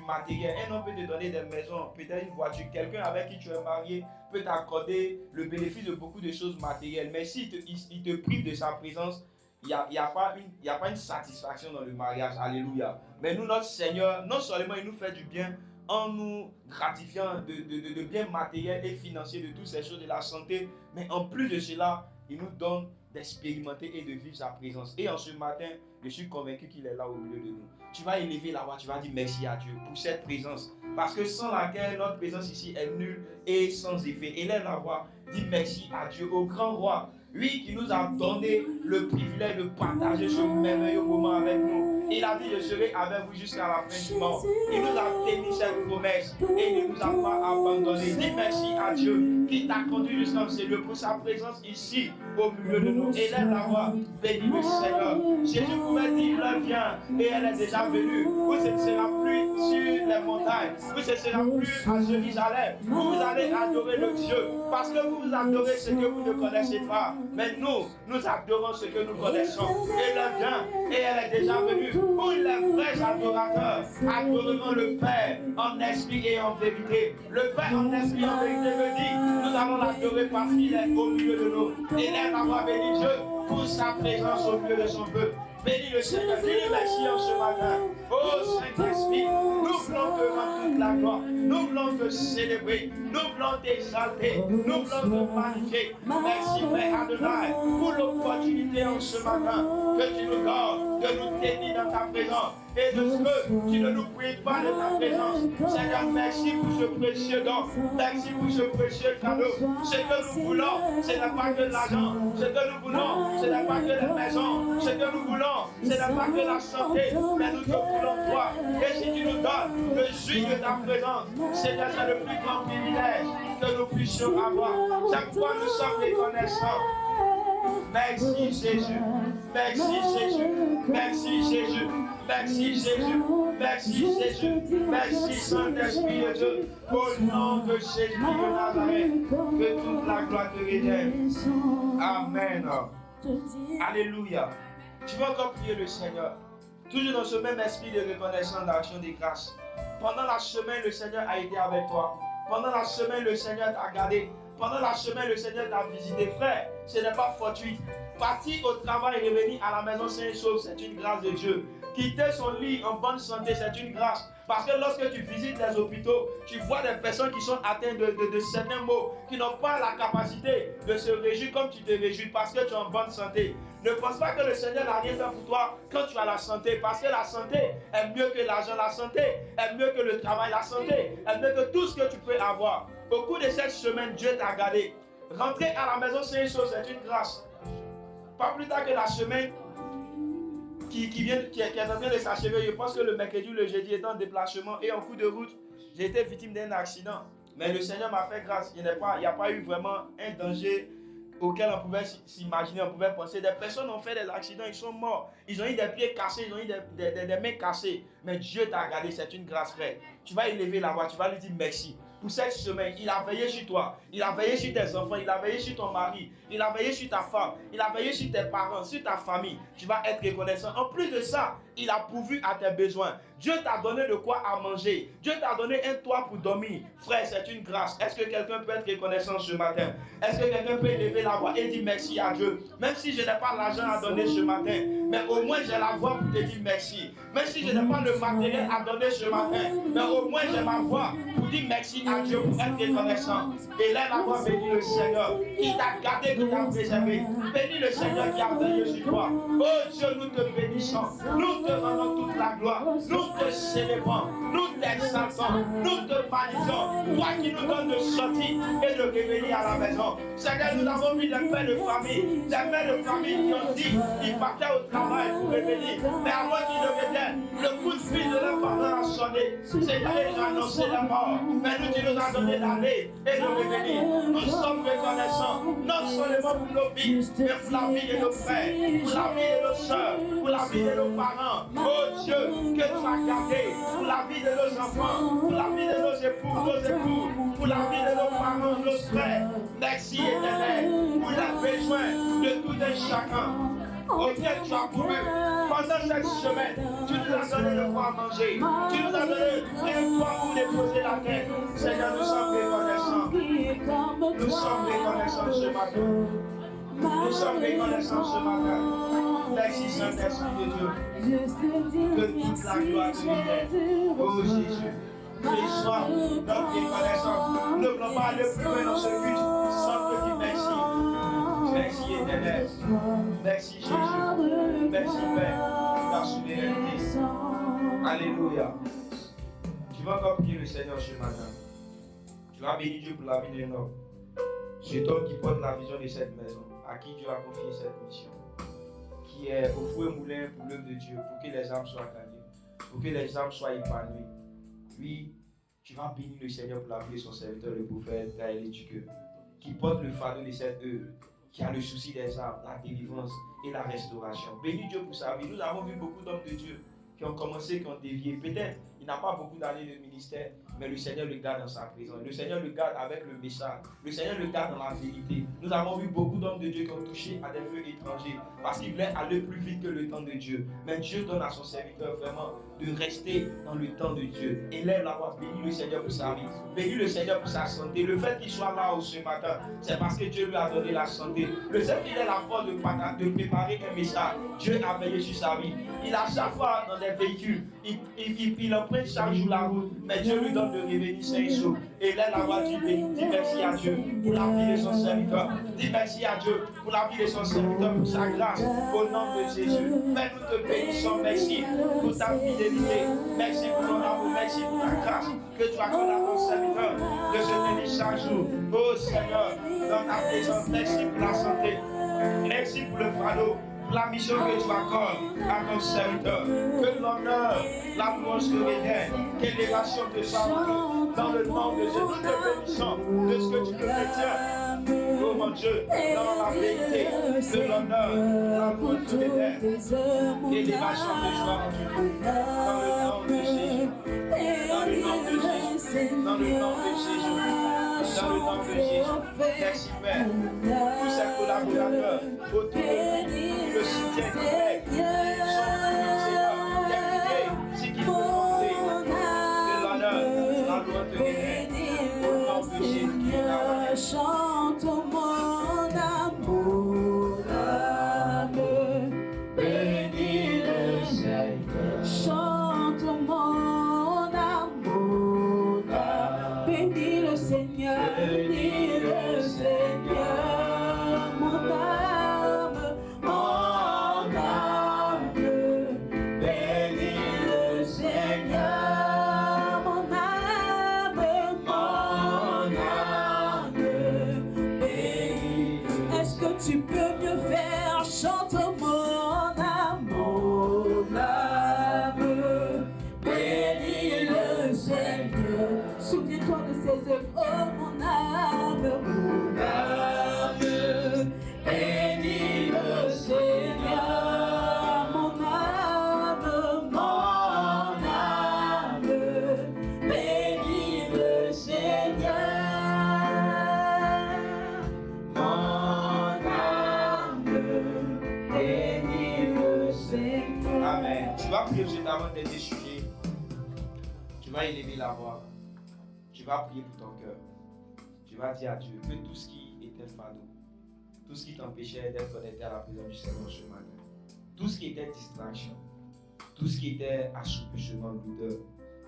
matériel. Un homme peut te donner des maisons, peut-être une voiture. Quelqu'un avec qui tu es marié peut t'accorder le bénéfice de beaucoup de choses matérielles. Mais s'il te prive de sa présence, il n'y a pas une satisfaction dans le mariage. Alléluia. Mais nous, notre Seigneur, non seulement il nous fait du bien en nous gratifiant de biens matériels et financiers, de toutes ces choses, de la santé, mais en plus de cela, il nous donne d'expérimenter et de vivre sa présence. Et en ce matin, je suis convaincu qu'il est là au milieu de nous. Tu vas élever la voix, tu vas dire merci à Dieu pour cette présence. Parce que sans laquelle notre présence ici est nulle et sans effet. Élève la voix, dis merci à Dieu, au grand roi. Lui qui nous a donné le privilège de partager ce merveilleux moment avec nous. Il a dit, je serai avec vous jusqu'à la fin du monde. Il nous a tenu cette promesse et il ne nous a pas abandonnés. Dis merci à Dieu qui t'a conduit jusqu'à ce lieu pour sa présence ici au milieu de nous. Élève la voix, bénis le Seigneur. Jésus pouvait dire, l'heure vient et elle est déjà venue. Vous ce ne sera plus sur les montagnes. Vous ce ne sera plus à Jérusalem. Vous allez adorer le Dieu parce que vous adorez ce que vous ne connaissez pas. Mais nous adorons ce que nous connaissons. Et l'heure vient et elle est déjà venue. Pour les vrais adorateurs, adoreront le Père en esprit et en vérité. Le Père en esprit et en vérité me dit, nous allons l'adorer parce qu'il est au milieu de nous. Et l'aime avoir béni Dieu pour sa présence au milieu de son peuple. Bénis le Seigneur, dis-lui merci en ce matin. Oh Saint-Esprit, nous voulons te rendre toute la gloire. Nous voulons te célébrer. Nous voulons t'exalter. Nous voulons te magnifier. Merci Père Adonai pour l'opportunité en ce matin que tu nous donnes de nous tenir dans ta présence. Et de ce que tu ne nous prives pas de ta présence. Seigneur, merci pour ce précieux don. Merci pour ce précieux cadeau. Ce que nous voulons, ce n'est pas que l'argent. Ce que nous voulons, ce n'est pas que les maisons. Ce que nous voulons, ce n'est pas que la santé. Mais nous te voulons toi. Et si tu nous donnes le jus de ta présence, Seigneur, c'est le plus grand privilège que nous puissions avoir. Chaque fois nous sommes reconnaissants. Merci Jésus, merci Jésus, merci Jésus, merci Jésus, merci Jésus, merci Saint-Esprit de Dieu, au nom de Jésus de Nazareth, que toute la gloire te revienne. Amen. Alléluia. Tu vas encore prier le Seigneur, toujours dans ce même esprit de reconnaissance, d'action de grâce. Pendant la semaine, le Seigneur a été avec toi. Pendant la semaine, le Seigneur t'a gardé. Pendant la semaine, le Seigneur t'a visité. Frère, ce n'est pas fortuit. Partir au travail et revenir à la maison sain et sauf, c'est une grâce de Dieu. Quitter son lit en bonne santé, c'est une grâce. Parce que lorsque tu visites les hôpitaux, tu vois des personnes qui sont atteintes de certains maux, qui n'ont pas la capacité de se réjouir comme tu te réjouis parce que tu es en bonne santé. Ne pense pas que le Seigneur n'a rien fait pour toi quand tu as la santé, parce que la santé est mieux que l'argent, la santé est mieux que le travail, la santé est mieux que tout ce que tu peux avoir. Au cours de cette semaine, Dieu t'a gardé. Rentrer à la maison, c'est une chose, c'est une grâce. Pas plus tard que la semaine qui est en train de s'achever, je pense que le mercredi ou le jeudi était en déplacement et en cours de route, j'ai été victime d'un accident. Mais le Seigneur m'a fait grâce. Il n'y a pas eu vraiment un danger auquel on pouvait s'imaginer, on pouvait penser. Des personnes ont fait des accidents, ils sont morts. Ils ont eu des pieds cassés, ils ont eu des mains cassées. Mais Dieu t'a gardé, c'est une grâce, frère. Tu vas élever la voix, tu vas lui dire merci. Pour cette semaine, il a veillé sur toi, il a veillé sur tes enfants, il a veillé sur ton mari, il a veillé sur ta femme, il a veillé sur tes parents, sur ta famille. Tu vas être reconnaissant. En plus de ça, il a pourvu à tes besoins. Dieu t'a donné de quoi à manger. Dieu t'a donné un toit pour dormir. Frère, c'est une grâce. Est-ce que quelqu'un peut être reconnaissant ce matin? Est-ce que quelqu'un peut élever la voix et dire merci à Dieu? Même si je n'ai pas l'argent à donner ce matin, mais au moins j'ai la voix pour te dire merci. Même si je n'ai pas le matériel à donner ce matin, mais au moins j'ai ma voix pour dire merci à Dieu, pour être reconnaissant. Et là, la voix bénit le Seigneur qui t'a gardé, qui t'a préservé. Bénis le Seigneur qui a veillé sur toi. Oh Dieu, nous te bénissons. Nous te rendons toute la gloire. Nous te célébrons. Nous t'exaltons. Nous te magnifions. Toi qui nous donnes de sortir et de revenir à la maison. Seigneur, nous avons vu des pères de famille. Des mères de famille qui ont dit qu'ils partaient au travail pour revenir. Mais avant qu'ils ne reviennent, le coup de fil de leur parent a sonné. Seigneur, ils ont annoncé la mort. Mais nous, tu nous as donné d'aller et de revenir. Nous sommes reconnaissants, non seulement pour nos vies, mais pour la vie de nos frères, pour la vie de nos soeurs, pour la vie de nos parents. Oh Dieu, que tu as gardé pour la vie de nos enfants, pour la vie de nos époux, pour la vie de nos parents, nos frères. Merci éternel pour les besoins de tout un chacun. Auquel tu as pourvu pendant cette semaine, tu nous as donné de quoi manger, tu nous as donné un reconnaissants ce matin. Nous sommes reconnaissants ce matin. Merci Saint-Esprit de Dieu. Que toute la gloire te revienne. Oh Jésus. Reçois notre reconnaissance. Ne voulons pas aller plus loin dans ce culte sans te dire merci. Merci éternel. Merci Jésus. Merci Père pour ta souveraineté. Alléluia. Tu vas encore prier le Seigneur ce matin. Tu vas bénir Dieu pour la vie d'un homme. Cet homme qui porte la vision de cette maison, à qui Dieu a confié cette mission, qui est au fouet moulin pour l'œuvre de Dieu, pour que les âmes soient gagnées, pour que les âmes soient épanouies. Oui, tu vas bénir le Seigneur pour la vie de son serviteur, le prophète Gaël Duque, qui porte le fardeau de cette œuvre, qui a le souci des âmes, la délivrance et la restauration. Bénis Dieu pour sa vie. Nous avons vu beaucoup d'hommes de Dieu qui ont commencé, qui ont dévié. Peut-être il n'a pas beaucoup d'années de ministère, mais le Seigneur le garde dans sa présence. Le Seigneur le garde avec le message. Le Seigneur le garde dans la vérité. Nous avons vu beaucoup d'hommes de Dieu qui ont touché à des feux étrangers parce qu'ils voulaient aller plus vite que le temps de Dieu. Mais Dieu donne à son serviteur vraiment de rester dans le temps de Dieu. Élève la voix, bénis le Seigneur pour sa vie. Bénis le Seigneur pour sa santé. Le fait qu'il soit là ce matin, c'est parce que Dieu lui a donné la santé. Le fait qu'il ait la force de préparer un message, Dieu a veillé sur sa vie. Il a chaque fois dans des véhicules, il emprunte chaque jour la route, mais Dieu lui donne de revenir sain et sauf. Et là, la voix, dis merci à Dieu pour la vie de son serviteur. Dis merci à Dieu pour la vie de son serviteur, pour sa grâce, au nom de Jésus. Mais nous te bénissons, merci pour ta fidélité, merci pour ton amour, merci pour ta grâce que tu accordes à ton serviteur de se tenir chaque jour. Oh Seigneur, dans ta présence, merci pour la santé, merci pour le fardeau, la mission que tu accordes à ton serviteur. Que l'honneur, la louange te revienne, que l'élévation te soit dans le nom de Jésus. Nous te bénissons de ce que tu nous retiens. Oh mon Dieu, dans la vérité, que l'honneur, la louange te revienne, que l'élévation te soit dans le nom de Jésus. Dans le nom de Jésus. Dans le nom de Jésus. Dans le nom de Jésus. Merci Père. Tous ces collaborateurs autour de lui, le soutien qui est, c'est qu'il faut monter de l'honneur, la loi de l'Éternel, au nom de Jésus qui est là. Chante mon amour, bénis le Seigneur. Chante mon amour, bénis le Seigneur, bénis le Seigneur. Mon âme, bénis le Seigneur. Mon âme, bénis. Est-ce que tu peux mieux faire? Chante mon âme, bénis le Seigneur. Souviens-toi de ses œuvres, oh mon âme, bénis le Seigneur. Mon âme, bénis le Seigneur. Mon âme, bénis le Seigneur. Amen. Tu vas prier juste avant d'être déchiré. Tu vas élever la voix. Tu vas prier pour ton cœur. Tu vas dire à Dieu que tout ce qui était fardeau, tout ce qui t'empêchait d'être connecté à la présence du Seigneur ce matin, tout ce qui était distraction, tout ce qui était assoupissement, douleur,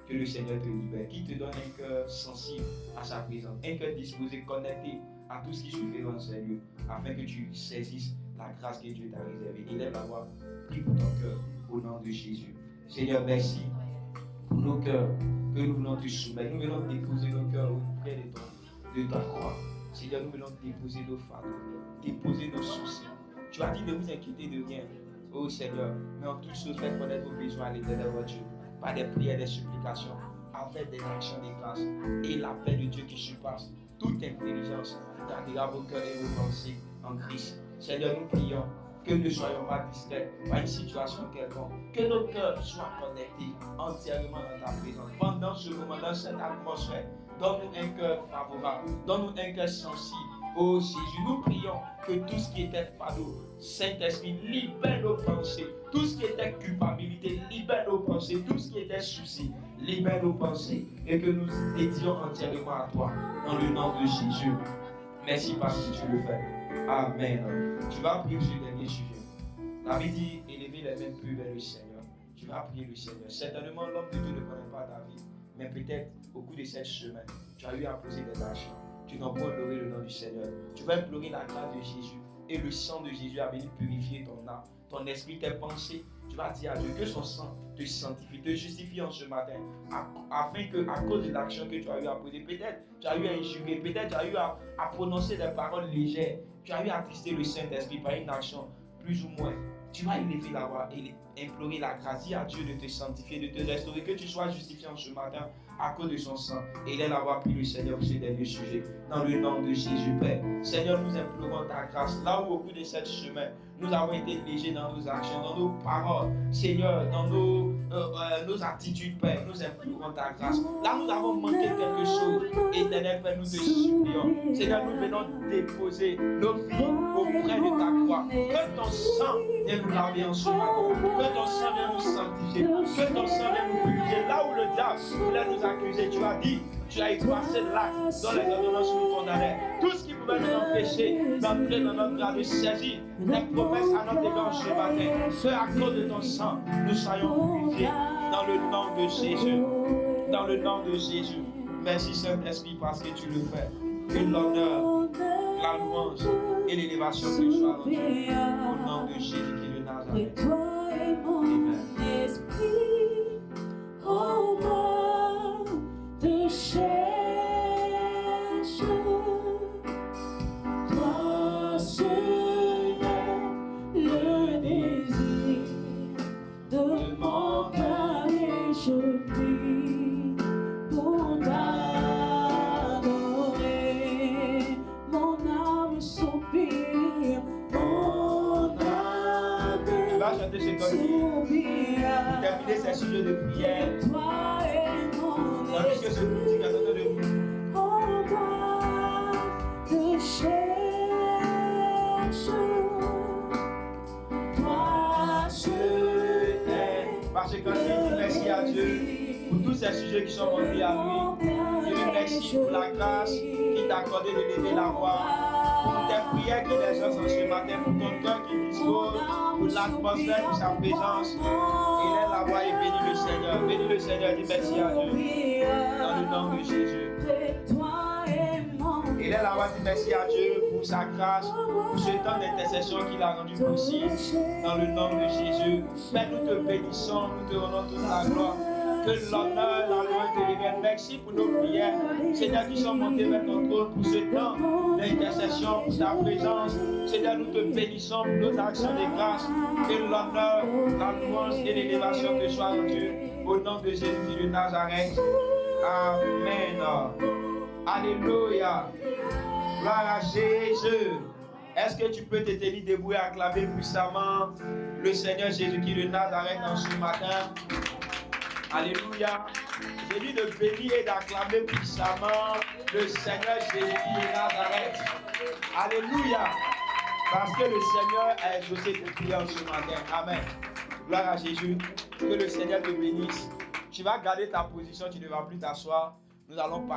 que le Seigneur te libère, qu'il te donne un cœur sensible à sa présence, un cœur disposé, connecté à tout ce qui se fait dans ces lieux, afin que tu saisisses la grâce que Dieu t'a réservée. Élève la voix, prie pour ton cœur, au nom de Jésus. Seigneur, merci pour nos cœurs que nous voulons te soumettre. Nous voulons déposer nos cœurs auprès de ta croix. Seigneur, nous voulons déposer nos fardeaux, déposer nos soucis. Tu as dit de vous inquiéter de rien. Oh Seigneur, mais en toutes choses, faites connaître vos besoins à l'Éternel votre Dieu, par des prières, des supplications, avec des actions de grâce. Et la paix de Dieu qui surpasse toute intelligence gardera vos cœurs et vos pensées en Christ. Seigneur, nous prions que nous ne soyons pas distraits par une situation quelconque, que nos cœurs soient connectés entièrement dans ta présence. Pendant ce moment, dans cette atmosphère, donne-nous un cœur favorable, donne-nous un cœur sensible. Oh Jésus, nous prions que tout ce qui était fardeau, Saint-Esprit, libère nos pensées. Tout ce qui était culpabilité, libère nos pensées. Tout ce qui était souci, libère nos pensées. Et que nous dédions entièrement à toi. Dans le nom de Jésus. Merci parce que tu le fais. Amen. Tu vas prier sur le dernier sujet. La Bible dit, élevez les mains pures vers le Seigneur. Tu vas prier le Seigneur. Certainement, l'homme de Dieu ne connaît pas ta vie. Mais peut-être, au cours de cette semaine, tu as eu à poser des actions. Tu dois honorer le nom du Seigneur. Tu vas implorer la grâce de Jésus. Et le sang de Jésus a venu purifier ton âme, ton esprit, tes pensées. Tu vas dire à Dieu que son sang te sanctifie, te justifie en ce matin. Afin que, à cause de l'action que tu as eu à poser, peut-être tu as eu à injurer, peut-être tu as eu à prononcer des paroles légères. Tu as eu à attrister le Saint-Esprit par une action plus ou moins. Tu vas élever la voix et implorer la grâce. Dis à Dieu de te sanctifier, de te restaurer, que tu sois justifié en ce matin à cause de son sang. Et il est l'avoir pris le Seigneur pour ce dernier sujet. Dans le nom de Jésus, Père. Seigneur, nous implorons ta grâce. Là où au cours de cette semaine, nous avons été légers dans nos actions, dans nos paroles. Seigneur, dans nos attitudes, Père, nous implorons ta grâce. Là, nous avons manqué quelque chose. Éternel Père, nous te supplions. Seigneur, nous venons déposer nos vies auprès de ta croix. Que ton sang vienne nous laver en ce matin. Que ton sang vienne nous sanctifier. Que ton sang vienne nous purifier. Là où le diable voulait nous accuser, tu as dit, tu as effacé l'acte dont les ordonnances nous condamnaient. Tout ce qui pouvait nous empêcher d'entrer dans notre grade, de saisir tes promesses à notre égard ce matin. Que à cause de ton sang, nous soyons purifiés dans le nom de Jésus. Dans le nom de Jésus. Merci Saint-Esprit parce que tu le fais. Que l'honneur, la louange et l'élévation que soient rendus au nom de Jésus qui est le Nazareth. Amen. Oh, moi, te cherche, toi seul le désir de m'engager, je prie pour t'adorer. Mon âme soupire, mon âme Tu vas chanter ce qu'on dit. Terminer ces sujets de prière. Tandis que ce musique est en train de vous. Oh, moi, te cherche, toi seul. Parce que quand je dis merci à Dieu pour tous ces sujets qui sont montrés à lui, je lui remercie pour la grâce qu'il t'a accordé de lever la voix, pour tes prières qui les exaucent ce matin, pour ton cœur qui dispose, pour l'atmosphère, pour sa présence. Il est la voix et bénis le Seigneur. Bénis le Seigneur, dis merci à Dieu. Dans le nom de Jésus. Il est la voix, dis merci à Dieu pour sa grâce, pour ce temps d'intercession qu'il a rendu possible. Dans le nom de Jésus. Père, nous te bénissons, nous te rendons toute la gloire. Que l'honneur, la louange te revienne. Merci pour nos prières, Seigneur, qui sont montées vers ton trône pour ce temps d'intercession, pour ta présence. Seigneur, nous te bénissons pour nos actions de grâce. Que l'honneur, la louange et l'élévation te soient rendues. Au nom de Jésus de Nazareth. Amen. Alléluia. Gloire à Jésus. Est-ce que tu peux te tenir debout et acclamer puissamment le Seigneur Jésus qui est de Nazareth en ce matin? Alléluia. J'ai dit de bénir et d'acclamer puissamment le Seigneur Jésus qui est de Nazareth. Alléluia. Parce que le Seigneur a exaucé tes prières ce matin. Amen. Gloire à Jésus. Que le Seigneur te bénisse. Tu vas garder ta position, tu ne vas plus t'asseoir. Nous allons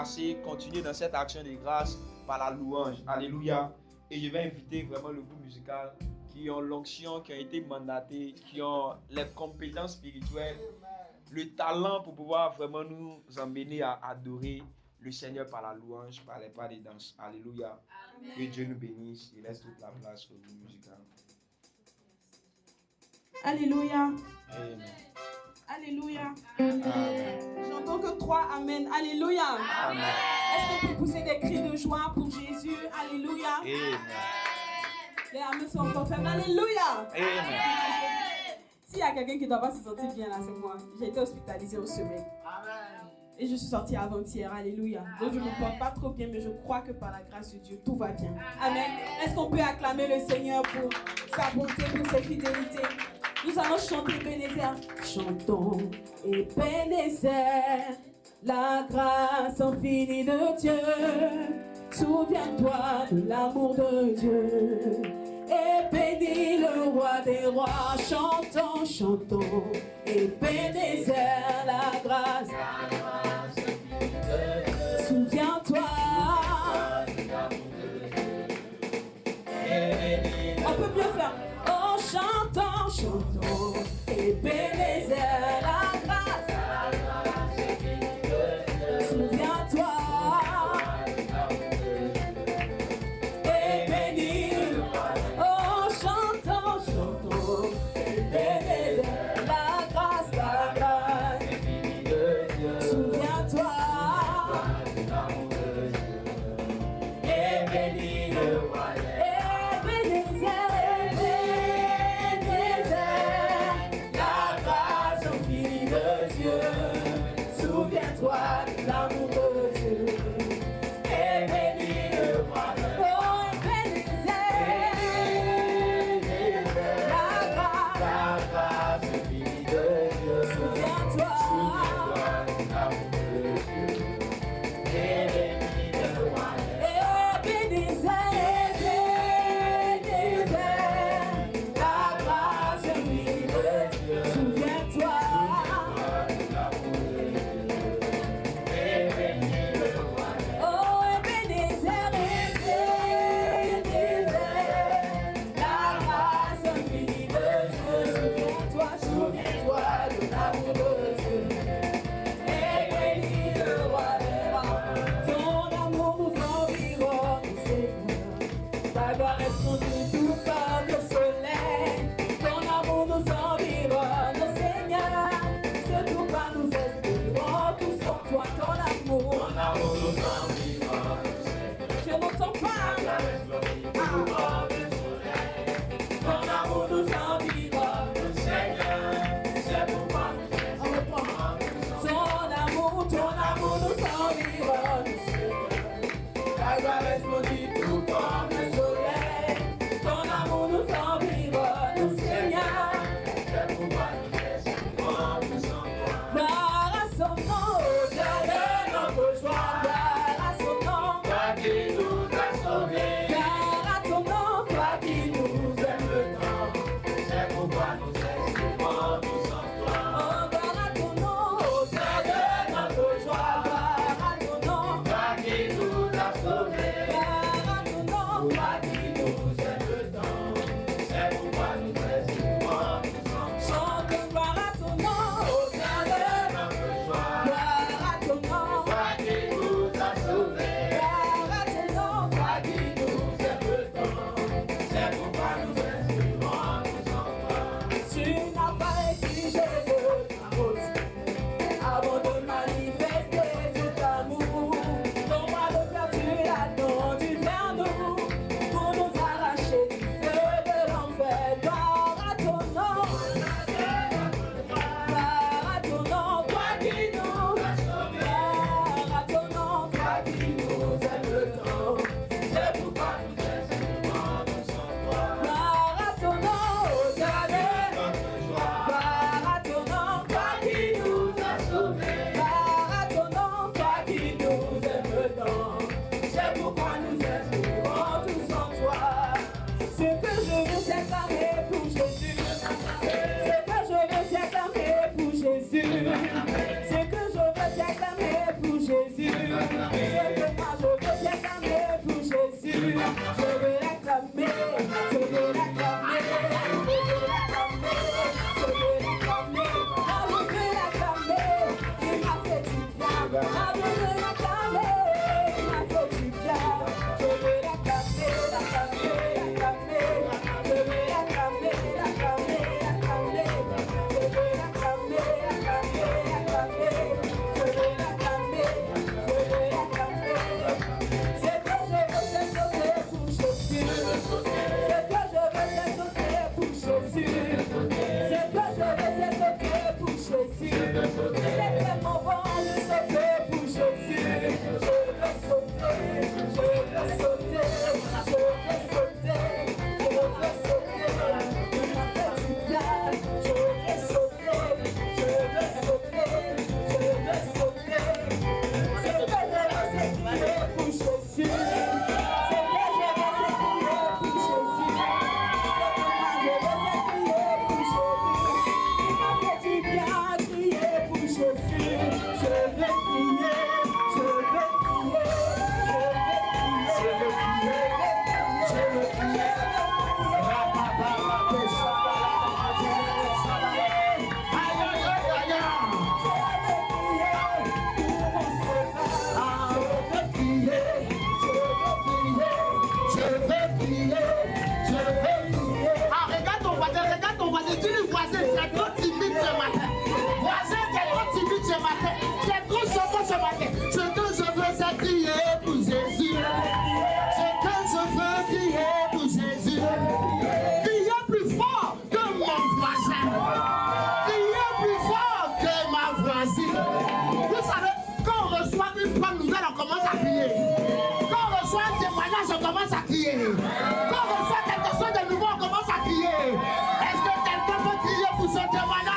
continuer dans cette action de grâce par la louange. Alléluia. Et je vais inviter vraiment le groupe musical qui ont l'onction, qui ont été mandatés, qui ont les compétences spirituelles, le talent pour pouvoir vraiment nous emmener à adorer le Seigneur par la louange, par les pas de danse. Alléluia. Amen. Que Dieu nous bénisse et laisse toute la place au groupe musical. Alléluia. Amen. Alléluia. Amen. J'entends que 3 Amen. Alléluia. Amen. Est-ce qu'on peut pousser des cris de joie pour Jésus? Alléluia. Amen. Les Amen sont encore faibles. Alléluia. Amen. S'il y a quelqu'un qui ne doit pas se sentir bien là, c'est moi. J'ai été hospitalisée au sommet. Amen. Et je suis sortie avant-hier. Alléluia. Donc je ne me porte pas trop bien, mais je crois que par la grâce de Dieu, tout va bien. Amen. Est-ce qu'on peut acclamer le Seigneur pour sa bonté, pour sa fidélité? Nous allons chanter Ebenezer. Chantons Ebenezer, la grâce infinie de Dieu. Souviens-toi de l'amour de Dieu. Et bénis le roi des rois. Chantons, chantons Ebenezer, la grâce infinie de Dieu. Souviens-toi Souviens-toi. Et bénis le roi. Ebenezer, Ebenezer, la grâce infinie de Dieu. Souviens-toi de l'amour de Dieu. Et bénis le roi. Oh, Ebenezer, la grâce infinie de Dieu. Souviens-toi de l'amour de Dieu. Et bénis le roi. Ebenezer, Ebenezer, la grâce infinie de Dieu. Souviens-toi. Oh, Ebenezer, Ebenezer, la grâce infinie de Dieu. Souviens-toi, souviens-toi de l'amour de Dieu. Et bénis le roi des rois. Ton amour nous environne, Seigneur. Ta gloire répandue tout comme le soleil. Ton amour nous environne, Seigneur. Ce tout par nous espérons tous en toi. Ton amour nous environne, Seigneur. Je n'entends pas. Ton amour nous environne, Seigneur. C'est pourquoi nous ton amour nous environne, Seigneur. Ta gloire répandue tout comme le soleil. Ton amour nous environne, Seigneur. C'est pourquoi nous espérons tous en toi. Gloire à son nom, auteur de notre joie. Gloire à son nom, toi qui nous as sauvés. Gloire à ton nom, toi qui nous aimes tant. C'est pourquoi nous espérons tous en toi. Oh, gloire à ton nom, auteur de notre joie. Gloire à ton nom, toi qui nous as sauvés. Gloire à ton nom, toi qui nous aimes tant. C'est pourquoi nous espérons tous en toi. Chante gloire à ton nom, auteur de notre joie. Gloire à ton nom, toi qui nous as sauvés. Gloire à ton nom, toi qui nous aimes tant. C'est pourquoi nous espérons tous en toi. Tu n'as pas exigé de ta beauté avant de manifester tout amour. Ton bras de fer, tu l'as tendu vers nous pour nous arracher du feu de l'enfer. Gloire à ton nom, gloire à ton nom, toi qui nous as sauvés. Gloire à ton nom, toi qui nous aimes tant. C'est pourquoi nous espérons tous en toi. Gloire à ton nom, auteur de notre joie. Gloire à ton nom, toi qui nous as sauvés. Gloire à ton nom, toi qui nous aimes tant. C'est pourquoi nous espérons tous en toi. Ce que je veux, c'est t'aimer pour Jésus. Ce que je veux, c'est t'aimer pour Jésus. Ce que je veux, c'est t'aimer pour Jésus. Ce que moi je veux, c'est t'aimer pour Jésus. Je veux l'acclamer, je veux l'acclamer, je veux l'acclamer, je veux l'acclamer. Ah, je veux l'acclamer, il m'a fait du bien. Ah, je veux l'acclamer, il m'a fait du bien. Je veux l'acclamer, l'acclamer, l'acclamer. Je veux l'acclamer, l'acclamer, l'acclamer. Je veux l'acclamer, l'acclamer, l'acclamer. Je veux l'acclamer, je veux l'acclamer. C'est que je veux, c'est sauter pour Jésus. C'est que je veux, c'est sauter pour Jésus. C'est que je veux, c'est sauter pour Jésus. C'est tellement bon de sauter pour Jésus. crier. Quand on reçoit quelque chose de nouveau, on commence à crier. Est-ce que quelqu'un peut crier pour ce témoignage?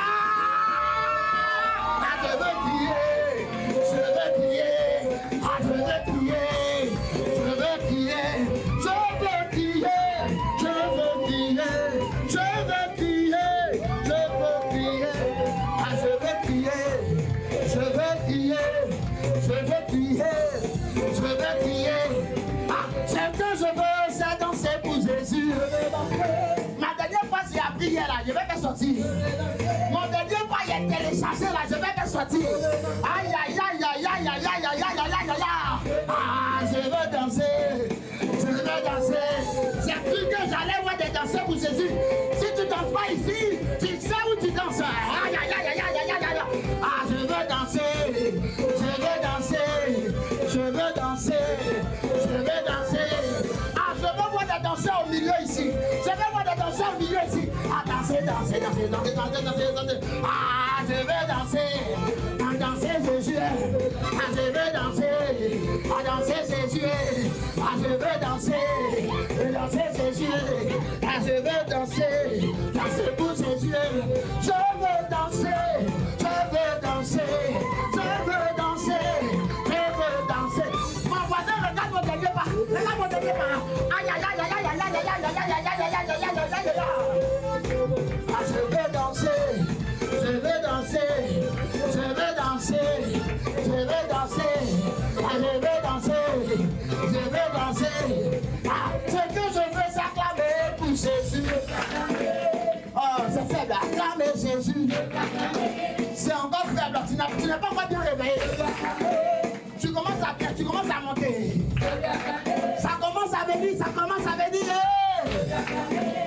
Ah, je veux crier. Je veux crier. Ah, je veux crier. Je veux crier. Je veux crier. Je veux crier. Je veux crier. Je veux crier. Ah, je veux crier. Je veux crier. Je veux crier. Je veux crier. Ah, ce que je veux, c'est danser pour Jésus. Ma dernière fois, j'ai appris hier là, je vais te sortir. Mon dernier fois, il est téléchargé là, je vais te sortir. Aïe, aïe, aïe, aïe, aïe, aïe, aïe, aïe, aïe, aïe, aïe, aïe. Ah, je veux danser. Je veux danser. J'ai cru que j'allais voir des danseurs pour Jésus. Si tu danses pas ici, tu sais où tu danses. Aïe, aïe, aïe, aïe, aïe, aïe, aïe, aïe. Ah, je veux danser. Je veux danser. Je veux danser. Je veux danser. Ah, je veux voir des danseurs au milieu ici. Je veux voir des danseurs au milieu ici. Ah, danser, danser, danser, danser, danser, danser, danser. Ah, je veux danser. Ah, danser Jésus. Ah, je veux danser. Ah, danser Jésus. Ah, je veux danser. Danser Jésus. Ah, je veux danser. Danser pour Jésus. Je veux danser. Je veux danser. Je veux danser. Je veux danser. Mon voisin, regarde mon dernier pas. Regarde mon dernier pas. Aïe, aïe, aïe, aïe, aïe, aïe, aïe, aïe, aïe, aïe, aïe, aïe, aïe, aïe, aïe, aïe, aïe. Ah, je veux danser. Je veux danser. Je veux danser. Je veux danser. Ah, je veux danser. Je veux danser. Ah, ce que je veux, c'est acclamer pour Jésus. Oh, c'est faible. Acclamer Jésus. C'est encore faible. Tu n'es pas encore bien réveillé. Tu commences à monter. Ça commence à venir, ça commence à venir.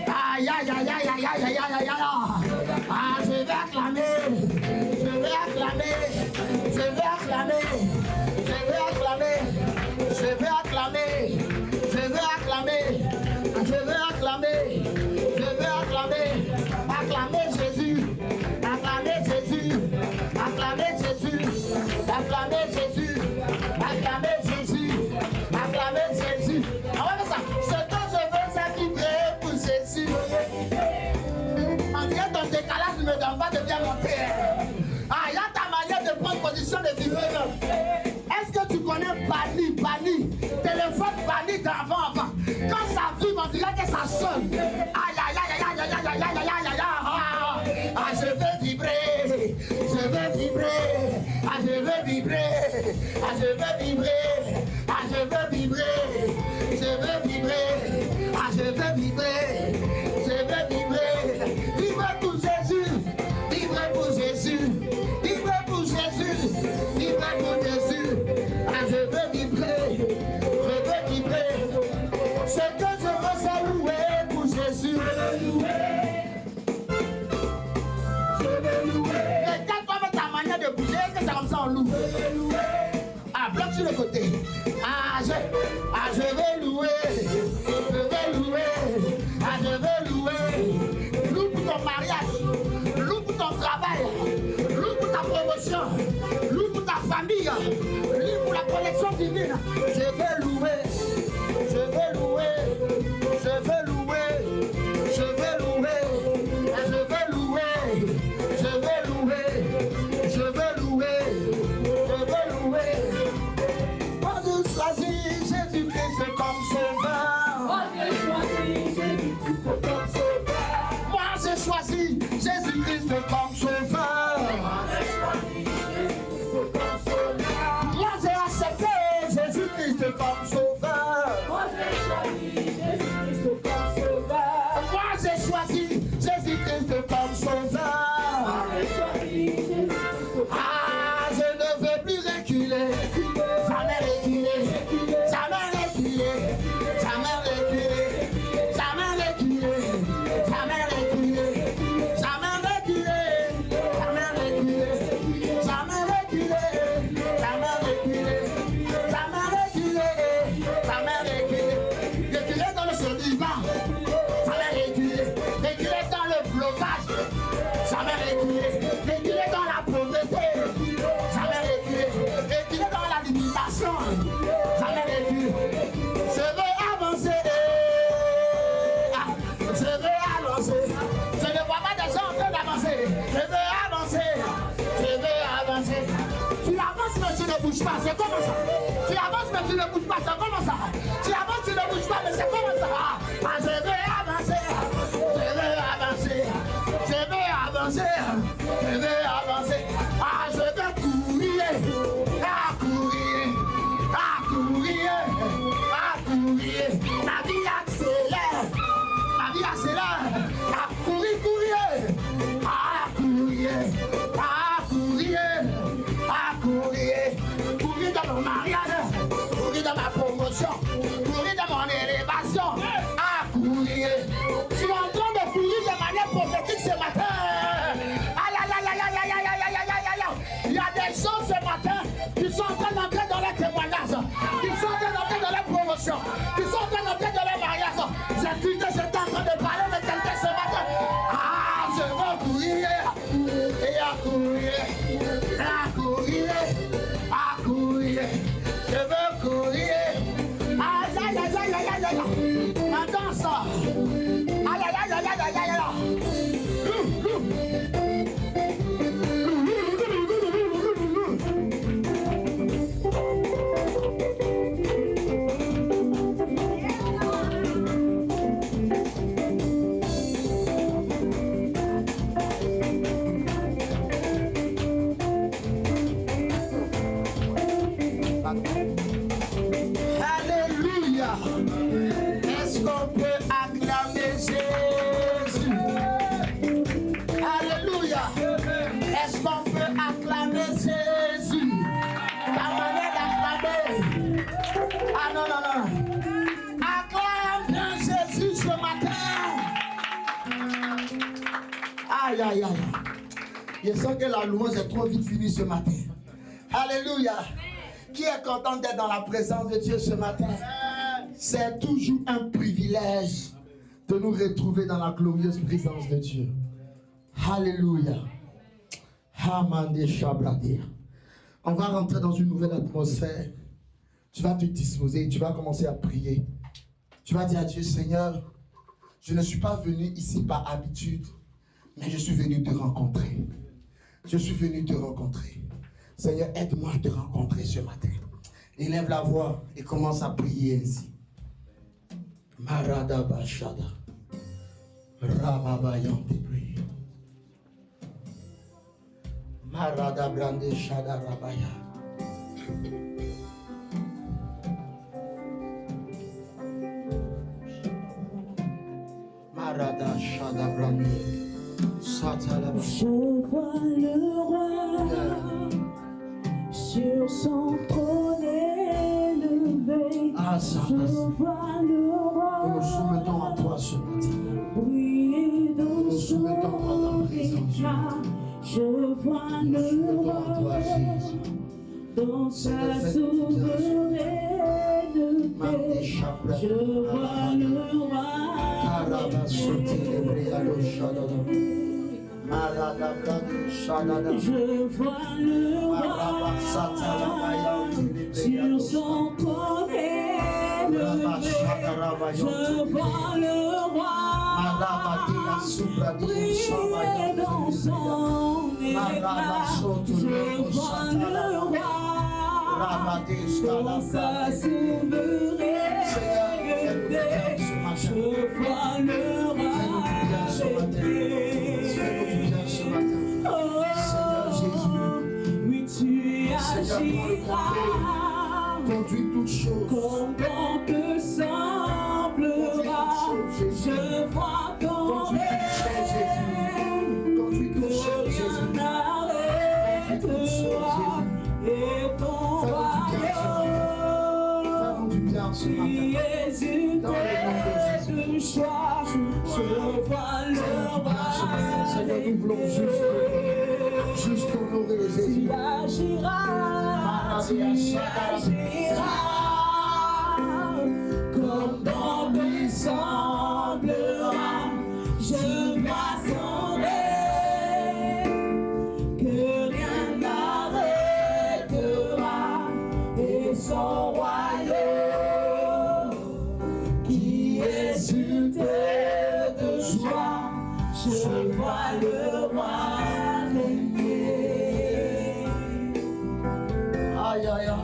Aïe, aïe, aïe, aïe, aïe, aïe, aïe, aïe, aïe, aïe. Ah, je vais acclamer. Je vais acclamer. Je vais acclamer. Je vais acclamer. Je vais acclamer. Je vais acclamer. Je vais acclamer. Je vais acclamer. Acclamer Jésus. Acclamer Jésus. Acclamer Jésus. Acclamer Jésus. Acclamer Jésus. Acclamer Jésus. Ah ouais, mais ça, ce que je veux, c'est vibrer pour Jésus. En dirait ton décalage ne me donne pas de bien monter. Ah, il y a ta manière de prendre position de vibrer. Est-ce que tu connais Bani? Téléphone Bani d'avant. Quand ça vibre, on dirait que ça sonne. Aïe, aïe, aïe, aïe, aïe, aïe, aïe, aïe, aïe, aïe, aïe. Ah, je veux vibrer. Je veux vibrer. Ah, je veux vibrer. Ah, je veux vibrer. Ah, je veux vibrer. Je veux vibrer. Ah, je veux vibrer. Je veux vibrer. Vibrer pour Jésus. Vibrer pour Jésus. Vibrer pour Jésus. Vibrer pour Jésus. Ah, je veux vibrer. Je veux vibrer. Ce que je veux, c'est louer pour Jésus. Je veux louer. Regarde-toi avec ta manière de bouger. Est-ce que c'est comme ça on loue? Ah, bloque sur le côté. Ah, je veux louer. Je veux louer. Ah, je veux louer. Loue pour ton mariage. Loue pour ton travail. Loue pour ta promotion. Loue pour ta famille. Loue pour la connexion divine. Je veux louer. Je veux louer. Je veux louer. Je veux louer. Ah, je veux louer. Je veux louer. Je veux louer. Je veux louer. Moi je choisis Jésus-Christ comme sauveur. Moi je choisis Jésus-Christ comme sauveur. Moi j'ai choisi Jésus-Christ comme sauveur. Moi j'ai accepté Jésus-Christ comme sauveur. Moi j'ai choisi Jésus-Christ comme sauveur. Moi j'ai choisi Jésus-Christ comme sauveur. Ah, je ne veux plus reculer. Jamais reculer. Jamais reculer. Jamais reculer. Jamais reculer. Jamais reculer. Jamais reculer. Jamais reculer. Jamais reculer. Jamais reculer. Jamais reculer. Jamais reculer. Reculer dans le survivant. Jamais reculer. Reculer dans le blocage. Jamais reculer. Reculer dans la pauvreté. Jamais reculer. Reculer dans la limitation. Jamais reculer. Je veux avancer. bouges pas, c'est comment ça? Tu avances mais tu ne bouges pas, c'est comment ça? Tu avances, tu ne bouges pas, mais c'est comment ça? Ah, je vais avancer, je vais avancer, je vais avancer, je vais avancer. Ah, je vais courir, à courir, à courir, à courir. La vie accélère, la vie accélère. À courir, courir, à courir, à courir, à courir. Courir dans mon mariage, courir dans ma promotion, courir dans mon élévation, à courir. Je suis en train de courir de manière prophétique ce matin. Aïe, aïe, aïe, aïe, aïe, aïe, aïe, aïe, aïe, aïe, aïe. Il y a des gens ce matin qui sont en train d'entrer dans les témoignages, qui sont en train d'entrer dans les promotions, qui sont en train d'entrer dans les mariages. J'ai cru que j'étais en train de parler de quelqu'un ce matin. Ah, je veux courir et à courir, à courir, à courir. Je veux courir. Aïe, aïe, aïe, aïe, aïe, aïe, aïe. Ma danse. Aïe, aïe, aïe, aïe, aïe, aïe, aïe, aïe. Alléluia. Est-ce qu'on peut acclamer Jésus? Alléluia. Est-ce qu'on peut acclamer Jésus? La manière d'acclamer. Ah non, non, non. Acclame bien Jésus ce matin. Aïe, aïe, aïe. Je sens que la louange est trop vite finie ce matin. Alléluia. Qui est content d'être dans la présence de Dieu ce matin? C'est toujours un privilège de nous retrouver dans la glorieuse présence de Dieu. Alléluia. Hamande Shabradir. On va rentrer dans une nouvelle atmosphère. Tu vas te disposer, tu vas commencer à prier. Tu vas dire à Dieu, Seigneur, je ne suis pas venu ici par habitude, mais je suis venu te rencontrer. Je suis venu te rencontrer. Seigneur, aide-moi à te rencontrer ce matin. Élève la voix et commence à prier ainsi. Marada Bashada. Rababayan Debri. Marada Brande Shada Rabaya. Marada Shada Brande. Satalaba. Je vois le roi sur son trône élevé. Ah, Je vois le roi. Nous nous soumettons à toi ce matin. Briller dans Nous son soumettons à ta présence. éclat. Je vois Nous le soumettons à roi toi, Jésus. dans sa souveraineté. Je vois le roi. Je vois le roi sur son trône élevé. Je vois le roi briller dans son éclat. Je vois le roi dans sa souveraineté. Je vois le roi. Oui, tu agiras. Conduis toutes choses. Comme bon te semblera. Je vois ton règne. Conduis toutes choses, Jésus. Rien n'arrêtera. Et ton royaume. Fais-nous du bien ce Tu matin. es une terre de choix. Je vois le roi. Seigneur, nous voulons juste honorer Jésus. Tu agiras, tu agiras, comme bon lui semblera. Je vois son règne, que rien n'arrêtera, et son royaume, qui est une terre de joie. Je vois le roi régner. Aïe, aïe, aïe.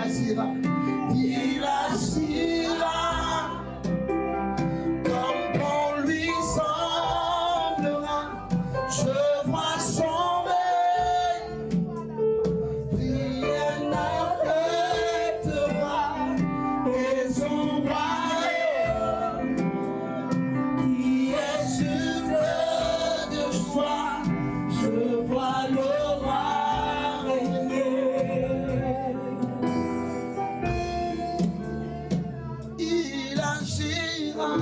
agira, il agira comme bon lui semblera. Je vois son règne, rien n'arrêtera, et son royaume qui est sublime de joie. Je vois le roi régner. Il agira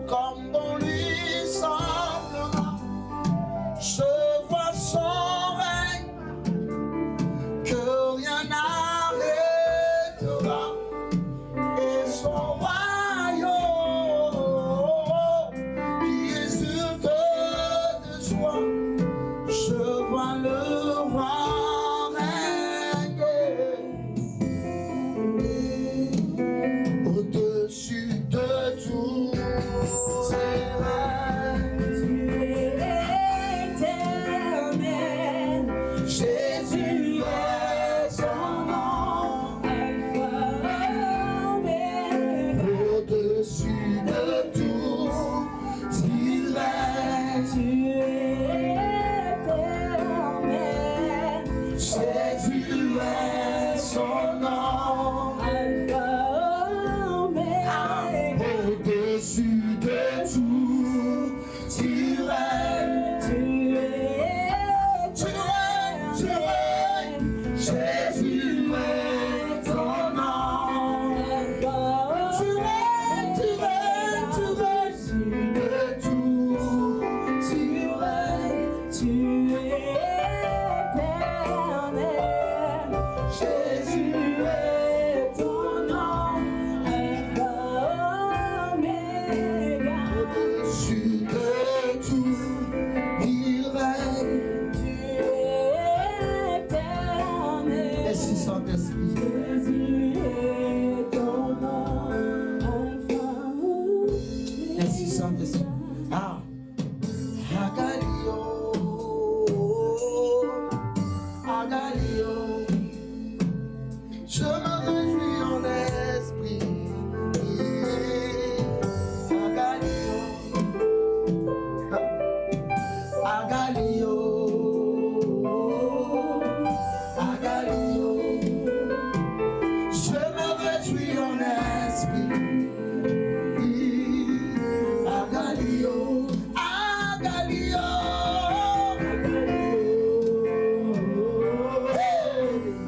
comme bon lui semblera. Je vois son règne que rien n'arrêtera, et son royaume qui est sur de joie. Je vois le roi régner au-dessus de tout. C'est éternel. Jésus est son nom, au-dessus de tout. Il règne. Jésus est son nom, au-dessus de tout. Tu règnes, tu règnes. Jésus est ton nom. Tu règnes, tu règnes, tu règnes de tout. Tu règnes, tu Jésus est ton nom, au-dessus de tout, il règne. Merci Saint-Esprit. Merci Saint-Esprit. Ah, Agalio, Agalio. Je me réjouis en esprit. Agalio, Agalio, Agalio. Je me réjouis en esprit. Agalio, Agalio,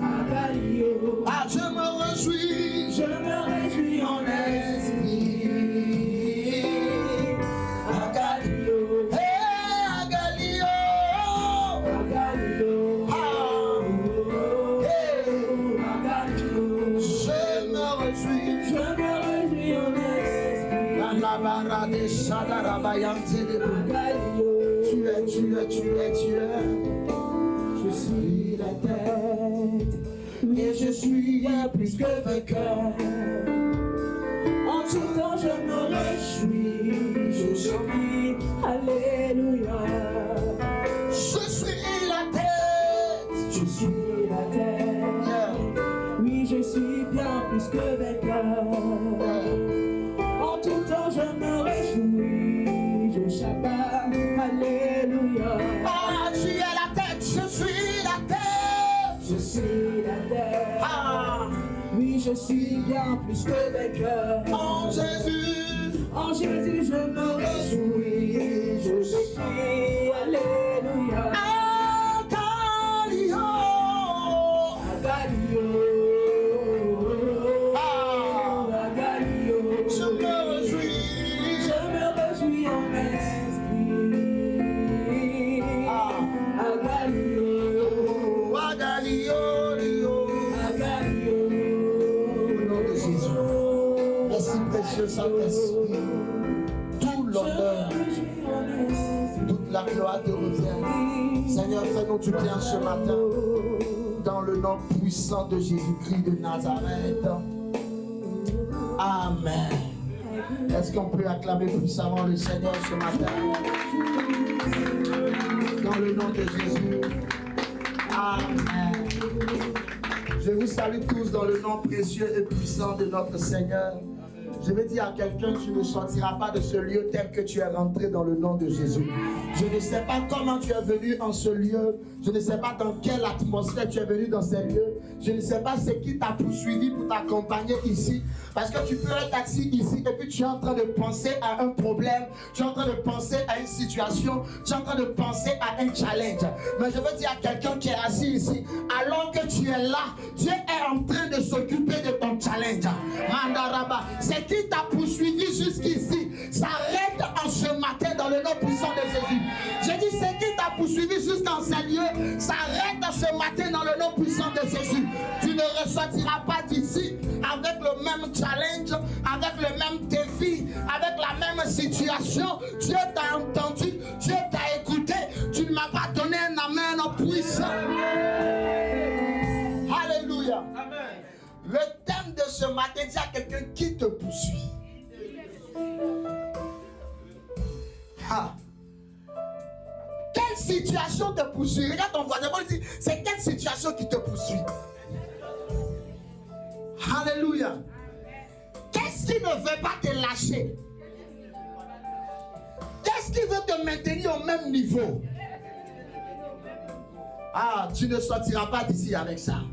Agalio. Ah, je me réjouis en esprit. Agalio, hey, Agalio, Agalio, ah, hey, Agalio. Je me réjouis en esprit. La lavara des Shadarabayante de Agalio. Tu es. Je suis la tête, et je suis plus que vainqueur. En tout temps je me réjouis, je suis, alléluia. Je suis la tête, yeah. Oui, je suis bien plus que vainqueur. En tout temps je me réjouis, je Shabbat, alléluia. Ah, tu es la tête, je suis la tête. Je suis la tête. Ah, oui, je suis bien plus que vainqueur. En Jésus, je me réjouis, je suis, alléluia. Agalio, Agalio, Agalio. Je me réjouis en esprit. Agalio, Agalio, Agalio. Au nom de Jésus. Merci précieux Saint-Esprit. Tout l'honneur, toute la gloire te revient. Seigneur, fais-nous du bien ce matin. Dans le nom puissant de Jésus-Christ de Nazareth. Amen. Est-ce qu'on peut acclamer puissamment le Seigneur ce matin? Dans le nom de Jésus. Amen. Je vous salue tous dans le nom précieux et puissant de notre Seigneur. Je vais dire à quelqu'un, tu ne sortiras pas de ce lieu tel que tu es rentré dans le nom de Jésus. Je ne sais pas comment tu es venu en ce lieu. Je ne sais pas dans quelle atmosphère tu es venu dans ces lieux. Je ne sais pas ce qui t'a poursuivi pour t'accompagner ici. Parce que tu peux être assis ici et puis tu es en train de penser à un problème. Tu es en train de penser à une situation. Tu es en train de penser à un challenge. Mais je veux dire à quelqu'un qui est assis ici, alors que tu es là, Dieu est en train de s'occuper de ton challenge. Mandaraba, ce qui t'a poursuivi jusqu'ici s'arrête en ce matin dans le nom puissant de Jésus. J'ai dit, ce qui t'a poursuivi jusqu'en ces lieux s'arrête en ce matin dans le nom puissant de Jésus. Tu ne ressortiras pas d'ici avec le même challenge, avec le même défi, avec la même situation. Dieu t'a entendu, Dieu t'a écouté. Tu ne m'as pas donné un amen puissant. Alléluia. Amen. Le thème de ce matin, dit à quelqu'un qui te poursuit. Ah. Quelle situation te poursuit? Regarde ton voisin, dit, c'est quelle situation qui te poursuit? Alléluia. Qu'est-ce qui ne veut pas te lâcher? Qu'est-ce qui veut te maintenir au même niveau? Ah, tu ne sortiras pas d'ici avec ça.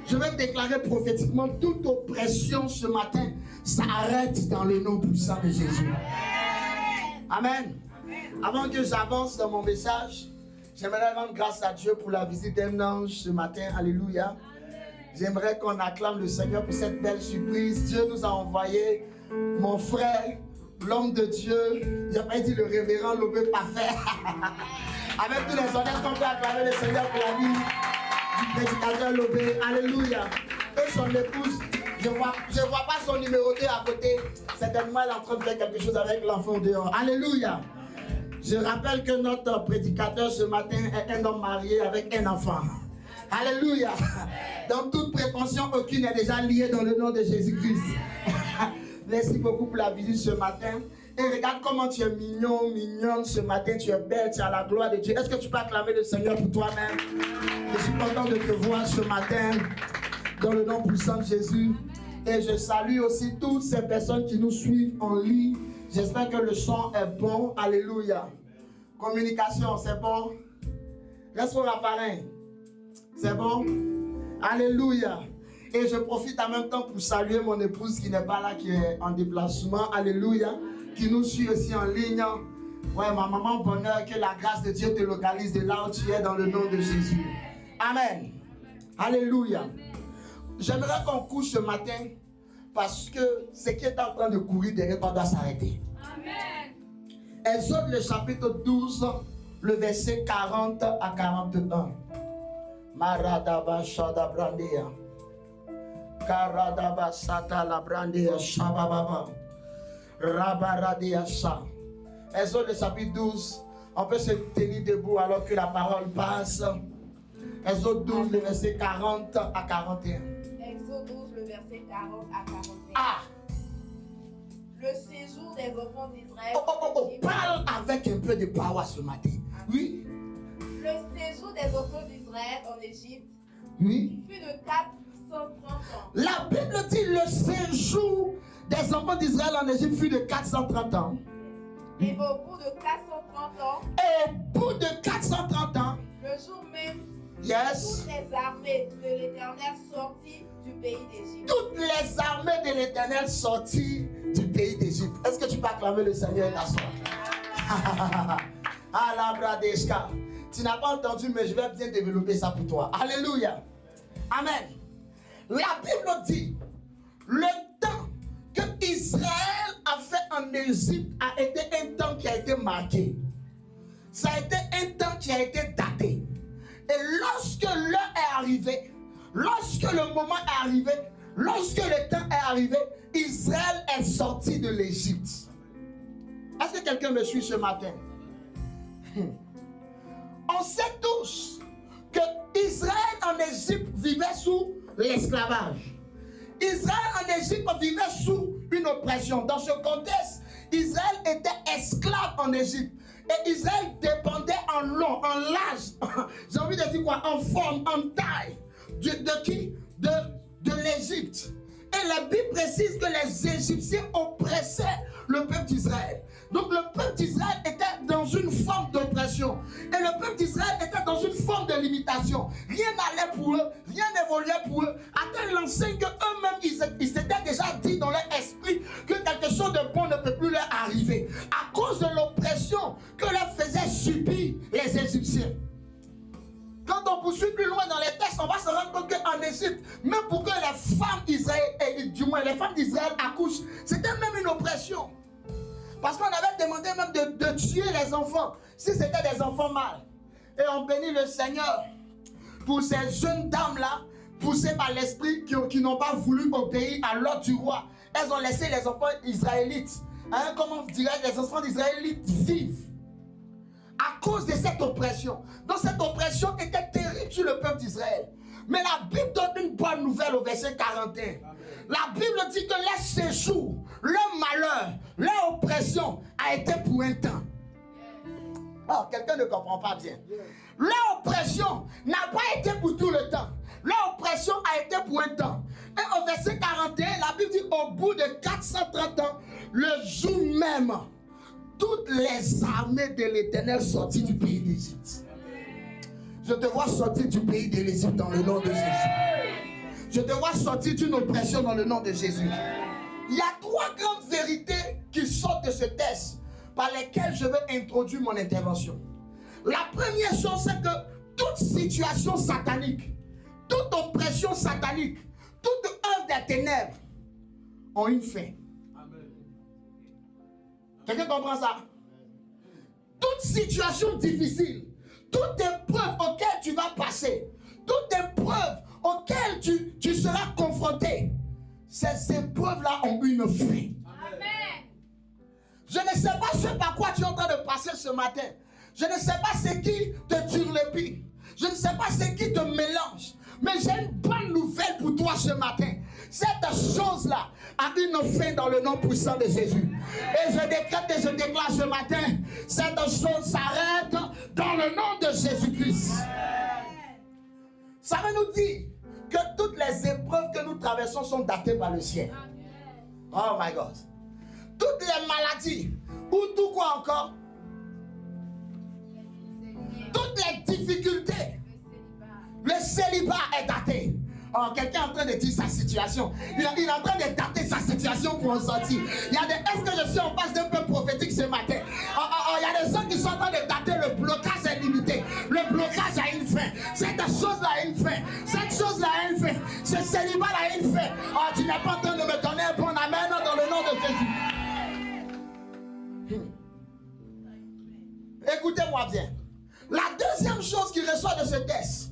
Je vais déclarer prophétiquement toute oppression ce matin s'arrête dans le nom puissant de Jésus. Amen. Avant que j'avance dans mon message, j'aimerais rendre grâce à Dieu pour la visite d'un ange ce matin. Alléluia. J'aimerais qu'on acclame le Seigneur pour cette belle surprise. Dieu nous a envoyé mon frère, l'homme de Dieu. J'ai pas dit le révérend Lobé parfait. Avec tous les honneurs qu'on peut acclamer le Seigneur pour la vie du prédicateur Lobé. Alléluia. Et son épouse, je vois pas son numéro 2 à côté. Certainement, elle est en train de faire quelque chose avec l'enfant dehors. Alléluia. Je rappelle que notre prédicateur ce matin est un homme marié avec un enfant. Alléluia. Dans toute prétention, aucune est déjà liée dans le nom de Jésus-Christ. Merci beaucoup pour la visite ce matin. Et regarde comment tu es mignon, mignonne ce matin. Tu es belle, tu as la gloire de Dieu. Est-ce que tu peux acclamer le Seigneur pour toi-même? Je suis content de te voir ce matin dans le nom puissant de Jésus. Et je salue aussi toutes ces personnes qui nous suivent en ligne. J'espère que le son est bon. Alléluia. Communication, c'est bon? Reste pour appareil. C'est bon? Alléluia. Et je profite en même temps pour saluer mon épouse qui n'est pas là, qui est en déplacement. Alléluia. Qui nous suit aussi en ligne. Ouais, ma maman, bonheur, que la grâce de Dieu te localise de là où tu es dans le nom de Jésus. Amen. Alléluia. J'aimerais qu'on couche ce matin parce que ce qui est en train de courir derrière toi doit s'arrêter. Amen. Exode le chapitre 12, le verset 40 à 41. Maradaba Shada Brandea. Karadaba Sata la Brandea Shabababa. Rabaradea Sa. Exode le chapitre 12. On peut se tenir debout alors que la parole passe. Exode 12, le verset 40 à 41. Exode 12, le verset 40 à 41. Ah! Le séjour des enfants d'Israël. Parle avec un peu de power ce matin. Oui? Le séjour des enfants d'Israël en Égypte. Oui? Fut de 430 ans. La Bible dit le séjour des enfants d'Israël en Égypte fut de 430 ans. Et au bout de 430 ans. Et au bout de 430 ans. Le jour même. Yes. Toutes les armées de l'Éternel sorties du pays d'Égypte. Toutes les armées de l'Éternel sorties du pays d'Égypte. Est-ce que tu peux acclamer le Seigneur et t'asseoir? Alabradeshka. Tu n'as pas entendu, mais je vais bien développer ça pour toi. Alléluia. Amen. La Bible dit, le temps que Israël a fait en Égypte a été un temps qui a été marqué. Ça a été un temps qui a été daté. Et lorsque l'heure est arrivée, lorsque le moment est arrivé, lorsque le temps est arrivé, Israël est sorti de l'Égypte. Est-ce que quelqu'un me suit ce matin? On sait tous que Israël en Égypte vivait sous l'esclavage. Israël en Égypte vivait sous une oppression. Dans ce contexte, Israël était esclave en Égypte. Et Israël dépendait en long, en large, j'ai envie de dire quoi, en forme, en taille. De qui? Égypte. Et la Bible précise que les Égyptiens oppressaient le peuple d'Israël. Donc le peuple d'Israël était dans une forme d'oppression. Et le peuple d'Israël était dans une forme de limitation. Rien n'allait pour eux, rien n'évoluait pour eux. À telle enseigne qu'eux-mêmes, ils s'étaient déjà dit dans leur esprit que quelque chose de bon ne peut plus leur arriver. À cause de l'oppression que leur faisaient subir les Égyptiens. Quand on poursuit plus loin dans les textes, on va se rendre compte qu'en Égypte, même pour que les femmes d'Israël, du moins les femmes d'Israël accouchent, c'était même une oppression. Parce qu'on avait demandé même de tuer les enfants, si c'était des enfants mâles. Et on bénit le Seigneur pour ces jeunes dames-là, poussées par l'esprit, qui n'ont pas voulu obéir à l'ordre du roi. Elles ont laissé les enfants israélites, comment dirais-je, les enfants d'Israélites vivent. À cause de cette oppression. Donc cette oppression était terrible sur le peuple d'Israël. Mais la Bible donne une bonne nouvelle au verset 41. La Bible dit que leur séjour, leur malheur, leur oppression a été pour un temps. Oh, quelqu'un ne comprend pas bien. Leur oppression n'a pas été pour tout le temps. Leur oppression a été pour un temps. Et au verset 41, la Bible dit au bout de 430 ans, le jour même, toutes les armées de l'Éternel sorties du pays d'Égypte. Je te vois sortir du pays de l'Égypte dans le nom de Jésus. Je te vois sortir d'une oppression dans le nom de Jésus. Il y a trois grandes vérités qui sortent de ce texte par lesquelles je veux introduire mon intervention. La première chose, c'est que toute situation satanique, toute oppression satanique, toute œuvre des ténèbres ont une fin. Quelqu'un comprend ça? Toute situation difficile, toute épreuve auquel tu vas passer, toute épreuve auquel tu seras confronté, ces épreuves-là ont une fin. Amen. Je ne sais pas ce par quoi tu es en train de passer ce matin. Je ne sais pas ce qui te turlupine. Je ne sais pas ce qui te mélange. Mais j'ai une bonne nouvelle pour toi ce matin. Cette chose-là a une fin dans le nom puissant de Jésus. Et je décrète et je déclare ce matin, cette chose s'arrête dans le nom de Jésus-Christ. Ça veut nous dire que toutes les épreuves que nous traversons sont datées par le ciel. Oh my God. Toutes les maladies, ou tout quoi encore? Toutes les difficultés. Le célibat est daté. Oh, quelqu'un est en train de dire sa situation. Il est en train de dater sa situation pour en sortir. Est-ce que je suis en face d'un peu prophétique ce matin? Il y a des gens qui sont en train de dater. Le blocage est limité. Le blocage a une fin. Cette chose-là a une fin. Cette chose-là a une fin. Ce célibat-là a une fin. Oh, tu n'es pas en train de me donner un bon amen dans le nom de Jésus. Écoutez-moi bien. La deuxième chose qui ressort de ce texte,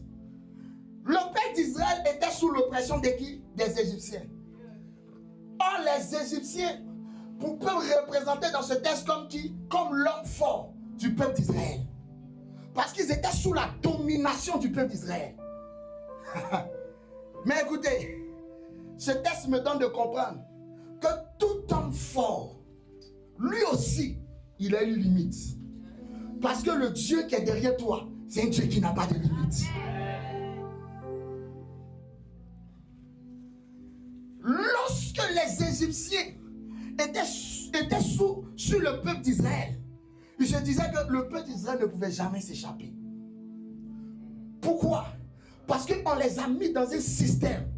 le peuple d'Israël était sous l'oppression de qui? Des Égyptiens. Or, les Égyptiens peuvent représenter dans ce texte comme qui? Comme l'homme fort du peuple d'Israël. Parce qu'ils étaient sous la domination du peuple d'Israël. Mais écoutez, ce texte me donne de comprendre que tout homme fort, lui aussi, il a une limite. Parce que le Dieu qui est derrière toi, c'est un Dieu qui n'a pas de limite. Lorsque les Égyptiens étaient sur le peuple d'Israël, je disais que le peuple d'Israël ne pouvait jamais s'échapper. Pourquoi? Parce qu'on les a mis dans un système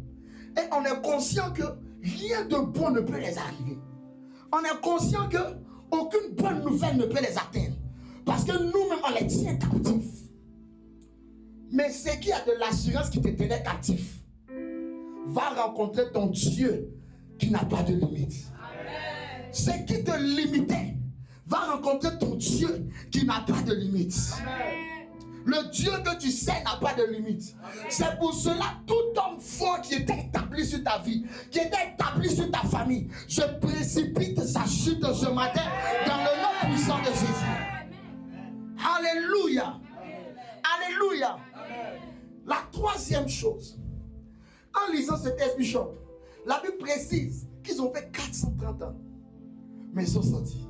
et on est conscient que rien de bon ne peut les arriver. On est conscient qu'aucune bonne nouvelle ne peut les atteindre. Parce que nous-mêmes, on les tient captifs. Mais ce qui a de l'assurance qui te tenait captif va rencontrer ton Dieu qui n'a pas de limite. Amen. Ce qui te limitait va rencontrer ton Dieu qui n'a pas de limite. Amen. Le Dieu que tu sais n'a pas de limite. C'est pour cela, tout homme fort qui était établi sur ta vie, qui était établi sur ta famille, je précipite sa chute ce matin dans le nom puissant de Jésus. Alléluia. Alléluia. La troisième chose, en lisant ce texte, Bishop, la Bible précise qu'ils ont fait 430 ans, mais ils sont sortis.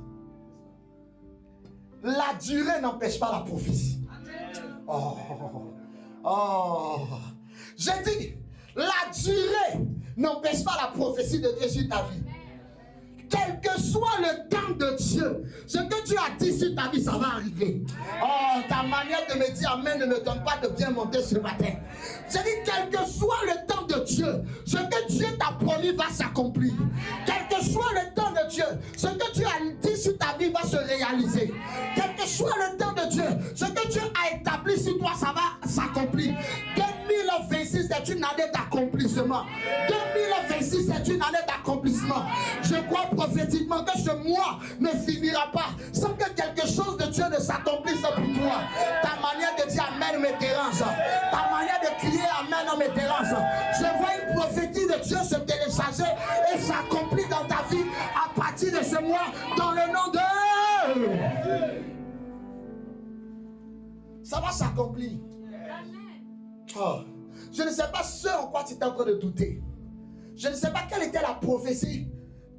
La durée n'empêche pas la prophétie. Oh, je dis, la durée n'empêche pas la prophétie de Dieu sur ta vie. Quel que soit le temps de Dieu, ce que Dieu a dit sur ta vie, ça va arriver. Oh, ta manière de me dire amen ne me donne pas de bien monter ce matin. Je dis, quel que soit le temps de Dieu, ce que Dieu t'a promis va s'accomplir. Quel que soit le temps de Dieu, ce que Dieu a dit sur ta vie va se réaliser. Quel que soit le temps de Dieu, ce que Dieu a établi sur toi, ça va s'accomplir. 2026 est une année d'accomplissement. 2026 est une année d'accomplissement. Je crois prophétiquement que ce mois ne finira pas sans que quelque chose de Dieu ne s'accomplisse pour toi. Ta manière de dire amen me dérange. Ta manière de crier amen me dérange. Je vois une prophétie de Dieu se télécharger et s'accomplir dans ta vie à partir de ce mois dans le nom de... Ça va s'accomplir. Oh. Je ne sais pas ce en quoi tu es en train de douter. Je ne sais pas quelle était la prophétie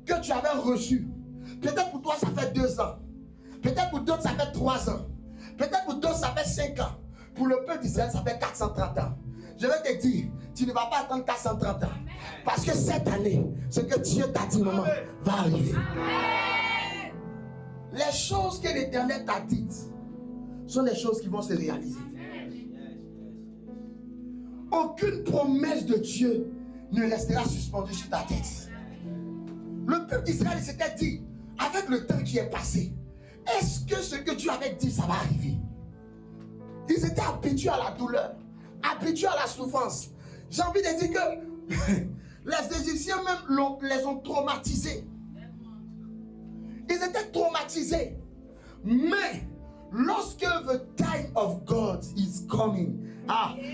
que tu avais reçue. Peut-être pour toi ça fait 2 ans. Peut-être pour d'autres ça fait 3 ans. Peut-être pour d'autres ça fait 5 ans. Pour le peuple d'Israël ça fait 430 ans. Je vais te dire, tu ne vas pas attendre 430 ans. Parce que cette année, ce que Dieu t'a dit, maman, va arriver. Les choses que l'Éternel t'a dites sont des choses qui vont se réaliser. Aucune promesse de Dieu ne restera suspendue sur ta tête. Le peuple d'Israël s'était dit, avec le temps qui est passé, est-ce que ce que Dieu avait dit, ça va arriver? Ils étaient habitués à la douleur, habitués à la souffrance. J'ai envie de dire que les Égyptiens même les ont traumatisés. Ils étaient traumatisés. Mais lorsque the time of God is coming,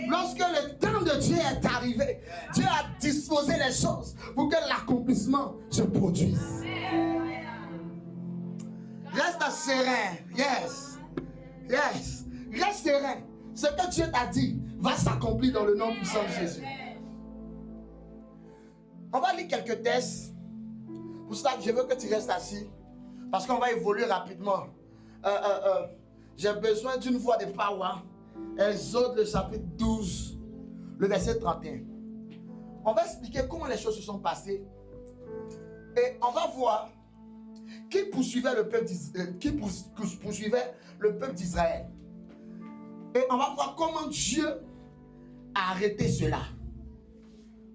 lorsque le temps de Dieu est arrivé, Dieu a disposé les choses pour que l'accomplissement se produise. Reste serein. Yes. Yes. Reste serein. Ce que Dieu t'a dit va s'accomplir dans le nom puissant de Jésus. On va lire quelques textes. Pour cela, je veux que tu restes assis. Parce qu'on va évoluer rapidement. J'ai besoin d'une voix de power. Exode le chapitre 12, le verset 31. On va expliquer comment les choses se sont passées. Et on va voir qui poursuivait le peuple d'Israël. Et on va voir comment Dieu a arrêté cela.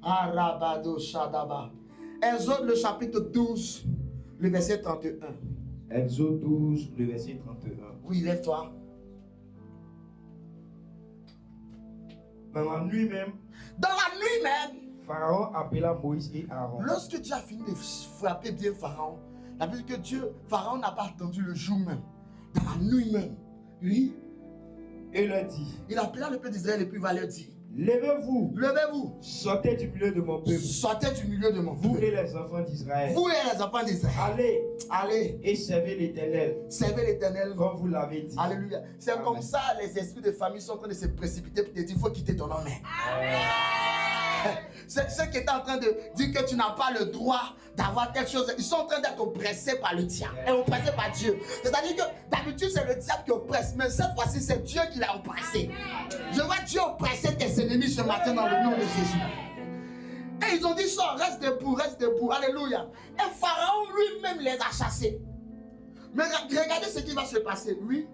Arabado Shadaba. Exode le chapitre 12, le verset 31. Exode 12, le verset 31. Oui, lève-toi. Dans la nuit même, Pharaon appela Moïse et Aaron. Lorsque Dieu a fini de frapper bien Pharaon, la Bible dit que Pharaon n'a pas attendu le jour même. Dans la nuit même, oui. Et leur dit, il appela le peuple d'Israël et puis il va leur dire, levez-vous, sortez du milieu de mon peuple, vous et les enfants d'Israël, allez et servez l'Éternel, comme vous l'avez dit. Alléluia. C'est Amen. Comme ça les esprits de famille sont en train de se précipiter pour te dire, il faut quitter ton homme. C'est ceux qui étaient en train de dire que tu n'as pas le droit d'avoir telle chose. Ils sont en train d'être oppressés par le diable et oppressés par Dieu. C'est-à-dire que d'habitude c'est le diable qui oppresse, mais cette fois-ci c'est Dieu qui l'a oppressé. Je vois Dieu oppresser tes ennemis ce matin dans le nom de Jésus. Et ils ont dit, sors, reste debout. Alléluia. Et Pharaon lui-même les a chassés. Mais regardez ce qui va se passer. Oui,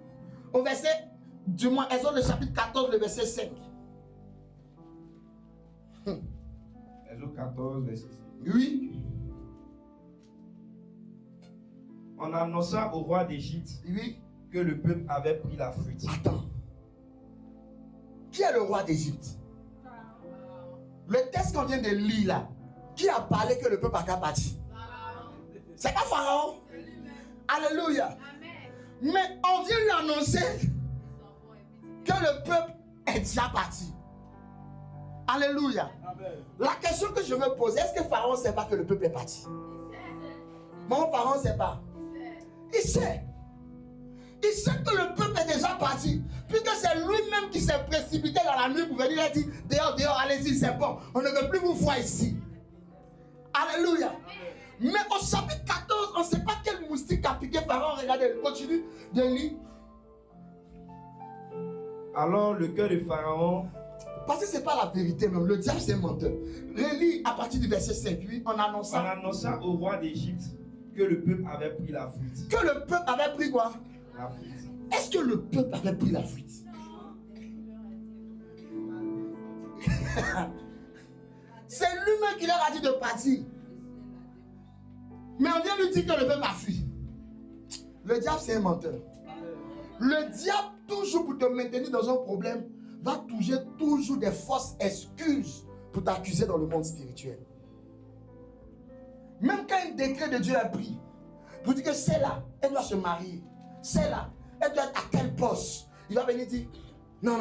au verset, du moins, Exode le chapitre 14, le verset 5. Exode 14, verset 5. Oui. On annonça au roi d'Égypte, oui, que le peuple avait pris la fuite. Attends. Qui est le roi d'Égypte? Le texte qu'on vient de lire là, qui a parlé que le peuple a parti? C'est pas Pharaon. Alléluia. Mais on vient lui annoncer que le peuple est déjà parti. Alléluia. La question que je me pose, est-ce que Pharaon ne sait pas que le peuple est parti? Mon Pharaon ne sait pas. Il sait. Il sait que le peuple est déjà parti. Puisque c'est lui-même qui s'est précipité dans la nuit pour venir et dire, dehors, allez-y, c'est bon. On ne veut plus vous voir ici. Alléluia. Mais au chapitre 14, on ne sait pas quel moustique a piqué Pharaon. Regardez, continue de lire. Alors le cœur de Pharaon Parce que ce n'est pas la vérité même. Le diable, c'est un menteur. Relis à partir du verset 5, oui, on On annonça annonça au roi d'Égypte que le peuple avait pris la fuite. que le peuple avait pris quoi? La fuite. Est-ce que le peuple avait pris la fuite? C'est lui-même qui leur a dit de partir. Mais on vient lui dire que le peuple a fui. Le diable, c'est un menteur. Le diable, toujours pour te maintenir dans un problème, va trouver toujours des fausses excuses pour t'accuser dans le monde spirituel. Même quand un décret de Dieu est pris, pour dire que celle-là, elle doit se marier. Celle-là, elle doit être à tel poste. Il va venir dire, non.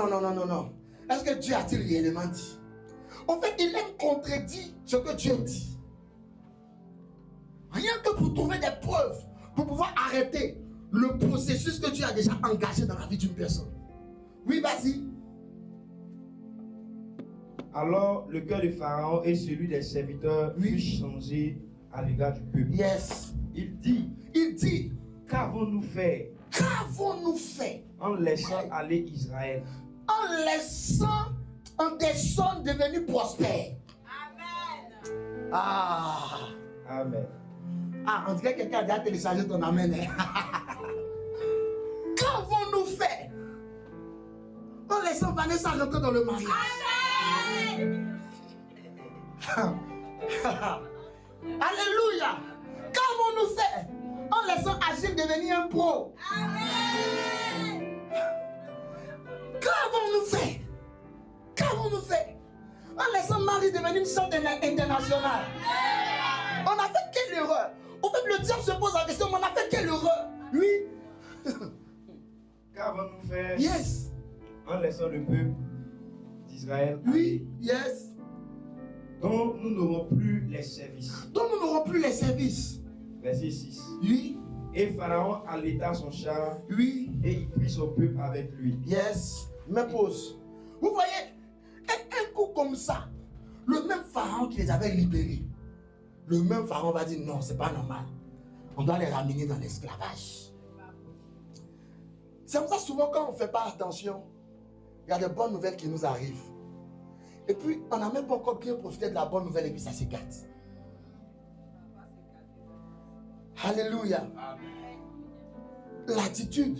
Est-ce que Dieu a-t-il réellement dit? En fait, il aime contredire ce que Dieu dit. Rien que pour trouver des preuves, pour pouvoir arrêter le processus que Dieu a déjà engagé dans la vie d'une personne. Oui, vas-y. Alors le cœur de Pharaon et celui des serviteurs fut changé à l'égard du peuple. Yes. Il dit, qu'avons-nous fait en en laissant aller Israël? En des sons devenus prospères. Amen. Amen. On dirait que quelqu'un a déjà téléchargé ton amen. Qu'avons-nous fait en laissant Vanessa rentrer dans le mariage? Alléluia. Qu'avons-nous fait en laissant Achille devenir un pro? Qu'avons-nous fait en laissant Marie devenir une sorte internationale? On a fait quelle erreur? En fait, le diable se pose la question, mais on a fait quelle erreur? Oui. Qu'avons-nous fait Yes. en laissant le peuple d'Israël Oui. Yes. dont nous n'aurons plus les services? Donc nous n'aurons plus les services. Verset 6. Oui. Et Pharaon allaita son char Oui. et il prit son peuple avec lui. Yes. Mais pause. Vous voyez, un coup comme ça, le même Pharaon qui les avait libérés, le même Pharaon va dire non, c'est pas normal. On doit les ramener dans l'esclavage. C'est comme ça souvent quand on ne fait pas attention, il y a des bonnes nouvelles qui nous arrivent. Et puis on n'a même pas encore bien profité de la bonne nouvelle et puis ça s'écarte. Alléluia. L'attitude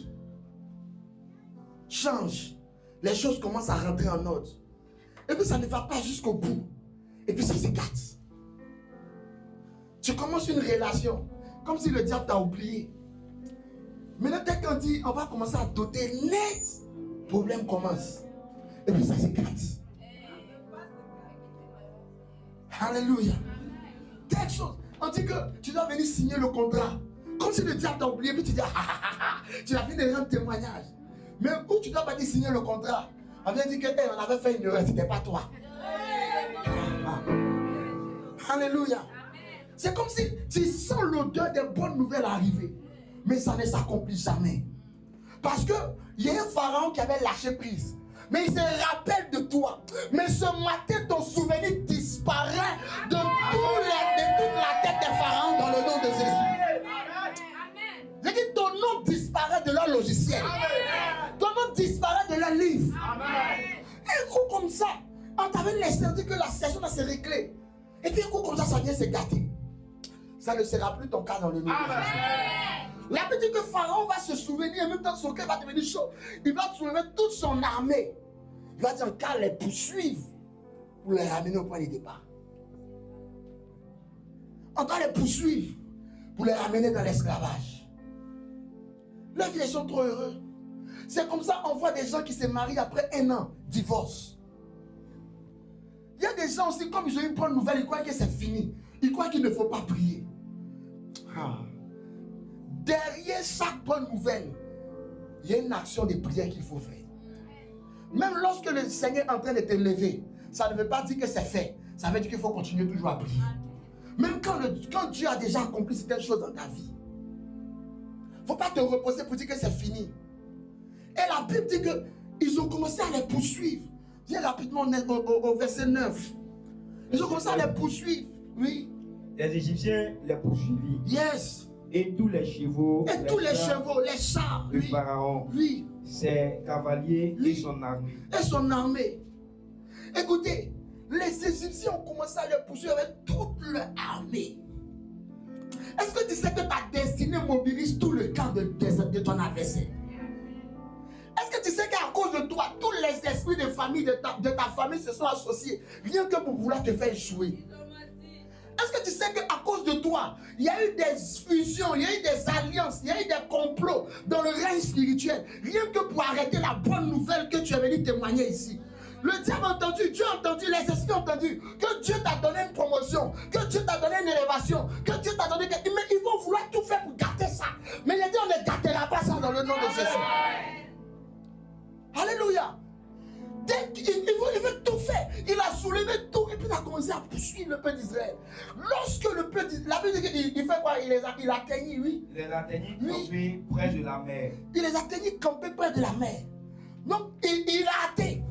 change. Les choses commencent à rentrer en ordre. Et puis ça ne va pas jusqu'au bout. Et puis ça s'écarte. Tu commences une relation comme si le diable t'a oublié. Maintenant, dès qu'on dit on va commencer à doter net, le problème commence. Et puis ça s'écarte. Alléluia. Quelque chose. On dit que tu dois venir signer le contrat. Comme si le diable t'a oublié. Puis tu dis tu as fini de rendre témoignage. Mais où tu dois pas dire signer le contrat. On vient dire que on avait fait une erreur, c'était pas toi. Alléluia. C'est comme si tu sens l'odeur des bonnes nouvelles arriver. Mais ça ne s'accomplit jamais. Parce que il y a un pharaon qui avait lâché prise. Mais il se rappelle de toi. Mais ce matin, ton souvenir disparaît de toute la tête des pharaons dans le nom de Jésus. J'ai dit ton nom disparaît de leur logiciel. Ton nom disparaît de leur livre. Un coup comme ça, on t'avait laissé dire que la situation va se régler. Et puis un coup comme ça vient se gâter. Ça ne sera plus ton cas dans le nom de Jésus. La petite que Pharaon va se souvenir, en même temps son cœur va devenir chaud. Il va soulever toute son armée. Il va dire qu'à les poursuivre pour les ramener au point de départ. On doit les poursuivre pour les ramener dans l'esclavage. Leurs vies sont trop heureux. C'est comme ça on voit des gens qui se marient après 1 an, divorce. Il y a des gens aussi, comme ils ont une bonne nouvelle, ils croient que c'est fini. Ils croient qu'il ne faut pas prier. Derrière chaque bonne nouvelle, il y a une action de prière qu'il faut faire. Même lorsque le Seigneur est en train de te lever, ça ne veut pas dire que c'est fait. Ça veut dire qu'il faut continuer toujours à prier. Même quand Dieu a déjà accompli certaines choses dans ta vie, il ne faut pas te reposer pour dire que c'est fini. Et la Bible dit qu'ils ont commencé à les poursuivre. Viens rapidement au verset 9. Ils ont commencé à les poursuivre. Oui. Les Égyptiens les poursuivirent. Yes. Et tous les chevaux, les chars de Pharaon, oui, ses cavaliers oui, et son armée. Et son armée. Écoutez, les Égyptiens ont commencé à les poursuivre avec toute leur armée. Est-ce que tu sais que ta destinée mobilise tout le camp de ton adversaire? Est-ce que tu sais qu'à cause de toi, tous les esprits de famille de ta famille se sont associés, rien que pour vouloir te faire échouer? Est-ce que tu sais qu'à cause de toi, il y a eu des fusions, il y a eu des alliances, il y a eu des complots dans le règne spirituel, rien que pour arrêter la bonne nouvelle que tu es venu témoigner ici? Le diable a entendu, Dieu a entendu, les esprits ont entendu que Dieu t'a donné une promotion, que Dieu t'a donné une élévation, que Dieu t'a donné quelque chose. Mais ils vont vouloir tout faire pour gâter ça. Mais il a dit, on ne gâtera pas ça dans le nom de Jésus. Alléluia. Il veut tout faire. Il a soulevé tout et puis il a commencé à poursuivre le peuple d'Israël. Lorsque le peuple d'Israël, la Bible dit qu'il fait quoi? Il atteignit, oui. Il les atteignit campés près de la mer. Il les atteignit campés près de la mer. Donc il a hâté.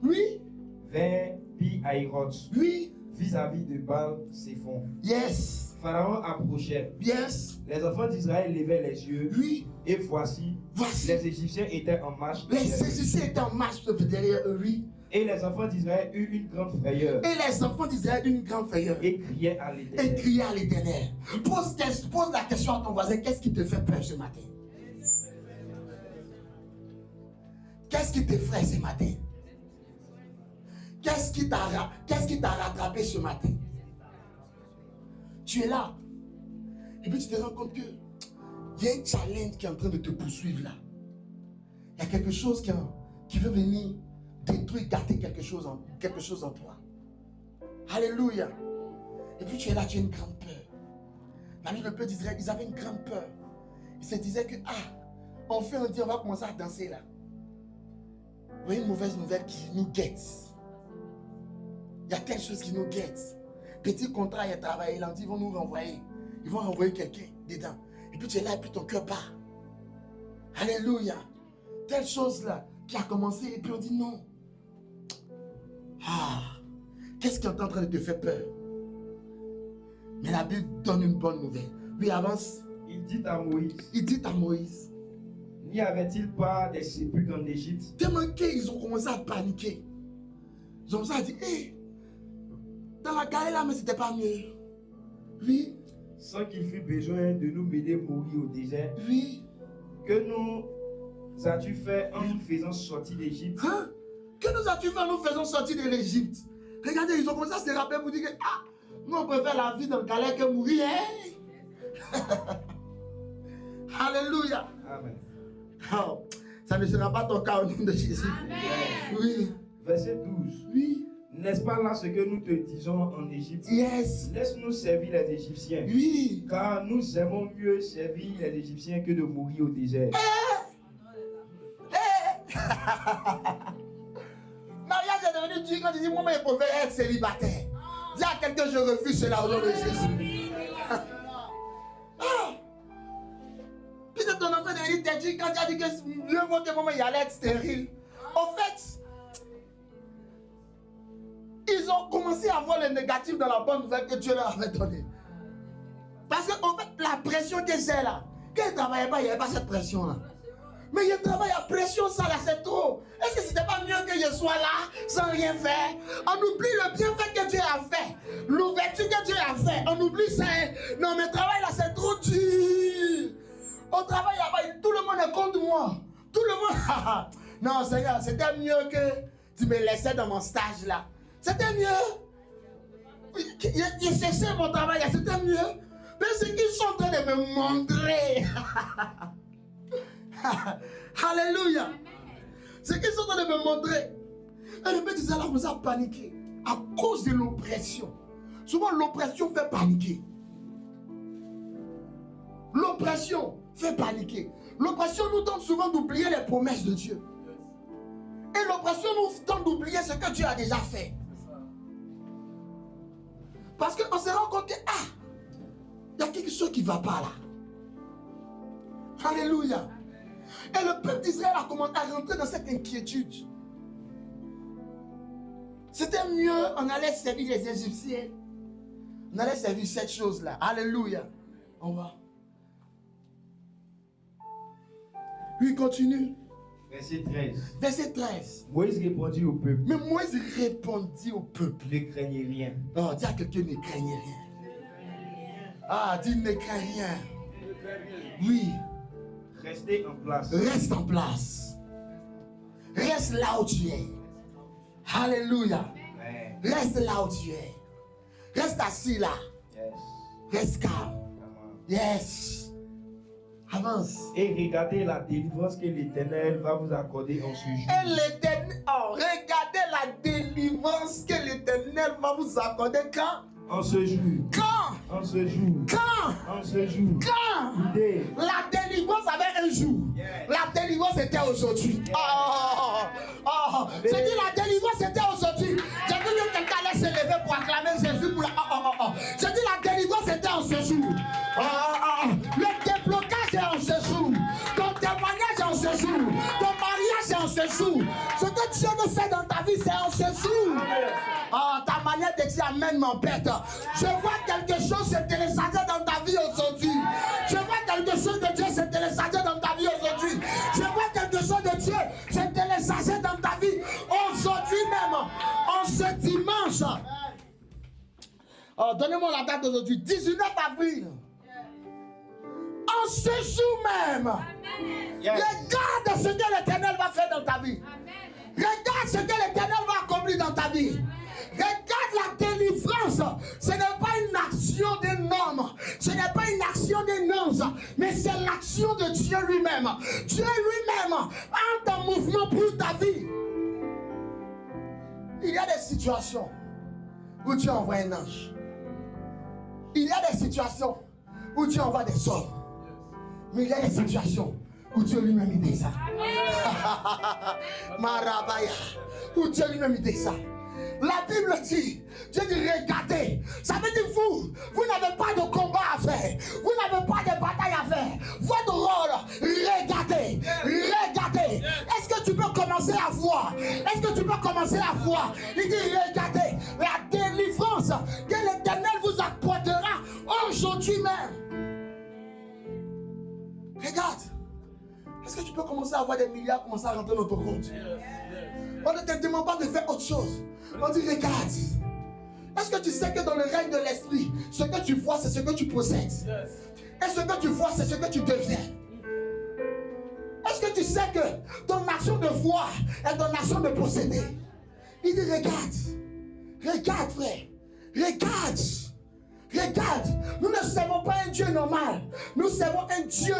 Oui. Vers Pi-Hahiroth. Oui. Vis-à-vis de Baal-Séphon. Yes. Pharaon approchait. Yes. Les enfants d'Israël levaient les yeux. Oui. Et voici, les Égyptiens étaient en marche. Les Égyptiens étaient en marche derrière eux, oui. Et les enfants d'Israël eurent une grande frayeur. Et les enfants d'Israël eurent une grande frayeur. Et criaient à l'Éternel. Et criaient à l'Éternel. Pose la question à ton voisin, qu'est-ce qui te fait peur ce matin? Qu'est-ce qui t'effraie ce matin? Qu'est-ce qui t'a rattrapé ce matin? Tu es là. Et puis tu te rends compte que il y a un challenge qui est en train de te poursuivre là. Il y a quelque chose qui veut venir détruire, gâter quelque chose en toi. Alléluia. Et puis tu es là, tu as une grande peur. L'ami, le peuple d'Israël, ils avaient une grande peur. Ils se disaient que, enfin on dit, on va commencer à danser là. Vous voyez une mauvaise nouvelle qui nous guette. Il y a quelque chose qui nous guette. Petit contrat, il y a travaillé, là, on dit, ils vont nous renvoyer. Ils vont renvoyer quelqu'un dedans. Et puis tu es là, et puis ton cœur part. Alléluia. Telle chose là qui a commencé, et puis on dit non. Qu'est-ce qui est en train de te faire peur? Mais la Bible donne une bonne nouvelle. Lui avance. Il dit à Moïse. N'y avait-il pas des sépulcres en Égypte? Tellement qu'ils ont commencé à paniquer. Ils ont commencé à dire, dans la galère là, mais c'était pas mieux. Oui. Sans qu'il fût besoin de nous mener mourir au désert. Oui. Que nous as-tu fait en nous faisant sortir d'Égypte? Que nous as-tu fait en nous faisant sortir de l'Égypte? Regardez, ils ont commencé à se rappeler pour dire que nous on préfère la vie dans le galère que mourir. Alléluia. Amen. Ça ne sera pas ton cas au nom de Jésus. Amen. Oui. Verset 12. Oui. N'est-ce pas là ce que nous te disons en Égypte? Yes. Laisse-nous servir les Égyptiens. Oui. Car nous aimons mieux servir les Égyptiens que de mourir au désert. Mariage est devenu dur quand tu dis, moi, je préfère être célibataire. Dis à quelqu'un, je refuse cela au nom de Jésus. Puis ton enfant est devenu têtu quand tu as dit que le mot que maman il allait être stérile. En fait, ils ont commencé à voir le négatif dans la bonne nouvelle que Dieu leur avait donnée. Parce qu'en fait, la pression que j'ai là, quand ils ne travaillaient pas, il n'y avait pas cette pression-là. Mais il travaille à pression, ça là, c'est trop. Est-ce que c'était pas mieux que je sois là, sans rien faire? On oublie le bienfait que Dieu a fait, l'ouverture que Dieu a fait. On oublie ça. Non, mais travail là, c'est trop dur. Au travail là-bas, tout le monde est contre moi. Tout le monde. Non, Seigneur, c'était mieux que tu me laissais dans mon stage là. C'était mieux. J'ai cessé mon travail là, c'était mieux. Mais ce qu'ils sont en train de me montrer. Alléluia. C'est qu'ils sont en train de me montrer. Et le peuple d'Israël a commencé à paniquer à cause de l'oppression. Souvent l'oppression fait paniquer. L'oppression fait paniquer. L'oppression nous tente souvent d'oublier les promesses de Dieu. Et l'oppression nous tente d'oublier ce que Dieu a déjà fait. Parce qu'on se rend compte que il y a quelque chose qui ne va pas là. Alléluia. Et le peuple d'Israël a commencé à rentrer dans cette inquiétude. C'était mieux, on allait servir les Égyptiens. On allait servir cette chose-là. Alléluia. On va. Lui continue. Verset 13. Verset 13. Moïse répondit au peuple. Mais Moïse répondit au peuple. Ne craignez rien. Oh, dis à quelqu'un, ne craignez rien. Ah, dis ne crains rien. Oui. Restez en place. Reste en place. Reste là où tu es. Alléluia. Amen. Reste là où tu es. Reste assis là. Yes. Reste calme. Amen. Yes. Avance. Et regardez la délivrance que l'Éternel va vous accorder en ce jour. Et l'Éternel, oh, regardez la délivrance que l'Éternel va vous accorder quand? En ce jour. Quand? En ce jour. Quand? En ce jour. Quand? Idée. La délivrance avait un jour. Yes. La délivrance était aujourd'hui. Yes. Oh. J'ai dit la délivrance était aujourd'hui. J'ai vu que quelqu'un allait se lever pour acclamer Jésus pour la. J'ai dit la délivrance était en ce jour. Le déblocage est en ce jour. Ton témoignage est en ce jour. Ton mariage est en ce jour. Ce que Dieu veut faire dans ta vie, c'est en ce jour. Ta manière de dire amen m'embête. Je vois quelque chose se télécharger dans ta vie aujourd'hui. Je vois quelque chose de Dieu se télécharger dans ta vie aujourd'hui. Je vois quelque chose de Dieu se télécharger dans ta vie aujourd'hui même. En ce dimanche. Donnez-moi la date d'aujourd'hui. 19 avril. En ce jour même. Yes. Regarde ce que l'Éternel va faire dans ta vie. Regarde ce que l'Éternel va accomplir dans ta vie. Regarde la délivrance. Ce n'est pas une action d'un homme. Ce n'est pas une action des anges. Mais c'est l'action de Dieu lui-même. Dieu lui-même entre en mouvement pour ta vie. Il y a des situations où Dieu envoie un ange. Il y a des situations où Dieu envoie des hommes. Mais il y a des situations où Dieu lui-même il dit ça. Marabaya. Où Dieu lui-même il dit ça. La Bible dit, Dieu dit regardez. Ça veut dire vous n'avez pas de combat à faire. Vous n'avez pas de bataille à faire. Votre rôle, regardez. Regardez. Est-ce que tu peux commencer à voir? Est-ce que tu peux commencer à voir? Il dit regardez. La délivrance que l'Éternel vous apportera aujourd'hui même. Regarde. Est-ce que tu peux commencer à avoir des milliards commencer à rentrer dans ton compte? On ne te demande pas de faire autre chose. On dit regarde. Est-ce que tu sais que dans le règne de l'esprit, ce que tu vois, c'est ce que tu possèdes? Et ce que tu vois, c'est ce que tu deviens. Est-ce que tu sais que ton action de voir est ton action de posséder? Il dit regarde. Regarde frère. Regarde. Regarde, nous ne servons pas un Dieu normal. Nous servons un Dieu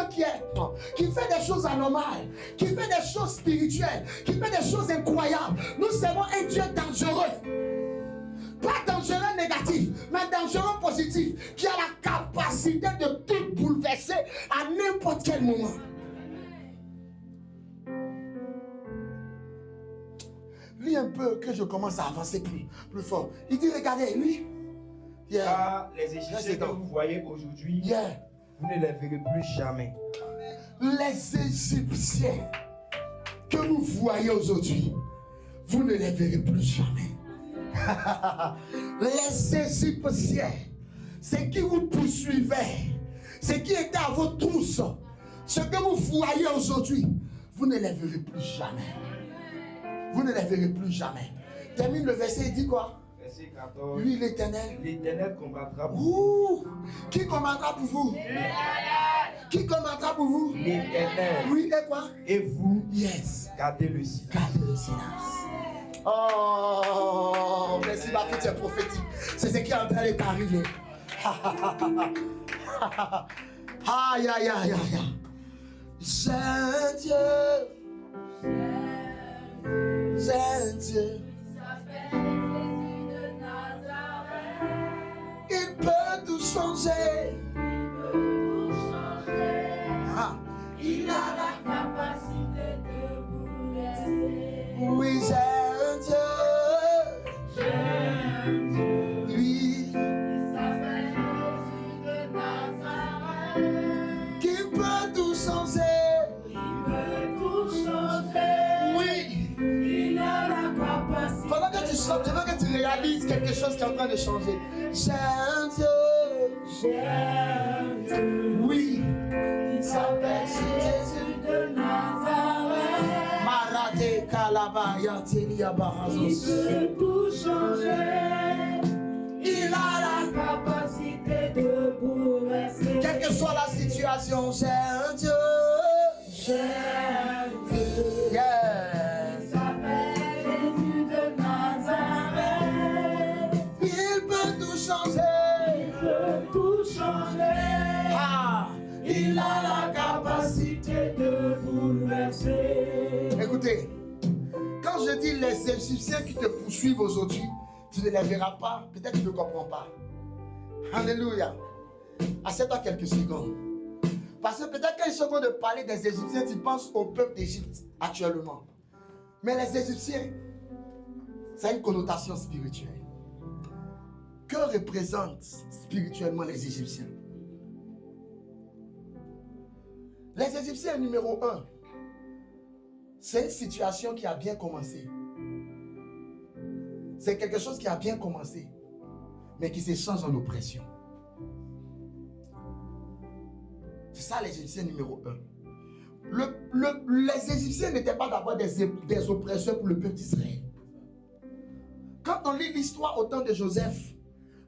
qui fait des choses anormales, qui fait des choses spirituelles, qui fait des choses incroyables. Nous servons un Dieu dangereux. Pas dangereux négatif, mais dangereux positif, qui a la capacité de tout bouleverser à n'importe quel moment. Lis un peu que je commence à avancer plus fort. Il dit regardez, lui. Yeah. Car les Égyptiens que vous voyez aujourd'hui, vous ne les verrez plus jamais. Les Égyptiens que vous voyez aujourd'hui, vous ne les verrez plus jamais. Les Égyptiens, c'est qui vous poursuivaient, c'est qui était à vos trousses, ce que vous voyez aujourd'hui, vous ne les verrez plus jamais. Vous ne les verrez plus jamais. Termine le verset, il dit quoi? Verset 14. Lui, l'Éternel. L'Éternel combattra pour vous. Qui combattra pour vous? Qui combattra pour vous? L'Éternel. Oui, et quoi? Et vous, gardez le silence. Gardez le silence. Oh, merci ma fille, tu es prophétique. C'est ce qui est en train de t'arriver. Aïe, aïe, aïe, aïe. C'est un Dieu. C'est un Dieu. Il peut tout changer. Il a la capacité de bouleverser. Oui, j'ai un Dieu. J'ai un Dieu. Oui. Il s'appelle Jésus de Nazareth. Qui peut tout changer. Il peut tout changer. Oui. Il a la capacité. Pendant que tu chantes, je veux que tu réalises quelque chose qui est en train de changer. J'ai un Dieu. J'ai un Dieu. Oui. Il s'appelle Jésus de Nazareth. peut tout changer. Il a la capacité de bouleverser. Quelle que soit la situation, j'ai un Dieu. J'ai un Dieu. Yeah. Il s'appelle Jésus de Nazareth. Il peut tout changer. Il peut tout changer. Ah. Il a la capacité de bouleverser. Écoutez, quand je dis les Égyptiens qui te poursuivent aujourd'hui, tu ne les verras pas, peut-être que tu ne comprends pas. Alléluia. Assieds-toi quelques secondes. Parce que peut-être quand ils sont en train de parler des Égyptiens, tu penses au peuple d'Égypte actuellement. Mais les Égyptiens, ça a une connotation spirituelle. Que représentent spirituellement les Égyptiens? Les Égyptiens, numéro 1, c'est une situation qui a bien commencé. C'est quelque chose qui a bien commencé, mais qui se change en oppression. C'est ça les Égyptiens numéro 1. Les Égyptiens n'étaient pas d'abord des oppresseurs pour le peuple d'Israël. Quand on lit l'histoire au temps de Joseph,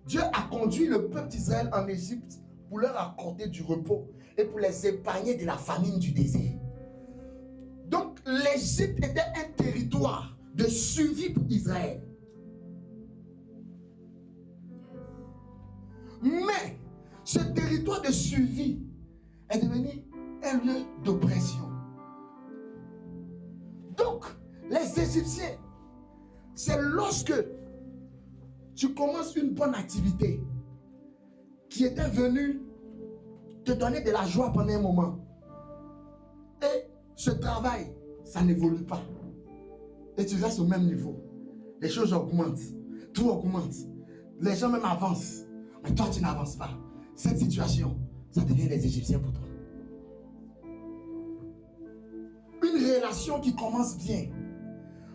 Dieu a conduit le peuple d'Israël en Égypte pour leur accorder du repos et pour les épargner de la famine du désert. Donc l'Égypte était un territoire de survie pour Israël. Mais ce territoire de survie est devenu un lieu d'oppression. Donc, les Égyptiens, c'est lorsque tu commences une bonne activité qui était venue te donner de la joie pendant un moment. Et ce travail, ça n'évolue pas. Et tu restes au même niveau. Les choses augmentent. Tout augmente. Les gens même avancent. Mais toi, tu n'avances pas. Cette situation, ça devient les Égyptiens pour toi. Une relation qui commence bien.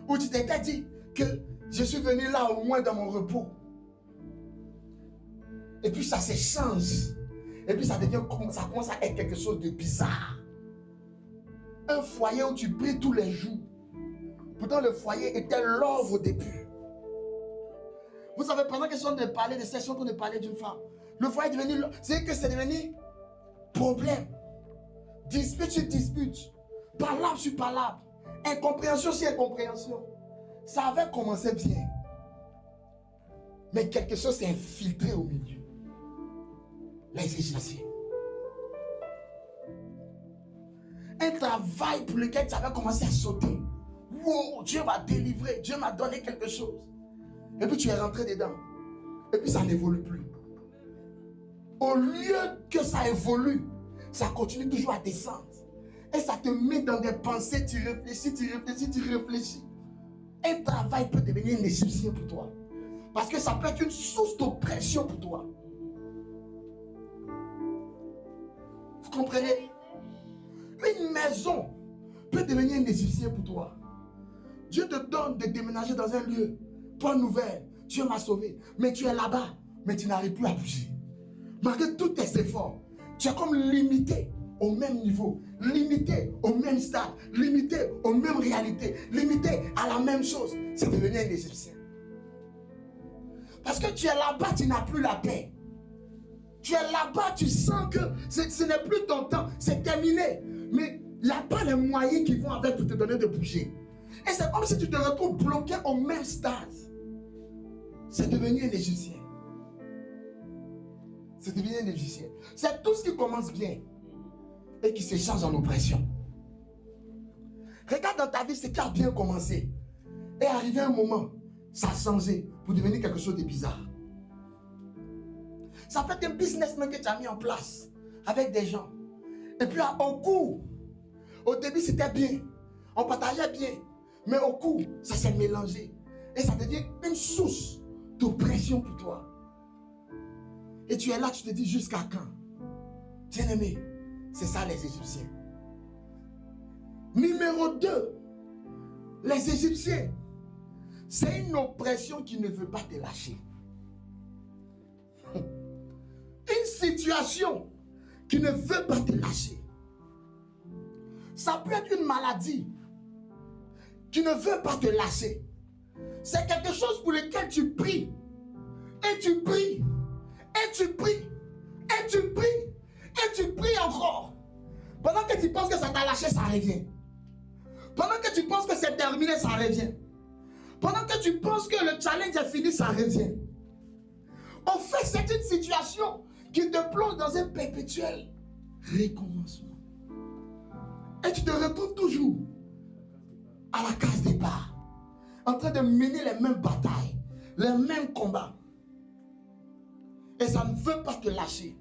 Où tu t'étais dit que je suis venu là au moins dans mon repos. Et puis ça s'échange. Et puis ça commence à être quelque chose de bizarre. Un foyer où tu pries tous les jours. Pourtant le foyer était l'œuvre au début. Vous savez, pendant que je suis en train de parler de ça, je suis en train de parler d'une femme. Le foyer est devenu, c'est que c'est devenu problème. Dispute sur dispute. Palabre sur palabre. Incompréhension sur incompréhension. Ça avait commencé bien. Mais quelque chose s'est infiltré au milieu. Les Égyptiens. Un travail pour lequel tu avais commencé à sauter. Wow, Dieu m'a délivré. Dieu m'a donné quelque chose. Et puis tu es rentré dedans. Et puis ça n'évolue plus. Au lieu que ça évolue, ça continue toujours à descendre. Et ça te met dans des pensées, tu réfléchis, tu réfléchis, tu réfléchis. Un travail peut devenir un Égyptien pour toi. Parce que ça peut être une source d'oppression pour toi. Vous comprenez? Une maison peut devenir un Égyptien pour toi. Dieu te donne de déménager dans un lieu. Bonne nouvelle, Dieu m'a sauvé. Mais tu es là-bas, mais tu n'arrives plus à bouger. Malgré tous tes efforts, tu es comme limité au même niveau, limité au même stade, limité aux mêmes réalités, limité à la même chose. C'est devenu un Égyptien. Parce que tu es là-bas, tu n'as plus la paix. Tu es là-bas, tu sens que ce n'est plus ton temps, c'est terminé. Mais il n'y a pas les moyens qui vont avec pour te donner de bouger. Et c'est comme si tu te retrouves bloqué au même stade. C'est devenu un Égyptien. C'est devenu un Égyptien. C'est tout ce qui commence bien et qui se change en oppression. Regarde dans ta vie ce qui a bien commencé. Et arrivé un moment, ça a changé pour devenir quelque chose de bizarre. Ça peut être un business même que tu as mis en place avec des gens. Et puis au cours, au début c'était bien. On partageait bien. Mais au cours, ça s'est mélangé. Et ça devient une source d'oppression pour toi. Et tu es là, tu te dis jusqu'à quand? Bien-aimé, c'est ça les Égyptiens. Numéro 2, les Égyptiens, c'est une oppression qui ne veut pas te lâcher. Une situation qui ne veut pas te lâcher. Ça peut être une maladie qui ne veut pas te lâcher. C'est quelque chose pour lequel tu pries. Et tu pries. Et tu pries. Et tu pries. Et tu pries encore. Pendant que tu penses que ça t'a lâché, ça revient. Pendant que tu penses que c'est terminé, ça revient. Pendant que tu penses que le challenge est fini, ça revient. En fait, c'est une situation qui te plonge dans un perpétuel recommencement. Et tu te retrouves toujours à la case départ, en train de mener les mêmes batailles, les mêmes combats. Et ça ne veut pas te lâcher.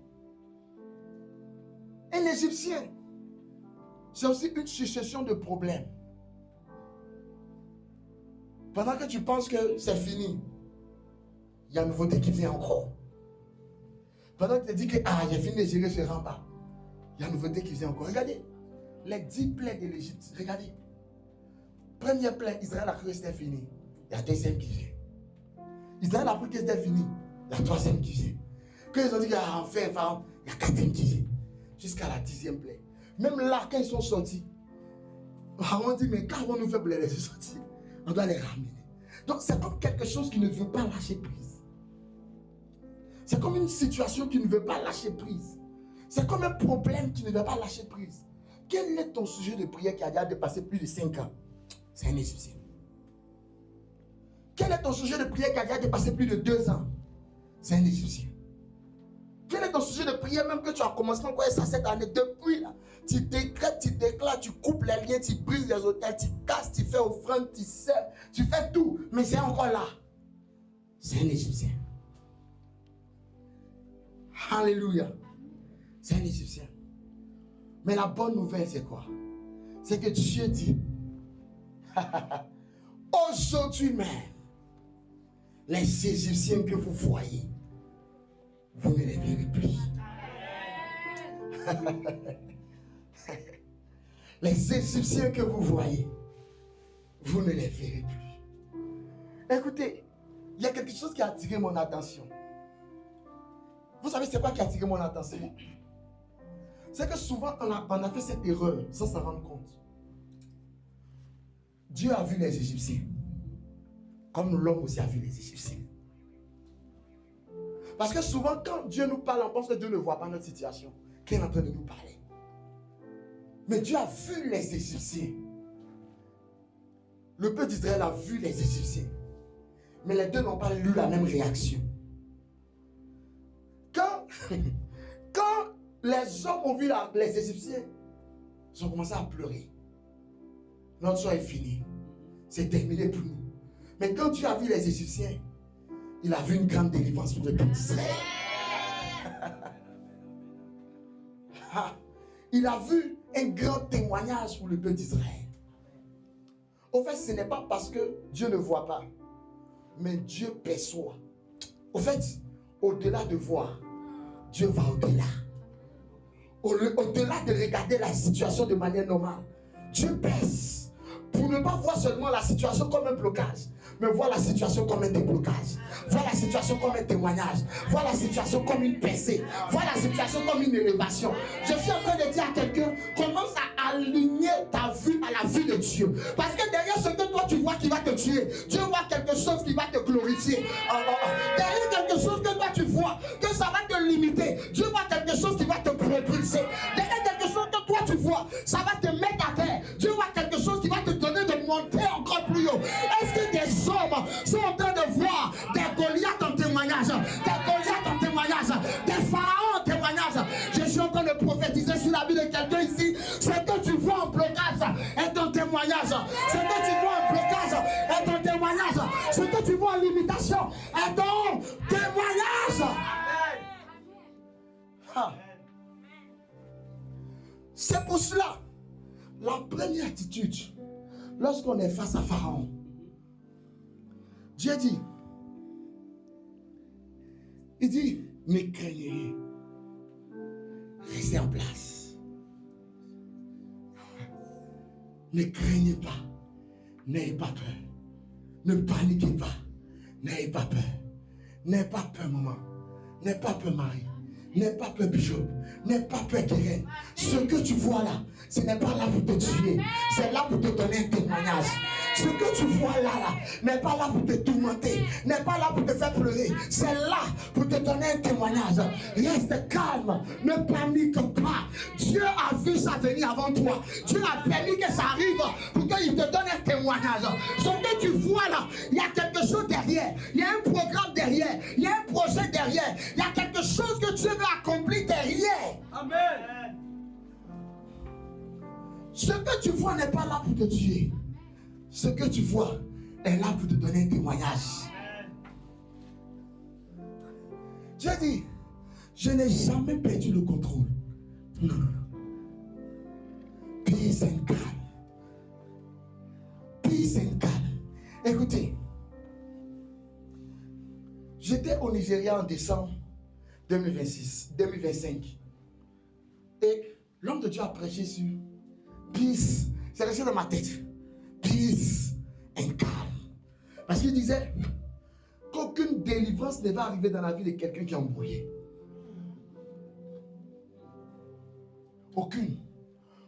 Un Égyptien, c'est aussi une succession de problèmes. Pendant que tu penses que c'est fini, il y a une nouveauté qui vient encore. Pendant que tu te dis que j'ai fini de gérer ce rempart, il y a une nouveauté qui vient encore. Regardez, les 10 plaies de l'Égypte, regardez. Première plaie, Israël a cru que c'était fini. Il y a deuxième qui vient. Israël a cru que c'était fini. Il y a troisième qui vient. Quand ils ont dit qu'il y a enfin, il y a quatrième qui vient. Jusqu'à la 10e plaie. Même là, quand ils sont sortis, on dit, mais qu'avons-nous fait pour les laisser sortir? On doit les ramener. Donc c'est comme quelque chose qui ne veut pas lâcher prise. C'est comme une situation qui ne veut pas lâcher prise. C'est comme un problème qui ne veut pas lâcher prise. Quel est ton sujet de prière qui a déjà dépassé plus de 5 ans? C'est un Égyptien. Quel est ton sujet de prière qui a déjà dépassé plus de 2 ans? C'est un Égyptien. Quel est ton sujet de prière même que tu as commencé encore ça cette année? Depuis là, tu décrètes, tu déclares, tu coupes les liens, tu brises les hôtels, tu casses, tu fais offrande, tu sers, tu fais tout. Mais c'est encore là. C'est un Égyptien. Alléluia. C'est un Égyptien. Mais la bonne nouvelle, c'est quoi? C'est que Dieu dit, aujourd'hui même, les Égyptiens que vous voyez, vous ne les verrez plus. Les Égyptiens que vous voyez, vous ne les verrez plus. Écoutez, il y a quelque chose qui a attiré mon attention. Vous savez c'est quoi qui a attiré mon attention? C'est que souvent on a fait cette erreur sans s'en rendre compte. Dieu a vu les Égyptiens comme l'homme aussi a vu les Égyptiens. Parce que souvent quand Dieu nous parle, on pense que Dieu ne voit pas notre situation, qu'il est en train de nous parler. Mais Dieu a vu les Égyptiens. Le peuple d'Israël a vu les Égyptiens. Mais les deux n'ont pas eu la même réaction. Quand les hommes ont vu les Égyptiens, ils ont commencé à pleurer. Notre soir est fini. C'est terminé pour nous. Mais quand Dieu a vu les Égyptiens, il a vu une grande délivrance pour le peuple d'Israël. Il a vu un grand témoignage pour le peuple d'Israël. Au fait, ce n'est pas parce que Dieu ne voit pas, mais Dieu perçoit. Au fait, au-delà de voir, Dieu va au-delà. Au-delà de regarder la situation de manière normale, Dieu perce pour ne pas voir seulement la situation comme un blocage, mais voir la situation comme un déblocage, voir la situation comme un témoignage, voir la situation comme une percée, voir la situation comme une élévation. Je suis en train de dire à quelqu'un, commence à aligner ta vue à la vue de Dieu. Parce que derrière ce que toi tu vois qui va te tuer, Dieu voit quelque chose qui va te glorifier. Derrière quelque chose que toi tu vois, que ça va te limiter, Dieu voit quelque chose qui va te propulser. Derrière quelque chose que toi tu vois, ça va te mettre à terre. Dieu voit quelque chose qui va te donner de monter encore plus haut. Est-ce que des hommes sont en train de voir des Goliaths en témoignage, des Goliaths en témoignage, des pharaons en témoignage? Je suis en train de prophétiser sur la vie de quelqu'un ici. Ce que tu vois en blocage est un témoignage. Ce que tu vois en blocage est un témoignage. Ce que tu vois en limitation est un témoignage. C'est pour cela, la première attitude, lorsqu'on est face à Pharaon, Dieu dit, il dit, ne craignez rien, restez en place. Ne craignez pas, n'ayez pas peur, ne paniquez pas, n'ayez pas peur, n'ayez pas peur maman, n'ayez pas peur Marie, N'aie pas peur, Bishop. N'aie pas peur, Keren. Ce que tu vois là, ce n'est pas là pour te tuer. C'est là pour te donner un témoignage. Ce que tu vois là, n'est pas là pour te tourmenter. N'est pas là pour te faire pleurer. C'est là pour te donner un témoignage. Reste calme. Ne panique pas. Dieu a vu ça venir avant toi. Dieu a permis que ça arrive pour qu'il te donne un témoignage. Ce que tu vois là, il y a quelque chose derrière. Il y a un programme derrière. Il y a un projet derrière. Il y a quelque chose que Dieu veut accomplir derrière. Amen. Ce que tu vois n'est pas là pour te tuer. Ce que tu vois est là pour te donner un témoignage. Dieu dit, je n'ai jamais perdu le contrôle. Non. Peace and calm. Peace and calm. Écoutez, j'étais au Nigeria en décembre 2025. Et l'homme de Dieu a prêché sur peace. C'est resté dans ma tête. Peace and calm. Parce qu'il disait qu'aucune délivrance ne va arriver dans la vie de quelqu'un qui est embrouillé.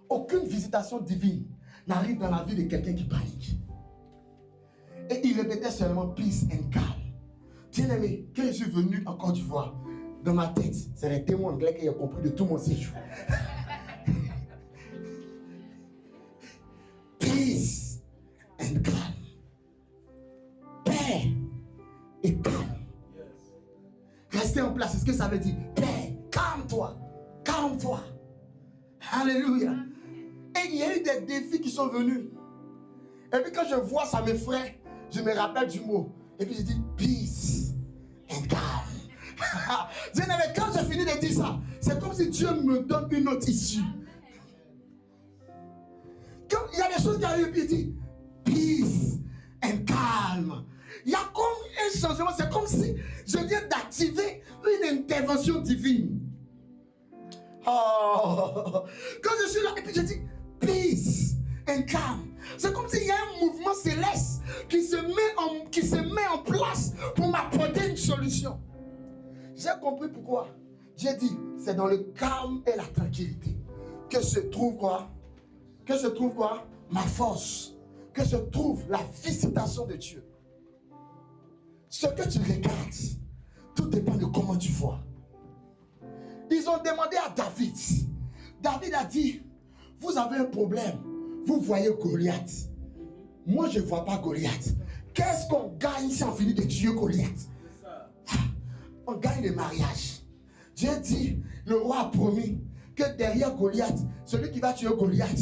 Aucune visitation divine n'arrive dans la vie de quelqu'un qui panique. Et il répétait seulement peace and calm. Bien aimé, quand je suis venu en Côte d'Ivoire, dans ma tête, c'est les témoins anglais qui ont compris de tout mon séjour. Peace and calm. Paix et calme. Rester en place, c'est ce que ça veut dire. Paix, calme-toi. Calme-toi. Alléluia. Et il y a eu des défis qui sont venus. Et puis quand je vois ça m'effraie, je me rappelle du mot. Et puis je dis peace and calm. Mais quand j'ai fini de dire ça, c'est comme si Dieu me donne une autre issue. Quand il y a des choses qui arrivent, puis il dit peace and calm. Il y a comme un changement, c'est comme si je viens d'activer une intervention divine. Oh. Quand je suis là, et puis je dis peace and calm. C'est comme s'il y a un mouvement céleste qui se met en place pour m'apporter une solution. J'ai compris pourquoi. J'ai dit, c'est dans le calme et la tranquillité que se trouve quoi? Que se trouve quoi? Ma force. Que se trouve la visitation de Dieu. Ce que tu regardes, tout dépend de comment tu vois. Ils ont demandé à David. David a dit, vous avez un problème. Vous voyez Goliath. Moi, je ne vois pas Goliath. Qu'est-ce qu'on gagne si on finit de tuer Goliath? On gagne le mariage. Dieu dit, le roi a promis que derrière Goliath, celui qui va tuer Goliath,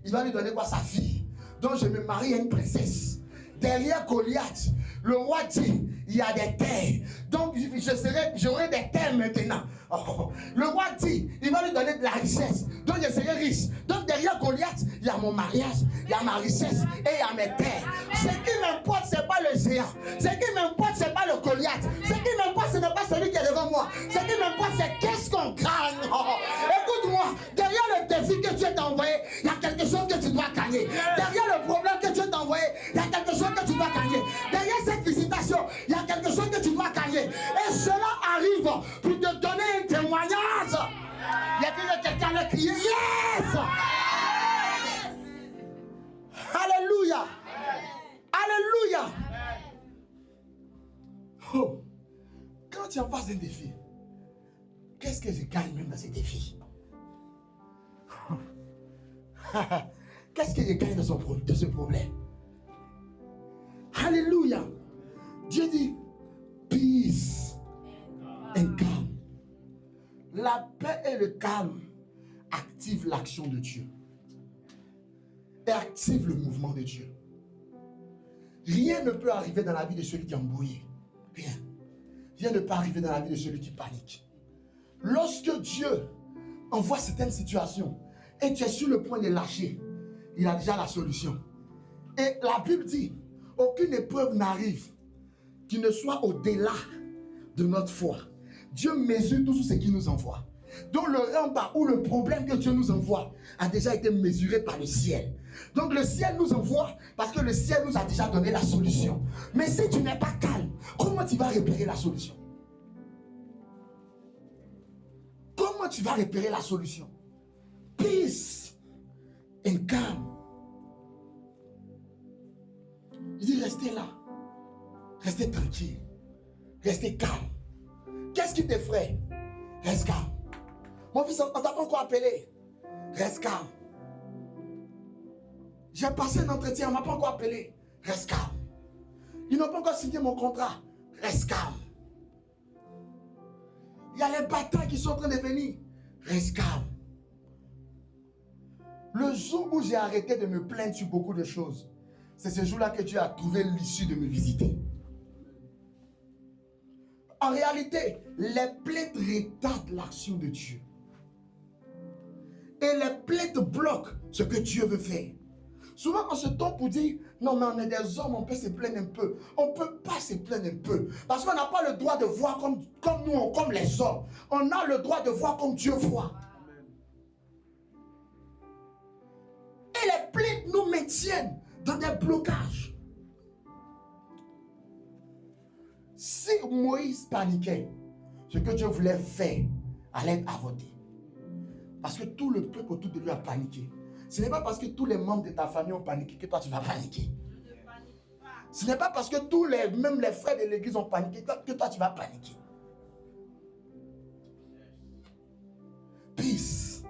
il va lui donner quoi? Sa fille. Donc je me marie à une princesse. Derrière Goliath, le roi dit, il y a des terres. Donc j'aurai des terres maintenant. Oh. Le roi dit, il va lui donner de la richesse. Donc je serai riche. Donc derrière Goliath, il y a mon mariage, il y a ma richesse et il y a mes terres. Ce qui m'importe, ce n'est pas le géant. Ce qui m'importe, ce n'est pas le Goliath. Ce qui m'importe, ce n'est pas celui qui est devant moi. Ce qui m'importe, c'est qu'est-ce qu'on gagne. Oh. Écoute-moi, derrière le défi que Dieu t'a envoyé, il y a quelque chose que tu dois gagner. Derrière le problème que Dieu t'a envoyé, il y a quelque chose que tu dois gagner. Derrière cette visitation, il y a quelque chose que tu dois gagner. Et cela arrive pour te donner un témoignage. Il y a quelqu'un qui a crié yes! Alléluia! Alléluia! Oh. Quand tu es en face d'un défi, qu'est-ce que je gagne même dans ces défis? Qu'est-ce que je gagne de ce problème? Alléluia! Dieu dit peace and calm. La paix et le calme activent l'action de Dieu et activent le mouvement de Dieu. Rien ne peut arriver dans la vie de celui qui est embrouillé. Rien. Rien ne peut arriver dans la vie de celui qui panique. Lorsque Dieu envoie certaines situations et tu es sur le point de lâcher, il a déjà la solution. Et la Bible dit, aucune épreuve n'arrive qui ne soit au-delà de notre foi. Dieu mesure tout ce qu'il nous envoie. Donc le remparts ou le problème que Dieu nous envoie a déjà été mesuré par le ciel. Donc le ciel nous envoie parce que le ciel nous a déjà donné la solution. Mais si tu n'es pas calme, comment tu vas repérer la solution? tu vas repérer la solution. Peace and calm. Il dit restez là. Restez tranquille. Restez calme. Qu'est-ce qui t'effraie? Reste calme. Mon fils, on t'a pas encore appelé. Reste calme. J'ai passé un entretien, on ne m'a pas encore appelé. Reste calme. Ils n'ont pas encore signé mon contrat. Reste calme. Il y a les batailles qui sont en train de venir. Reste calme. Le jour où j'ai arrêté de me plaindre sur beaucoup de choses, c'est ce jour-là que Dieu a trouvé l'issue de me visiter. En réalité, les plaintes retardent l'action de Dieu. Et les plaintes bloquent ce que Dieu veut faire. Souvent, on se tombe pour dire, non, mais on est des hommes, on peut se plaindre un peu. On ne peut pas se plaindre un peu. Parce qu'on n'a pas le droit de voir comme nous, comme les hommes. On a le droit de voir comme Dieu voit. Et les plaintes nous maintiennent dans des blocages. Si Moïse paniquait, ce que Dieu voulait faire allait avorter. Parce que tout le peuple autour de lui a paniqué. Ce n'est pas parce que tous les membres de ta famille ont paniqué que toi tu vas paniquer. Ce n'est pas parce que même les frères de l'église ont paniqué que toi tu vas paniquer. Peace.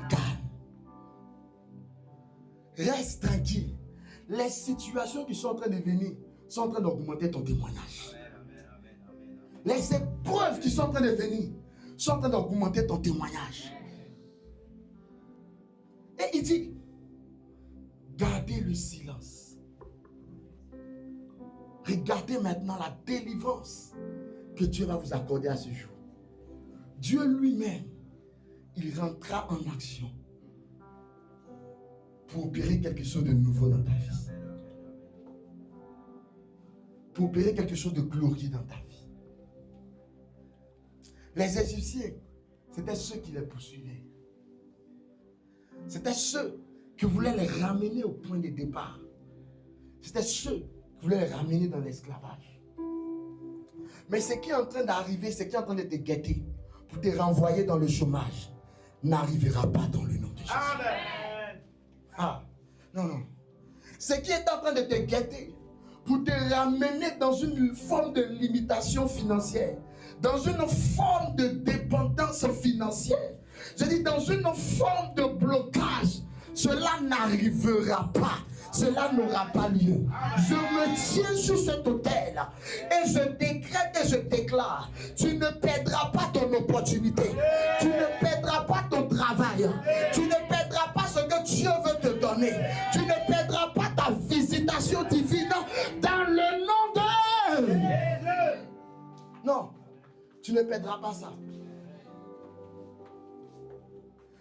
Calme. Reste tranquille. Les situations qui sont en train de venir sont en train d'augmenter ton témoignage. Les épreuves qui sont en train de venir sont en train d'augmenter ton témoignage. Et il dit, gardez le silence. Regardez maintenant la délivrance que Dieu va vous accorder à ce jour. Dieu lui-même, il rentrera en action pour opérer quelque chose de nouveau dans ta vie. Pour opérer quelque chose de glorieux dans ta vie. Les Égyptiens, c'était ceux qui les poursuivaient. C'était ceux qui voulaient les ramener au point de départ. C'était ceux qui voulaient les ramener dans l'esclavage. Mais ce qui est en train d'arriver, ce qui est en train de te guetter, pour te renvoyer dans le chômage, n'arrivera pas dans le nom de Jésus. Amen. Ah, non. Ce qui est en train de te guetter, pour te ramener dans une forme de limitation financière, dans une forme de dépendance financière, je dis dans une forme de blocage, cela n'arrivera pas. Cela n'aura pas lieu. Je me tiens sur cet autel et je décrète et je déclare, tu ne perdras pas ton opportunité, tu ne perdras pas ton travail, tu ne perdras pas ce que Dieu veut te donner, tu ne perdras pas ta visitation divine dans le nom de Jésus. Non, tu ne perdras pas ça.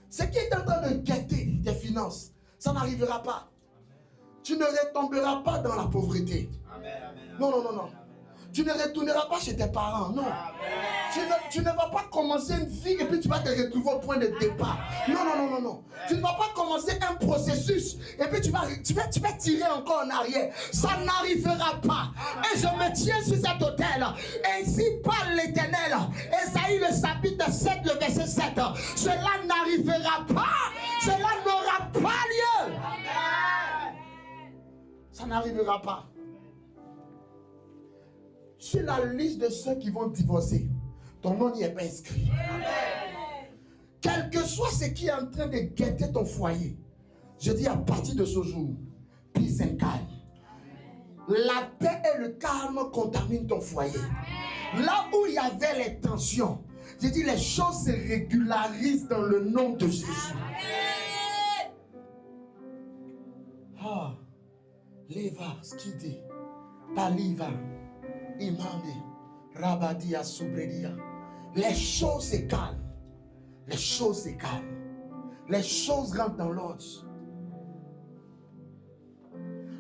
Ce qui est en train de guetter tes finances, ça n'arrivera pas. Tu ne retomberas pas dans la pauvreté. Non. Tu ne retourneras pas chez tes parents. Non. Tu ne vas pas commencer une vie et puis tu vas te retrouver au point de départ. Non. Tu ne vas pas commencer un processus et puis tu vas tirer encore en arrière. Ça n'arrivera pas. Et je me tiens sur cet autel. Ainsi parle l'Éternel. Ésaïe le chapitre 7, le verset 7. Cela n'arrivera pas. Cela n'aura pas lieu. Ça n'arrivera pas. Sur la liste de ceux qui vont divorcer, ton nom n'y est pas inscrit. Quel que soit ce qui est en train de guetter ton foyer, je dis à partir de ce jour, peace and calm. La paix et le calme contaminent ton foyer. Là où il y avait les tensions, je dis les choses se régularisent dans le nom de Jésus. Ah. Leva, skidi, paliva, imande, rabadia, subredia. Les choses se calment. Les choses se calment. Les choses rentrent dans l'ordre.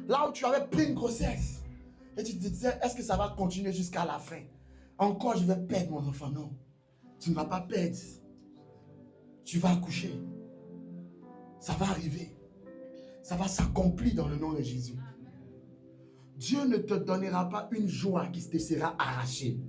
Là où tu avais pris une grossesse, et tu te disais, est-ce que ça va continuer jusqu'à la fin? Encore, je vais perdre mon enfant. Non, tu ne vas pas perdre. Tu vas accoucher. Ça va arriver. Ça va s'accomplir dans le nom de Jésus. Dieu ne te donnera pas une joie qui te sera arrachée.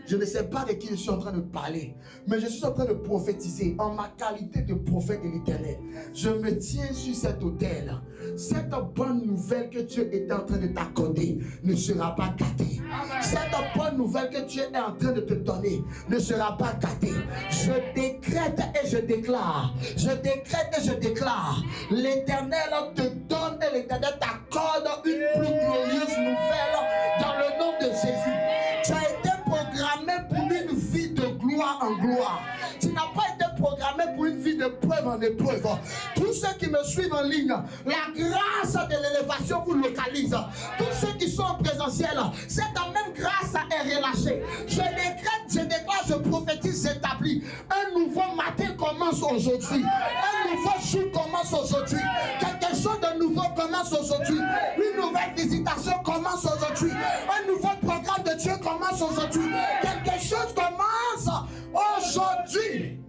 Je ne sais pas de qui je suis en train de parler, mais je suis en train de prophétiser en ma qualité de prophète de l'Éternel. Je me tiens sur cet autel. Cette bonne nouvelle que Dieu est en train de t'accorder ne sera pas gâtée. Cette bonne nouvelle que Dieu est en train de te donner ne sera pas gâtée. Je décrète et je déclare. Je décrète et je déclare. L'Éternel te donne et l'Éternel t'accorde une plus glorieuse nouvelle dans le nom de Jésus. Tu as été programmé pour une vie de gloire en gloire. Tu n'as pas été programmé pour une vie de preuve en épreuve. Tous ceux qui me suivent en ligne, la grâce de l'élévation vous localise. Tous ceux qui sont en présentiel, cette même grâce est relâchée. Je décrète, je déclare, je prophétise, j'établis. Un nouveau matin commence aujourd'hui. Un nouveau jour commence aujourd'hui. Quelque chose de nouveau commence aujourd'hui. Une nouvelle visitation commence aujourd'hui. Un nouveau programme de Dieu commence aujourd'hui. Quelque chose commence aujourd'hui.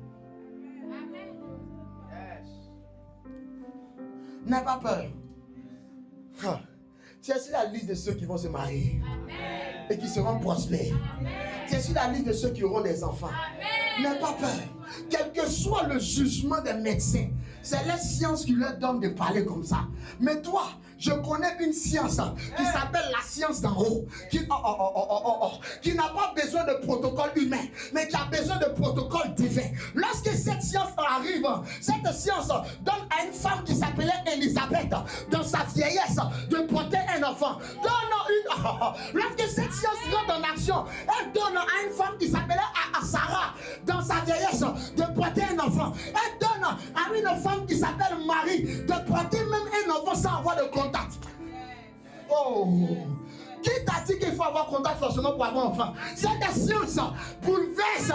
N'aie pas peur. Tu es sur la liste de ceux qui vont se marier et qui seront prospères. Tu es sur la liste de ceux qui auront des enfants. N'aie pas peur. Quel que soit le jugement des médecins, c'est la science qui leur donne de parler comme ça. Mais toi, je connais une science qui s'appelle la science d'en haut, qui n'a pas besoin de protocole humain, mais qui a besoin de protocole divin. Lorsque cette science arrive, cette science donne à une femme qui s'appelait Élisabeth, dans sa vieillesse, de porter un enfant. Lorsque cette science rentre en action, elle donne à une femme qui s'appelait Sarah, dans sa vieillesse, de porter un enfant. Elle donne à une femme qui s'appelle Marie, de porter même un enfant sans avoir de contact. Oh! Qui t'a dit qu'il faut avoir contact forcément pour avoir un enfant? Cette science bouleverse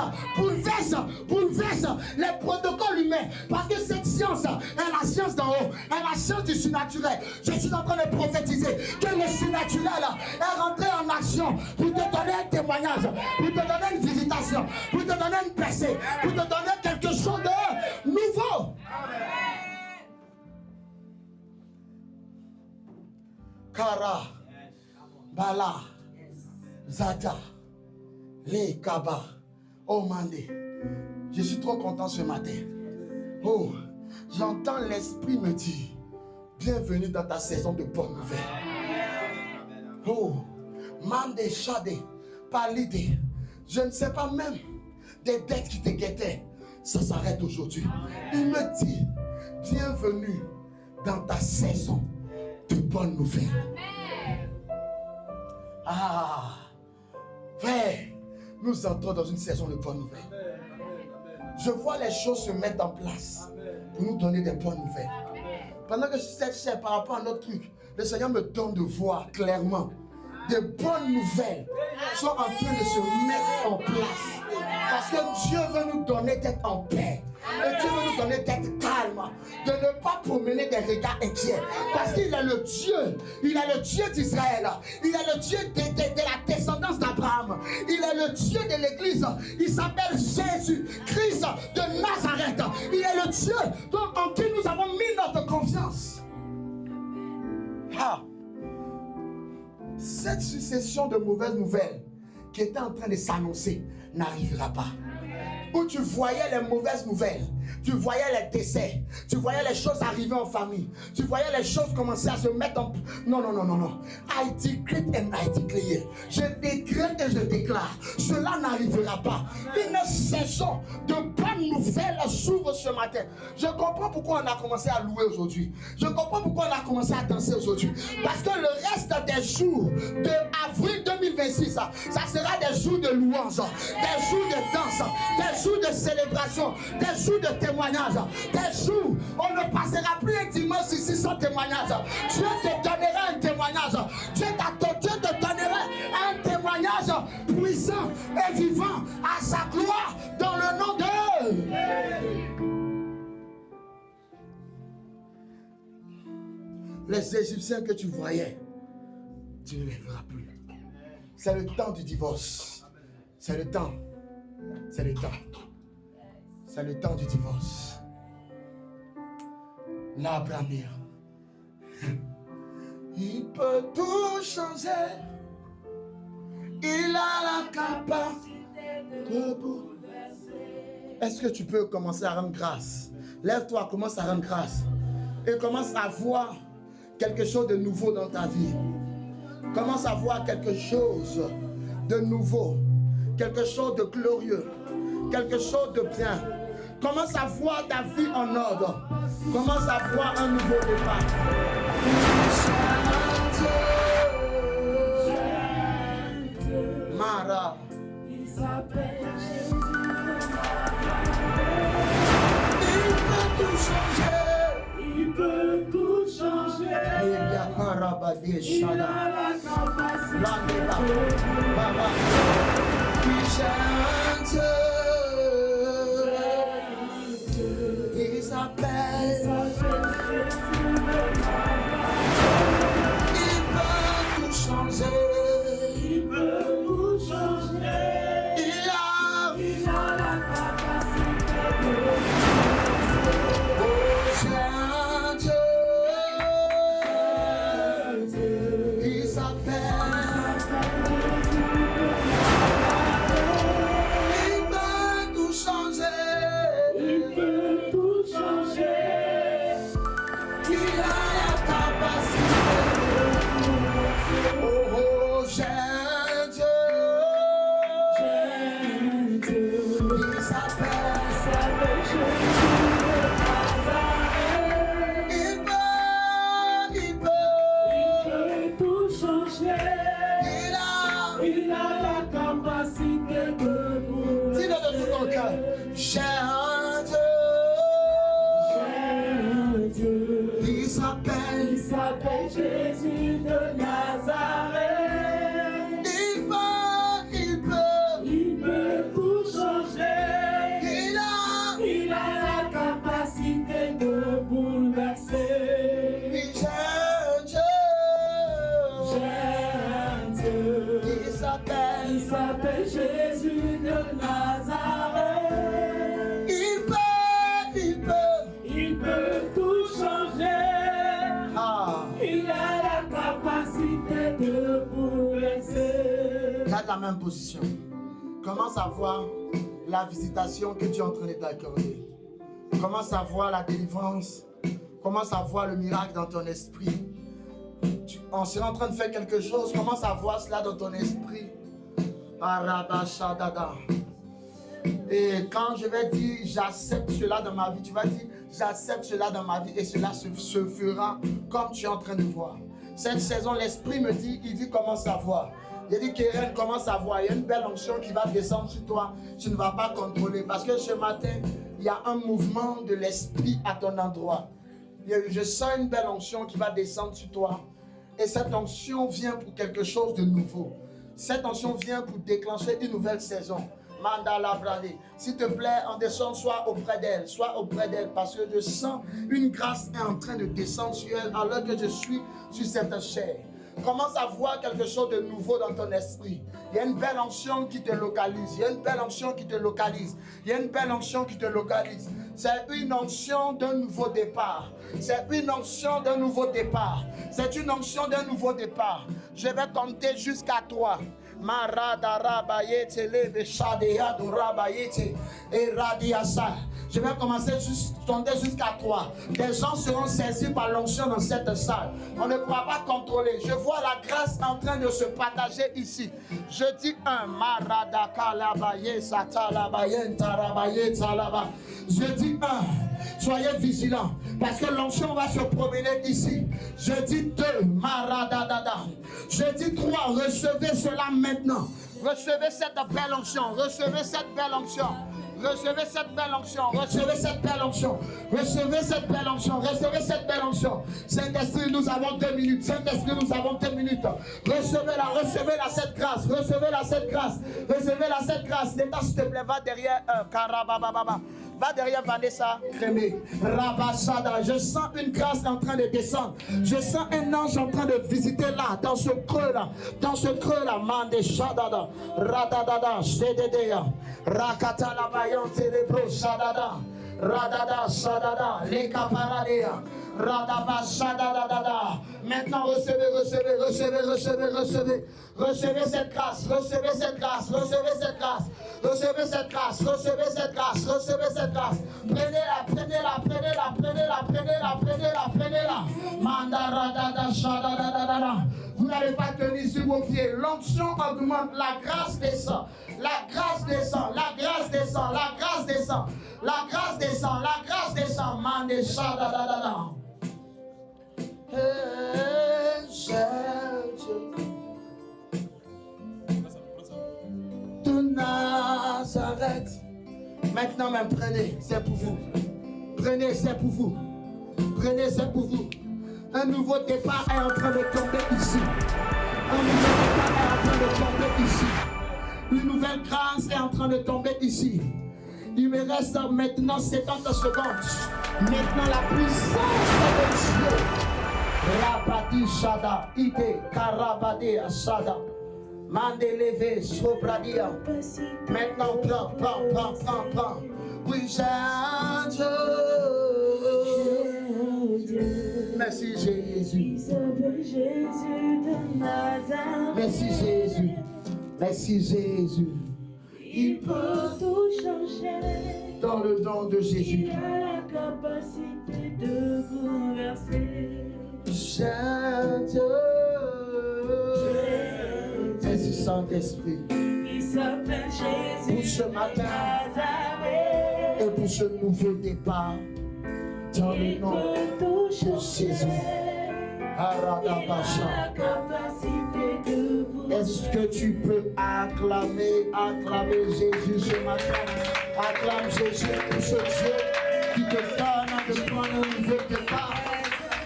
les protocoles humains. Parce que cette science est la science d'en haut, est la science du surnaturel. Je suis en train de prophétiser que le surnaturel est rentré en action pour te donner un témoignage, pour te donner une visitation, pour te donner une percée, pour te donner quelque chose de nouveau. Kara, Bala, Zata, Le Kaba, Omande. Je suis trop content ce matin. Oh, j'entends l'esprit me dire, bienvenue dans ta saison de bonnes nouvelles. Oh, Mande Shade, Palide, je ne sais pas même des dettes qui te guettaient. Ça s'arrête aujourd'hui. Il me dit, bienvenue dans ta saison de bonnes nouvelles. Ah, frère, nous entrons dans une saison de bonnes nouvelles. Je vois les choses se mettre en place pour nous donner des bonnes nouvelles. Pendant que je cherche par rapport à notre truc, le Seigneur me donne de voir clairement des bonnes nouvelles sont en train de se mettre en place. Parce que Dieu veut nous donner d'être en paix. Et Dieu veut nous donner d'être calme. De ne pas promener des regards inquiets. Parce qu'il est le Dieu. Il est le Dieu d'Israël. Il est le Dieu de la descendance d'Abraham. Il est le Dieu de l'Église. Il s'appelle Jésus, Christ de Nazareth. Il est le Dieu en qui nous avons mis notre confiance. Ah. Cette succession de mauvaises nouvelles qui était en train de s'annoncer n'arrivera pas. Où tu voyais les mauvaises nouvelles, tu voyais les décès, tu voyais les choses arriver en famille, tu voyais les choses commencer à se mettre en... Non. I decree and I declare. Je décrète et je déclare. Cela n'arrivera pas. Une saison de bonnes nouvelles s'ouvre ce matin. Je comprends pourquoi on a commencé à louer aujourd'hui. Je comprends pourquoi on a commencé à danser aujourd'hui. Parce que le reste des jours de avril 2026, ça sera des jours de louange, des jours de danse, des jours de célébration, des jours de témoignage, des jours où on ne passera plus un dimanche ici sans témoignage. Dieu te donnera un témoignage. Dieu te donnera un témoignage puissant et vivant à sa gloire dans le nom de... Les Égyptiens que tu voyais, tu ne les verras plus. C'est le temps du divorce. C'est le temps. C'est le temps. C'est le temps du divorce. L'Abraham. Il peut tout changer. Il a la capacité Est-ce que tu peux commencer à rendre grâce? Lève-toi, commence à rendre grâce. Et commence à voir quelque chose de nouveau dans ta vie. Commence à voir quelque chose de nouveau. Quelque chose de glorieux. Quelque chose de bien. Commence à voir ta vie en ordre. Commence à voir un nouveau départ. Mara. Il s'appelle Jésus. Il peut tout changer. Il peut tout changer. Il y a Karabadi Shada. Landeba. Baba. Il chante. Il s'appelle Jésus. Il peut tout changer. Il peut tout changer. Il a la capacité de il s'appelle. Il peut tout changer. Il peut tout changer. Il a la capacité. Oh, j'aime Dieu. Il s'appelle Jésus de Nazareth. Il peut tout changer. Il a la capacité de bouleverser. dis-le de tout ton cœur. J'aime Dieu. Il s'appelle Jésus de Nazareth. Il peut tout changer. Il a la capacité de bouleverser. j'aime Dieu. Il s'appelle Jésus de Nazareth. Il peut tout changer. Il a la capacité de bouleverser. Garde la même position. Commence à voir la visitation que Dieu est en train de t'accorder. Commence à voir la délivrance. Commence à voir le miracle dans ton esprit. On sera en train de faire quelque chose. Commence à voir cela dans ton esprit. Et quand je vais dire j'accepte cela dans ma vie, tu vas dire j'accepte cela dans ma vie et cela se fera comme tu es en train de voir. Cette saison, l'esprit me dit, il dit commence à voir. Il dit Kéren, commence à voir. Il y a une belle onction qui va descendre sur toi. Tu ne vas pas contrôler parce que ce matin, il y a un mouvement de l'esprit à ton endroit. Je sens une belle onction qui va descendre sur toi. Et cette onction vient pour quelque chose de nouveau. Cette onction vient pour déclencher une nouvelle saison. Mandala Brali. S'il te plaît, en descend, sois auprès d'elle. Sois auprès d'elle parce que je sens une grâce est en train de descendre sur elle alors que je suis sur cette chair. Commence à voir quelque chose de nouveau dans ton esprit. Il y a une belle onction qui te localise. Il y a une belle onction qui te localise. Il y a une belle onction qui te localise. C'est une onction d'un nouveau départ. C'est une onction d'un nouveau départ. C'est une onction d'un nouveau départ. Je vais compter jusqu'à 3. Je vais commencer compter jusqu'à 3. Des gens seront saisis par l'onction dans cette salle. On ne pourra pas contrôler. Je vois la grâce en train de se partager ici. Je dis 1. Je dis 1. Soyez vigilants parce que l'onction va se promener ici. Je dis 2. Je dis 3. Recevez cela maintenant. Recevez cette belle onction. Recevez cette belle onction. Recevez cette belle onction. Recevez cette belle onction. Recevez cette belle onction. Recevez cette belle onction. Saint-Esprit, nous avons 2 minutes. Saint-Esprit, nous avons 2 minutes. Recevez-la cette grâce. Recevez-la cette grâce. Recevez-la cette grâce. L'état, s'il te plaît, va derrière Karabababa. Va derrière Vanessa Crémé. Rabashada. Je sens une grâce en train de descendre. Je sens un ange en train de visiter là, dans ce creux-là. Dans ce creux-là. Mande Shadada. Radadada. Shededea. Rakata la bayon célébro. Shadada. Radada. Shadada. Les caparadea. Radaba Shadada. Maintenant, recevez. Recevez cette grâce. Recevez cette grâce. Recevez cette grâce. Recevez Recevez cette grâce, recevez cette grâce, recevez cette grâce. Prenez-la, prenez-la, prenez-la, prenez-la, prenez-la, prenez-la, prenez-la. Mandaradada, shadadadada. Vous n'allez pas tenir sur vos pieds. L'onction augmente, la grâce descend. La grâce descend, la grâce descend, la grâce descend. La grâce descend, la grâce descend. Mande shadadadada. De Nazareth. Maintenant même, prenez, c'est pour vous. Prenez, c'est pour vous. Prenez, c'est pour vous. Un nouveau départ est en train de tomber ici. Un nouveau départ est en train de tomber ici. Une nouvelle grâce est en train de tomber ici. Il me reste maintenant 70 secondes. Maintenant la puissance de Dieu. Rabadi Shada, Ide, Karabade Shada, Mandeleve, Sobradia. Maintenant, prends. Oui, j'ai Dieu. Merci Jésus. Merci Jésus. Merci Jésus. Il peut tout changer. Dans le nom de Jésus. Il a la capacité de bouleverser. Saint-Dieu. Merci Saint-Esprit. Il s'appelle Jésus. Pour ce matin et pour ce nouveau départ. Dans le nom de Jésus. Est-ce que tu peux acclamer Jésus ce matin? Acclame Jésus pour ce Dieu qui te donne de prendre un nouveau départ.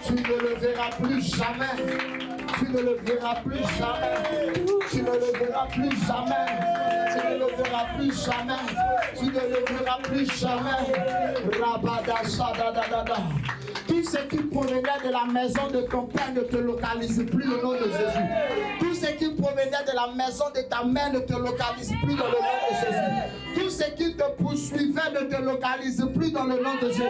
Tu ne le verras plus jamais. Tu ne le verras plus jamais. Tu ne le verras plus jamais. Tu ne le verras plus jamais. Tu ne le verras plus jamais. Rabada Shadadadada. Tout ce qui provenait de la maison de ton père ne te localise plus au nom de Jésus. Tout ce qui provenait de la maison de ta mère ne te localise plus dans le nom de Jésus. Tout ce qui te poursuivait ne te localise plus dans le nom de Jésus.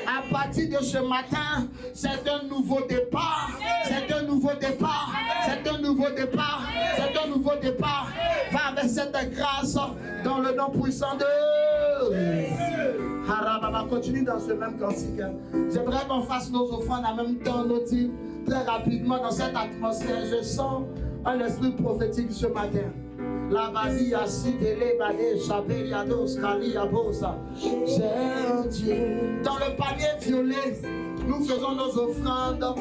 À partir de ce matin, c'est un nouveau départ. C'est un nouveau départ. C'est un nouveau départ. C'est un nouveau départ. Va avec cette grâce dans le nom puissant de Harababa. Continue dans ce même cantique. J'aimerais qu'on fasse nos offrandes en même temps, nos dîmes, très rapidement dans cette atmosphère. Je sens un esprit prophétique ce matin. La badi asidele bade chaberiados kaliabosa. J'ai un Dieu. Dans le panier violet, nous faisons nos offrandes.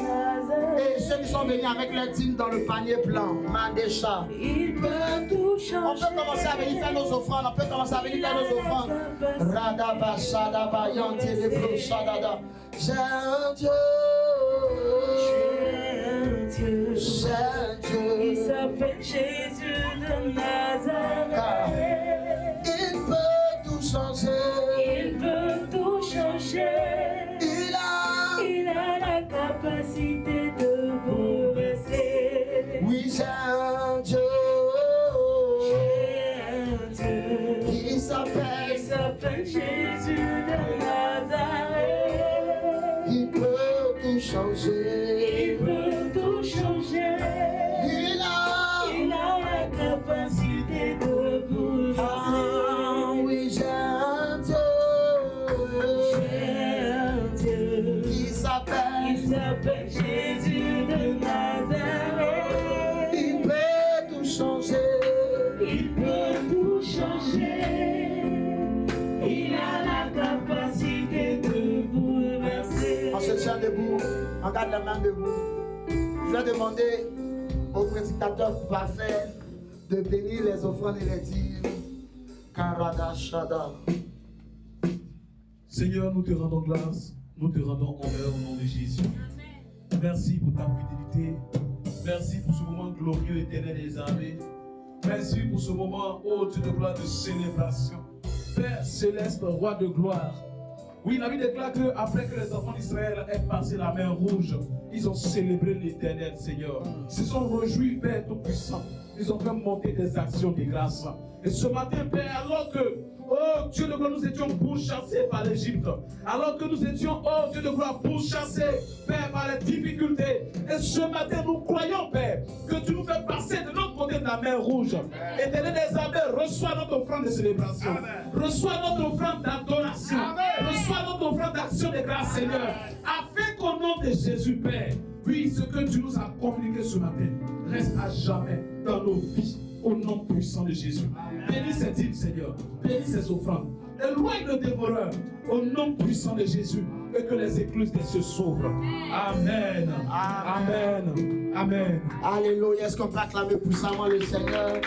Et ceux qui sont venus avec les dîmes dans le panier blanc, Mandécha. Il peut tout changer. On peut commencer à venir faire nos offrandes. On peut commencer à venir faire nos offrandes. Radaba Shadaba Yanti Lebro Shadada. J'ai un Dieu. J'ai un Dieu. Il s'appelle Jésus de Nazareth. Il peut tout changer. Il peut tout changer. Il a la capacité de bouleverser. Oui, j'ai un Dieu. Il s'appelle Jésus de Nazareth. Il peut tout changer. Il peut tout changer. Il a la capacité de bouleverser. Ah oui, j'ai un Dieu. Il s'appelle Jésus de Nazareth. Il peut tout changer. Il peut tout changer. Il a la capacité de bouleverser. On se tient debout, on garde la main debout. Je vais demander au prédicateur parfait de bénir les offrandes et les dîmes. Karada Shada. Seigneur, nous te rendons grâce, nous te rendons honneur au nom de Jésus. Merci pour ta fidélité. Merci pour ce moment glorieux, éternel des armées. Merci pour ce moment, ô Dieu de gloire, de célébration. Père céleste, roi de gloire. Oui, la Bible déclare qu'après que les enfants d'Israël aient passé la mer rouge, ils ont célébré l'éternel, Seigneur. Ils se sont réjouis, Père Tout-Puissant. Ils ont fait monter des actions de grâce. Et ce matin, Père, alors que, oh oh Dieu de gloire, nous étions pourchassés par l'Égypte. Alors que nous étions, oh Dieu de gloire, pourchassés, Père, par les difficultés. Et ce matin, nous croyons, Père, que tu nous fais passer de l'autre côté de la mer Rouge. Éternel des armées, reçois notre offrande de célébration. Reçois notre offrande d'adoration. Reçois notre offrande d'action de grâce, Seigneur. Afin qu'au nom de Jésus, Père, oui, ce que tu nous as communiqué ce matin reste à jamais dans nos vies. Au nom puissant de Jésus. Bénis cette île, Seigneur. Bénis ces offrandes. Éloigne le dévoreur. Au nom puissant de Jésus. Et que les écluses des cieux s'ouvrent. Amen. Amen. Amen. Alléluia. Est-ce qu'on peut acclamer puissamment le Seigneur?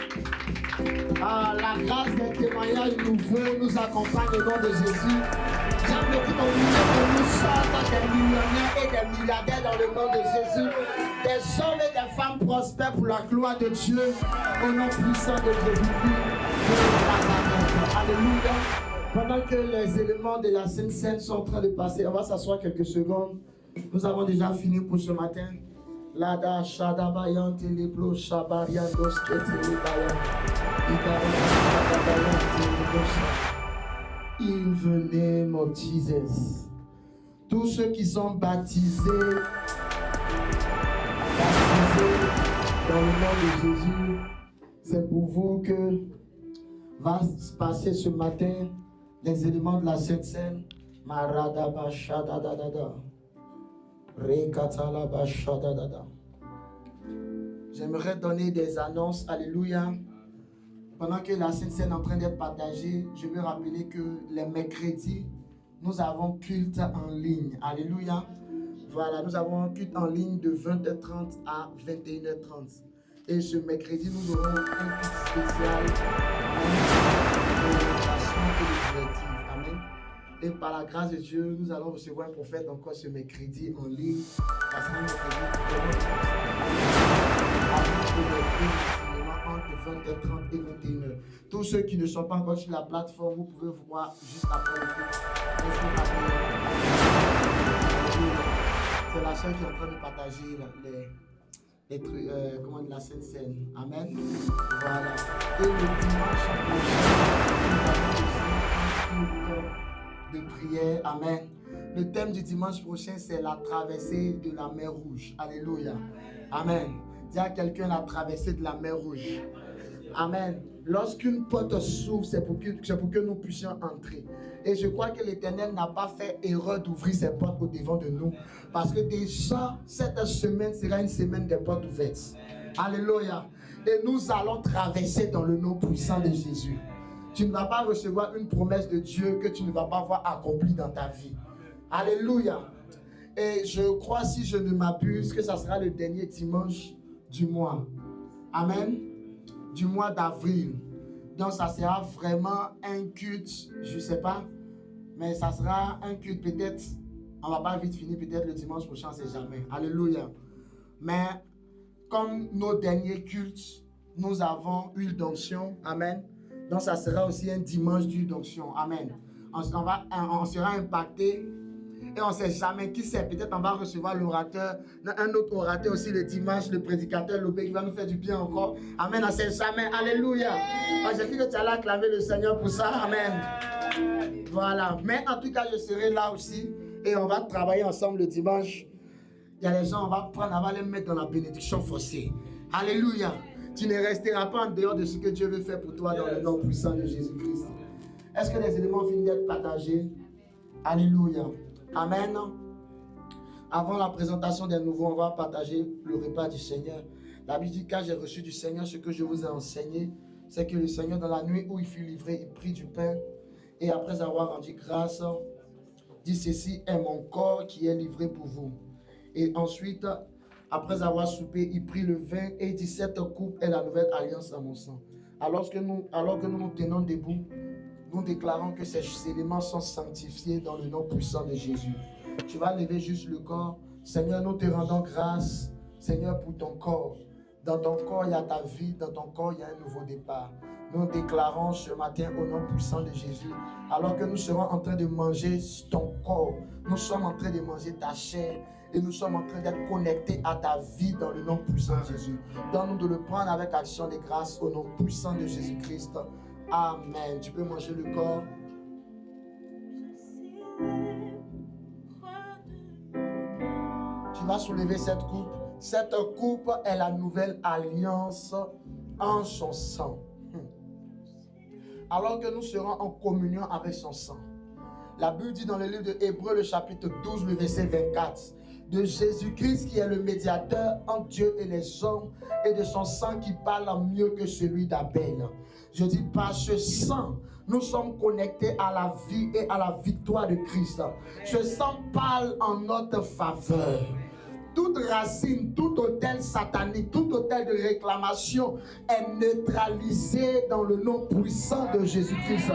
La grâce des témoignages nous accompagne au nom de Jésus. J'aime le dire que nous sommes des millionnaires et des milliardaires dans le nom de Jésus. Des hommes et des femmes prospères pour la gloire de Dieu. Au nom puissant de Jésus-Christ. Alléluia. Pendant que les éléments de la Sainte Seine sont en train de passer, on va s'asseoir quelques secondes. Nous avons déjà fini pour ce matin. Lada Shadabayan Teleblo Shabarian Doskete In the name of Jesus. Tous ceux qui sont baptisés dans le nom de Jésus, c'est pour vous que va se passer ce matin les éléments de la Sainte Seine. Maradaba Shadadadada. Rekatalaba Shadadada. J'aimerais donner des annonces. Alléluia. Pendant que la Sainte Seine est en train d'être partagée, je veux rappeler que les mercredis, nous avons culte en ligne. Alléluia. Voilà, nous avons un culte en ligne de 20h30 à 21h30. Et ce mercredi, nous aurons un culte spécial Amen. Et par la grâce de Dieu, nous allons recevoir un prophète encore ce mercredi en ligne. Entre 20h30 et 21h. Tous ceux qui ne sont pas encore sur la plateforme, vous pouvez voir juste après le culte. C'est la soeur qui est en train de partager les trucs, la Sainte Seine. Amen. Voilà. Et le dimanche prochain, de prière. Amen. Le thème du dimanche prochain, c'est la traversée de la mer Rouge. Alléluia. Amen. Dis à quelqu'un la traversée de la mer Rouge. Amen. Lorsqu'une porte s'ouvre, c'est pour que nous puissions entrer. Et je crois que l'Éternel n'a pas fait erreur d'ouvrir ses portes au devant de nous. Parce que déjà, cette semaine sera une semaine des portes ouvertes. Alléluia. Et nous allons traverser dans le nom puissant de Jésus. Tu ne vas pas recevoir une promesse de Dieu que tu ne vas pas voir accomplie dans ta vie. Alléluia. Et je crois, si je ne m'abuse, que ça sera le dernier dimanche du mois. Amen. Du mois d'avril. Donc ça sera vraiment un culte, je ne sais pas, mais ça sera un culte peut-être, on ne va pas vite finir peut-être le dimanche prochain, on ne sait jamais. Alléluia. Mais comme nos derniers cultes, nous avons huile d'onction. Amen. Donc ça sera aussi un dimanche d'huile d'onction. Amen. On sera impacté. Et on ne sait jamais, qui sait, peut-être on va recevoir l'orateur, un autre orateur aussi le dimanche, le prédicateur Lobé qui va nous faire du bien encore. Amen, on ne sait jamais. Alléluia. J'ai dit que tu allais acclamer le Seigneur pour ça. Amen. Voilà. Mais en tout cas, je serai là aussi et on va travailler ensemble le dimanche. Il y a des gens, on va les mettre dans la bénédiction forcée. Alléluia. Tu ne resteras pas en dehors de ce que Dieu veut faire pour toi dans le nom puissant de Jésus-Christ. Est-ce que les éléments finissent d'être partagés? Alléluia. Amen. Avant la présentation des nouveaux, on va partager le repas du Seigneur. La Bible dit, car j'ai reçu du Seigneur ce que je vous ai enseigné, c'est que le Seigneur, dans la nuit où il fut livré, il prit du pain et après avoir rendu grâce, dit, ceci est mon corps qui est livré pour vous. Et ensuite, après avoir soupé, il prit le vin et dit, cette coupe est la nouvelle alliance à mon sang. Alors que nous nous tenons debout, nous déclarons que ces éléments sont sanctifiés dans le nom puissant de Jésus. Tu vas lever juste le corps. Seigneur, nous te rendons grâce, Seigneur, pour ton corps. Dans ton corps, il y a ta vie. Dans ton corps, il y a un nouveau départ. Nous déclarons ce matin au nom puissant de Jésus, alors que nous serons en train de manger ton corps, nous sommes en train de manger ta chair et nous sommes en train d'être connectés à ta vie dans le nom puissant de Jésus. Donne-nous de le prendre avec action de grâce au nom puissant de Jésus-Christ. Amen. Tu peux manger le corps. va soulever cette coupe. Cette coupe est la nouvelle alliance en son sang. Alors que nous serons en communion avec son sang. La Bible dit dans le livre de Hébreux, le chapitre 12, le verset 24, de Jésus-Christ qui est le médiateur entre Dieu et les hommes et de son sang qui parle mieux que celui d'Abel. Je dis, par ce sang, nous sommes connectés à la vie et à la victoire de Christ. Ce sang parle en notre faveur. Toute racine, tout autel satanique, tout autel de réclamation est neutralisé dans le nom puissant de Jésus-Christ.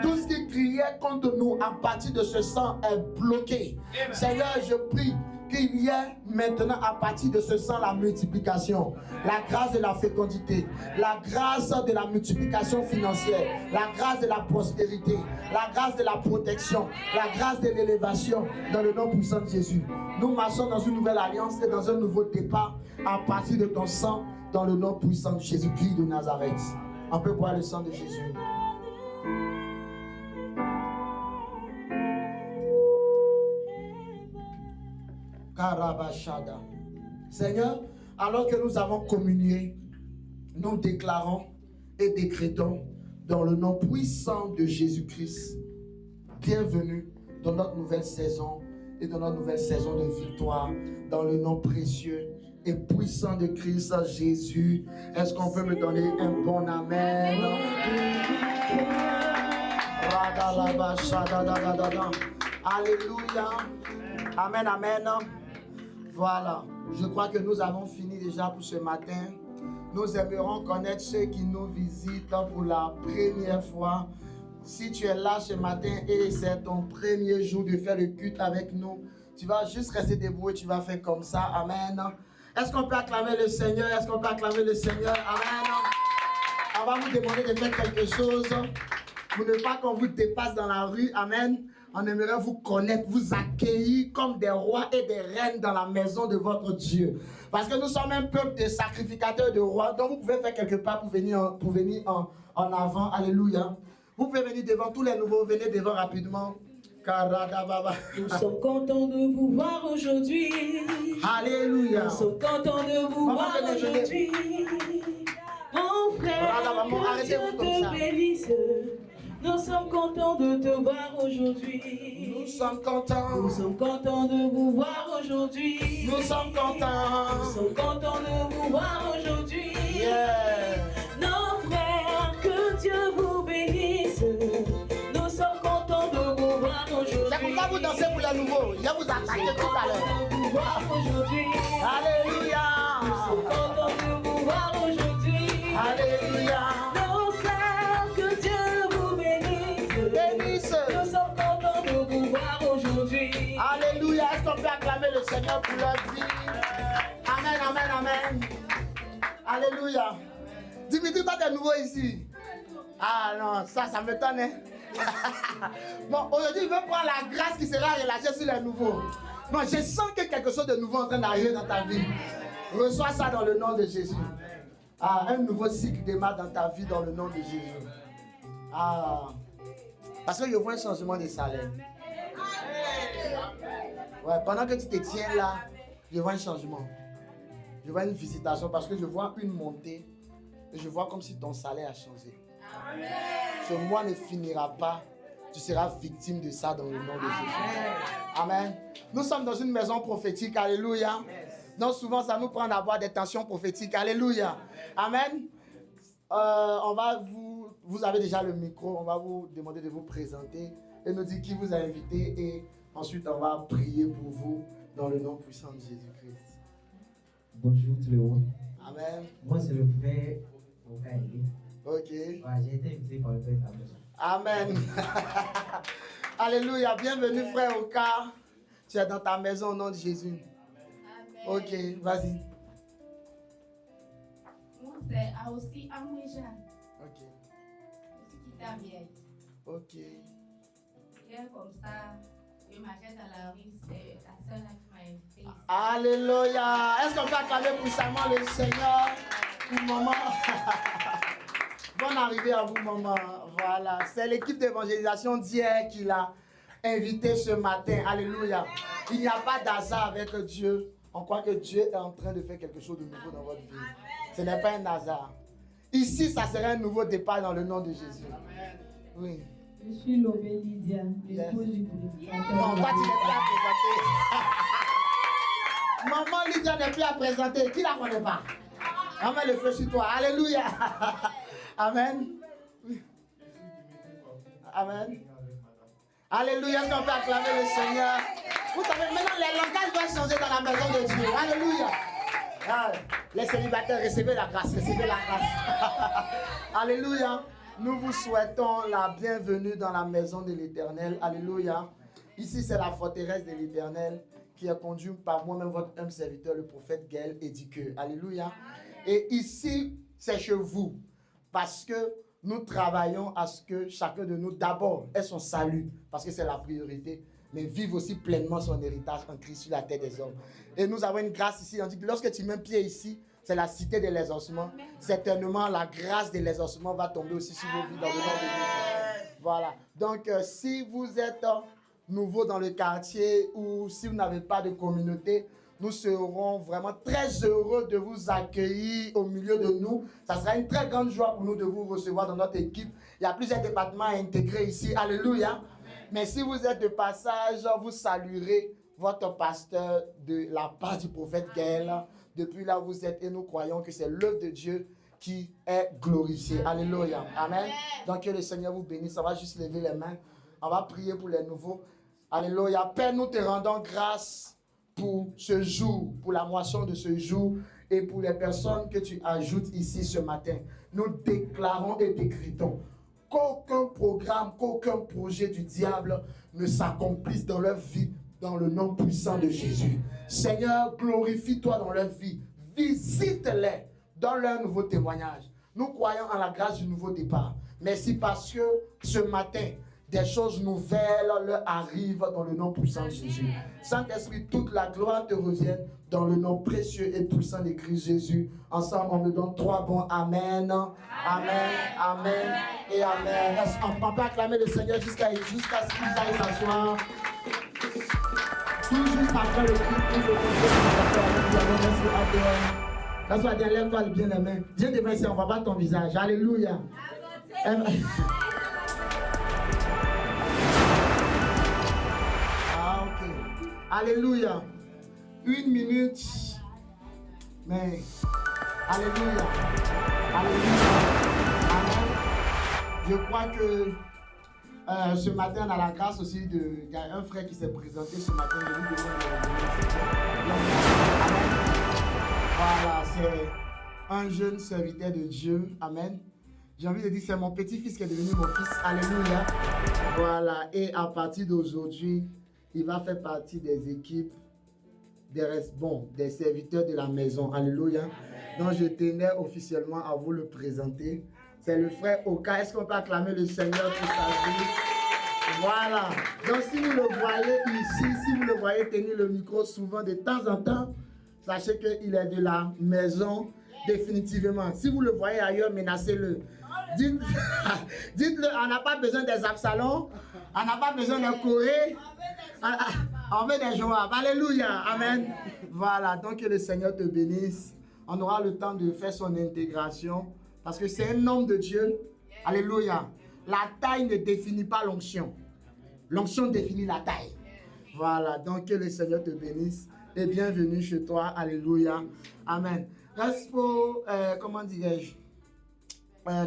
Tout ce qui criait contre nous à partir de ce sang est bloqué. Seigneur, je prie qu'il y ait maintenant à partir de ce sang la multiplication, la grâce de la fécondité, la grâce de la multiplication financière, la grâce de la prospérité, la grâce de la protection, la grâce de l'élévation dans le nom puissant de Jésus. Nous marchons dans une nouvelle alliance et dans un nouveau départ à partir de ton sang dans le nom puissant de Jésus-Christ de Nazareth. On peut boire le sang de Jésus. Karabashada. Seigneur, alors que nous avons communié, nous déclarons et décrétons dans le nom puissant de Jésus-Christ, bienvenue dans notre nouvelle saison et dans notre nouvelle saison de victoire, dans le nom précieux et puissant de Christ Jésus. Est-ce qu'on peut me donner un bon amen? Alléluia. Amen, amen. Voilà. Je crois que nous avons fini déjà pour ce matin. Nous aimerons connaître ceux qui nous visitent pour la première fois. Si tu es là ce matin et c'est ton premier jour de faire le culte avec nous, tu vas juste rester debout et tu vas faire comme ça. Amen. Est-ce qu'on peut acclamer le Seigneur? Est-ce qu'on peut acclamer le Seigneur? Amen. On va vous demander de faire quelque chose pour ne pas qu'on vous dépasse dans la rue. Amen. On aimerait vous connaître, vous accueillir comme des rois et des reines dans la maison de votre Dieu. Parce que nous sommes un peuple de sacrificateurs de rois. Donc vous pouvez faire quelque part pour venir en avant. Alléluia. Vous pouvez venir devant tous les nouveaux. Venez devant rapidement. Nous sommes contents de vous voir aujourd'hui. Alléluia. Nous sommes contents de vous voir aujourd'hui. Mon frère, que Dieu te bénisse. Nous sommes contents de te voir aujourd'hui. Nous sommes contents. Nous sommes contents de vous voir aujourd'hui. Nous sommes contents. Nous sommes contents de vous voir aujourd'hui. Yeah. Nos frères, que Dieu vous bénisse. Nous sommes contents de vous voir aujourd'hui. C'est pour ça que vous dansez pour les nouveaux. Je vous attaque tout à l'heure. De vous voir aujourd'hui. Alléluia. Nous sommes contents de vous voir aujourd'hui. Alléluia. Nos frères, que Dieu vous bénisse. Bénisse. Nous sommes contents de vous voir aujourd'hui. Alléluia. Est-ce qu'on peut acclamer le Seigneur pour leur vie? Amen, amen, amen. Alléluia. Dimitri, toi, t'es nouveau ici. Ah non, ça m'étonne. Hein? Bon, aujourd'hui, je veux prendre la grâce qui sera relâchée sur les nouveaux. Non, je sens que quelque chose de nouveau est en train d'arriver dans ta vie. Reçois ça dans le nom de Jésus. Ah, un nouveau cycle démarre dans ta vie dans le nom de Jésus. Ah, parce que je vois un changement de salaire. Ouais, pendant que tu te tiens là, je vois un changement. Je vois une visitation parce que je vois une montée. Et je vois comme si ton salaire a changé. Amen. Ce mois ne finira pas. Tu seras victime de ça dans le nom de Jésus. Amen. Nous sommes dans une maison prophétique. Alléluia. Donc souvent, ça nous prend d'avoir des tensions prophétiques. Alléluia. Amen. Vous avez déjà le micro. On va vous demander de vous présenter et nous dire qui vous a invité. Et ensuite, on va prier pour vous dans le nom puissant de Jésus-Christ. Bonjour tout le monde. Amen. Moi, c'est le frère Okaïli. Ok. Ouais, j'ai été invité par le frère Tabosa. Amen. Alléluia. Bienvenue, frère Oka. Tu es dans ta maison au nom de Jésus. Amen. Ok, vas-y. Moi, c'est aussi Amouija. Ok. Aussi qui t'a vieille. Ok. Hier, comme ça, je marchais dans la rue, c'est ta soeur qui m'a invité. Alléluia. Est-ce qu'on peut acclamer puissamment le Seigneur pour maman? Bonne arrivée à vous, maman. Voilà. C'est l'équipe d'évangélisation d'hier qui l'a invité ce matin. Alléluia. Il n'y a pas d'hasard avec Dieu. on croit que Dieu est en train de faire quelque chose de nouveau dans votre vie. Ce n'est pas un hasard. Ici, ça serait un nouveau départ dans le nom de Jésus. Oui. Je suis Lobé Lydia, l'épouse du prédicateur. Non, toi, tu n'es plus à présenter. Maman Lydia n'est plus à présenter. Qui la connaît pas? On met le feu sur toi. Alléluia. Amen. Amen. Alléluia. Est-ce qu'on peut acclamer le Seigneur? Vous savez, maintenant, les langages doivent changer dans la maison de Dieu. Alléluia. Ah, les célibataires, recevez la grâce. Recevez la grâce. Alléluia. Nous vous souhaitons la bienvenue dans la maison de l'Éternel. Alléluia. Ici, c'est la forteresse de l'Éternel qui est conduite par moi-même, votre humble serviteur, le prophète Gaël Edike. Alléluia. Et ici, c'est chez vous. Parce que nous travaillons à ce que chacun de nous, d'abord, ait son salut. Parce que c'est la priorité. Mais vive aussi pleinement son héritage en Christ sur la terre des hommes. Et nous avons une grâce ici. On dit que lorsque tu mets un pied ici, c'est la cité de l'exaucement. Certainement, la grâce de l'exaucement va tomber aussi sur vos vies dans le nom de Jésus. Voilà. Donc, si vous êtes nouveau dans le quartier ou si vous n'avez pas de communauté, nous serons vraiment très heureux de vous accueillir au milieu de nous. Ça sera une très grande joie pour nous de vous recevoir dans notre équipe. Il y a plusieurs départements intégrés ici. Alléluia. Mais si vous êtes de passage, vous saluerez votre pasteur de la part du prophète Gaël. Depuis là où vous êtes, et nous croyons que c'est l'œuvre de Dieu qui est glorifiée. Alléluia. Amen. Donc que le Seigneur vous bénisse. On va juste lever les mains. On va prier pour les nouveaux. Alléluia. Père, nous te rendons grâce pour ce jour, pour la moisson de ce jour et pour les personnes que tu ajoutes ici ce matin. Nous déclarons et décrétons qu'aucun programme, qu'aucun projet du diable ne s'accomplisse dans leur vie dans le nom puissant de Jésus. Seigneur, glorifie-toi dans leur vie. Visite-les dans leur nouveau témoignage. Nous croyons en la grâce du nouveau départ. Merci parce que ce matin, des choses nouvelles leur arrivent dans le nom puissant de Jésus. Saint-Esprit, toute la gloire te revienne dans le nom précieux et puissant de Christ Jésus. Ensemble, on me donne 3 bons Amen. Amen, Amen et Amen. On peut acclamer le Seigneur jusqu'à ce qu'il aille s'asseoir. Tout juste après le culte, François, lève-toi bien les mains. Viens devant ici, on ne voit pas ton visage. Alléluia. Ah, ok. Alléluia. 1 minute. Mais, alléluia. Alléluia. Amen. Je crois que ce matin, on a la grâce aussi il y a un frère qui s'est présenté ce matin. Voilà, c'est un jeune serviteur de Dieu. Amen. J'ai envie de dire, c'est mon petit-fils qui est devenu mon fils. Alléluia. Voilà, et à partir d'aujourd'hui, il va faire partie des équipes, des serviteurs de la maison. Alléluia. Donc, je tenais officiellement à vous le présenter. C'est le frère Oka. Est-ce qu'on peut acclamer le Seigneur pour sa vie? Voilà. Donc, si vous le voyez ici, si vous le voyez tenir le micro souvent de temps en temps, sachez qu'il est de la maison définitivement. Si vous le voyez ailleurs, menacez-le. Dites-le, on n'a pas besoin des Absalom, on n'a pas besoin de Corée, on veut des Joab. Alléluia. Amen. Voilà. Donc, que le Seigneur te bénisse. On aura le temps de faire son intégration. Parce que c'est un homme de Dieu. Alléluia. La taille ne définit pas l'onction. L'onction définit la taille. Voilà. Donc, que le Seigneur te bénisse. Et bienvenue chez toi. Alléluia. Amen. Reste pour, comment dirais-je,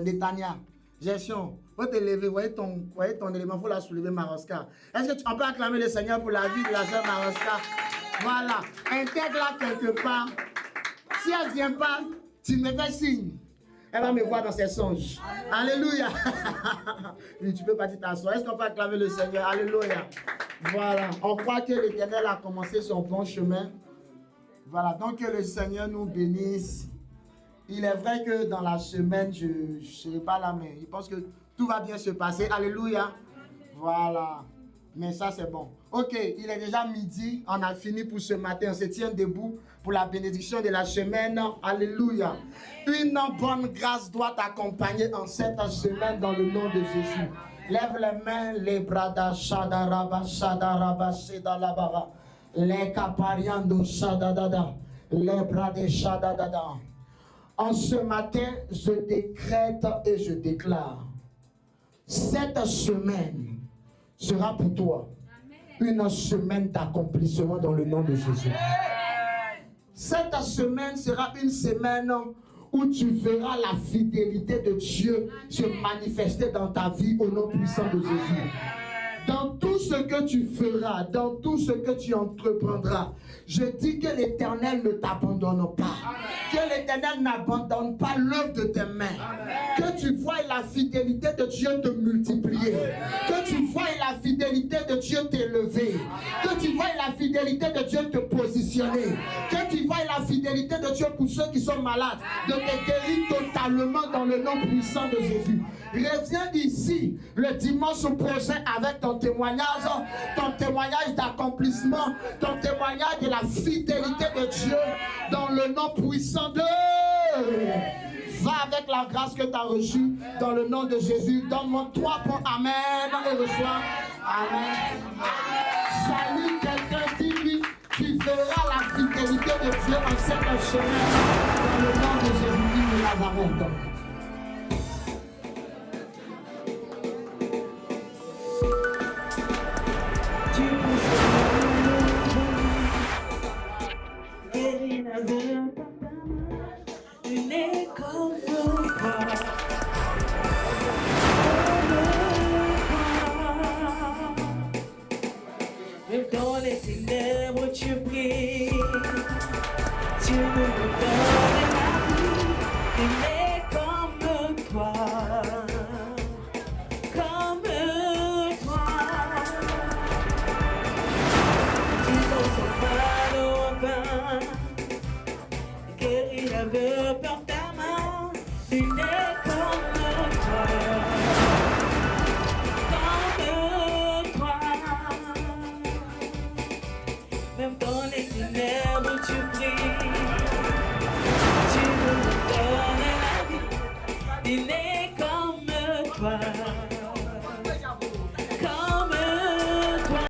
Netanya. Gestion. Faut te lever. Voyez ton élément. Il faut la soulever, Maroska. Est-ce qu'on peut acclamer le Seigneur pour la vie de la sœur Maroska? Voilà. Intègre-la quelque part. Si elle ne vient pas, tu me fais signe. Elle va me voir dans ses songes. Alléluia. Oui, tu peux pas t'asseoir. Est-ce qu'on peut acclamer le Seigneur? Alléluia. Voilà. On croit que l'Éternel a commencé son bon chemin. Voilà. Donc que le Seigneur nous bénisse. Il est vrai que dans la semaine, je ne serai pas là, mais je pense que tout va bien se passer. Alléluia. Voilà. Mais ça, c'est bon. Ok, il est déjà midi. On a fini pour ce matin. On se tient debout pour la bénédiction de la semaine. Alléluia. Une bonne grâce doit t'accompagner en cette semaine dans le nom de Jésus. Lève les mains, les bras, shadaraba, shadaraba, shedalabara. Les capariando shadadada. Les bras de shadadada. En ce matin, je décrète et je déclare. Cette semaine sera pour toi une semaine d'accomplissement dans le nom de Jésus. Cette semaine sera une semaine où tu verras la fidélité de Dieu se manifester dans ta vie au nom puissant de Jésus. Dans tout ce que tu feras, dans tout ce que tu entreprendras, je dis que l'Éternel ne t'abandonne pas. Que l'Éternel n'abandonne pas l'œuvre de tes mains. Que tu vois la fidélité de Dieu te multiplier. Que tu vois la fidélité de Dieu t'élever. Que tu vois la fidélité de Dieu te positionner. Que tu vois la fidélité de Dieu pour ceux qui sont malades. De te guérir totalement dans le nom puissant de Jésus. Reviens ici le dimanche prochain avec ton témoignage d'accomplissement, ton témoignage de la fidélité de Dieu dans le nom puissant de... Va avec la grâce que tu as reçue dans le nom de Jésus. Donne-moi 3 points. Amen. Et reçois. Amen. Salut quelqu'un, dis-lui, tu verras la fidélité de Dieu en cette semaine dans le nom de Jésus de Nazareth. Dans les ténèbres, tu brilles. Tu me donnes la vie. Il est comme toi. Comme toi. Tu n'oses pas le vain. Guéris l'aveugle par ta main. Il est comme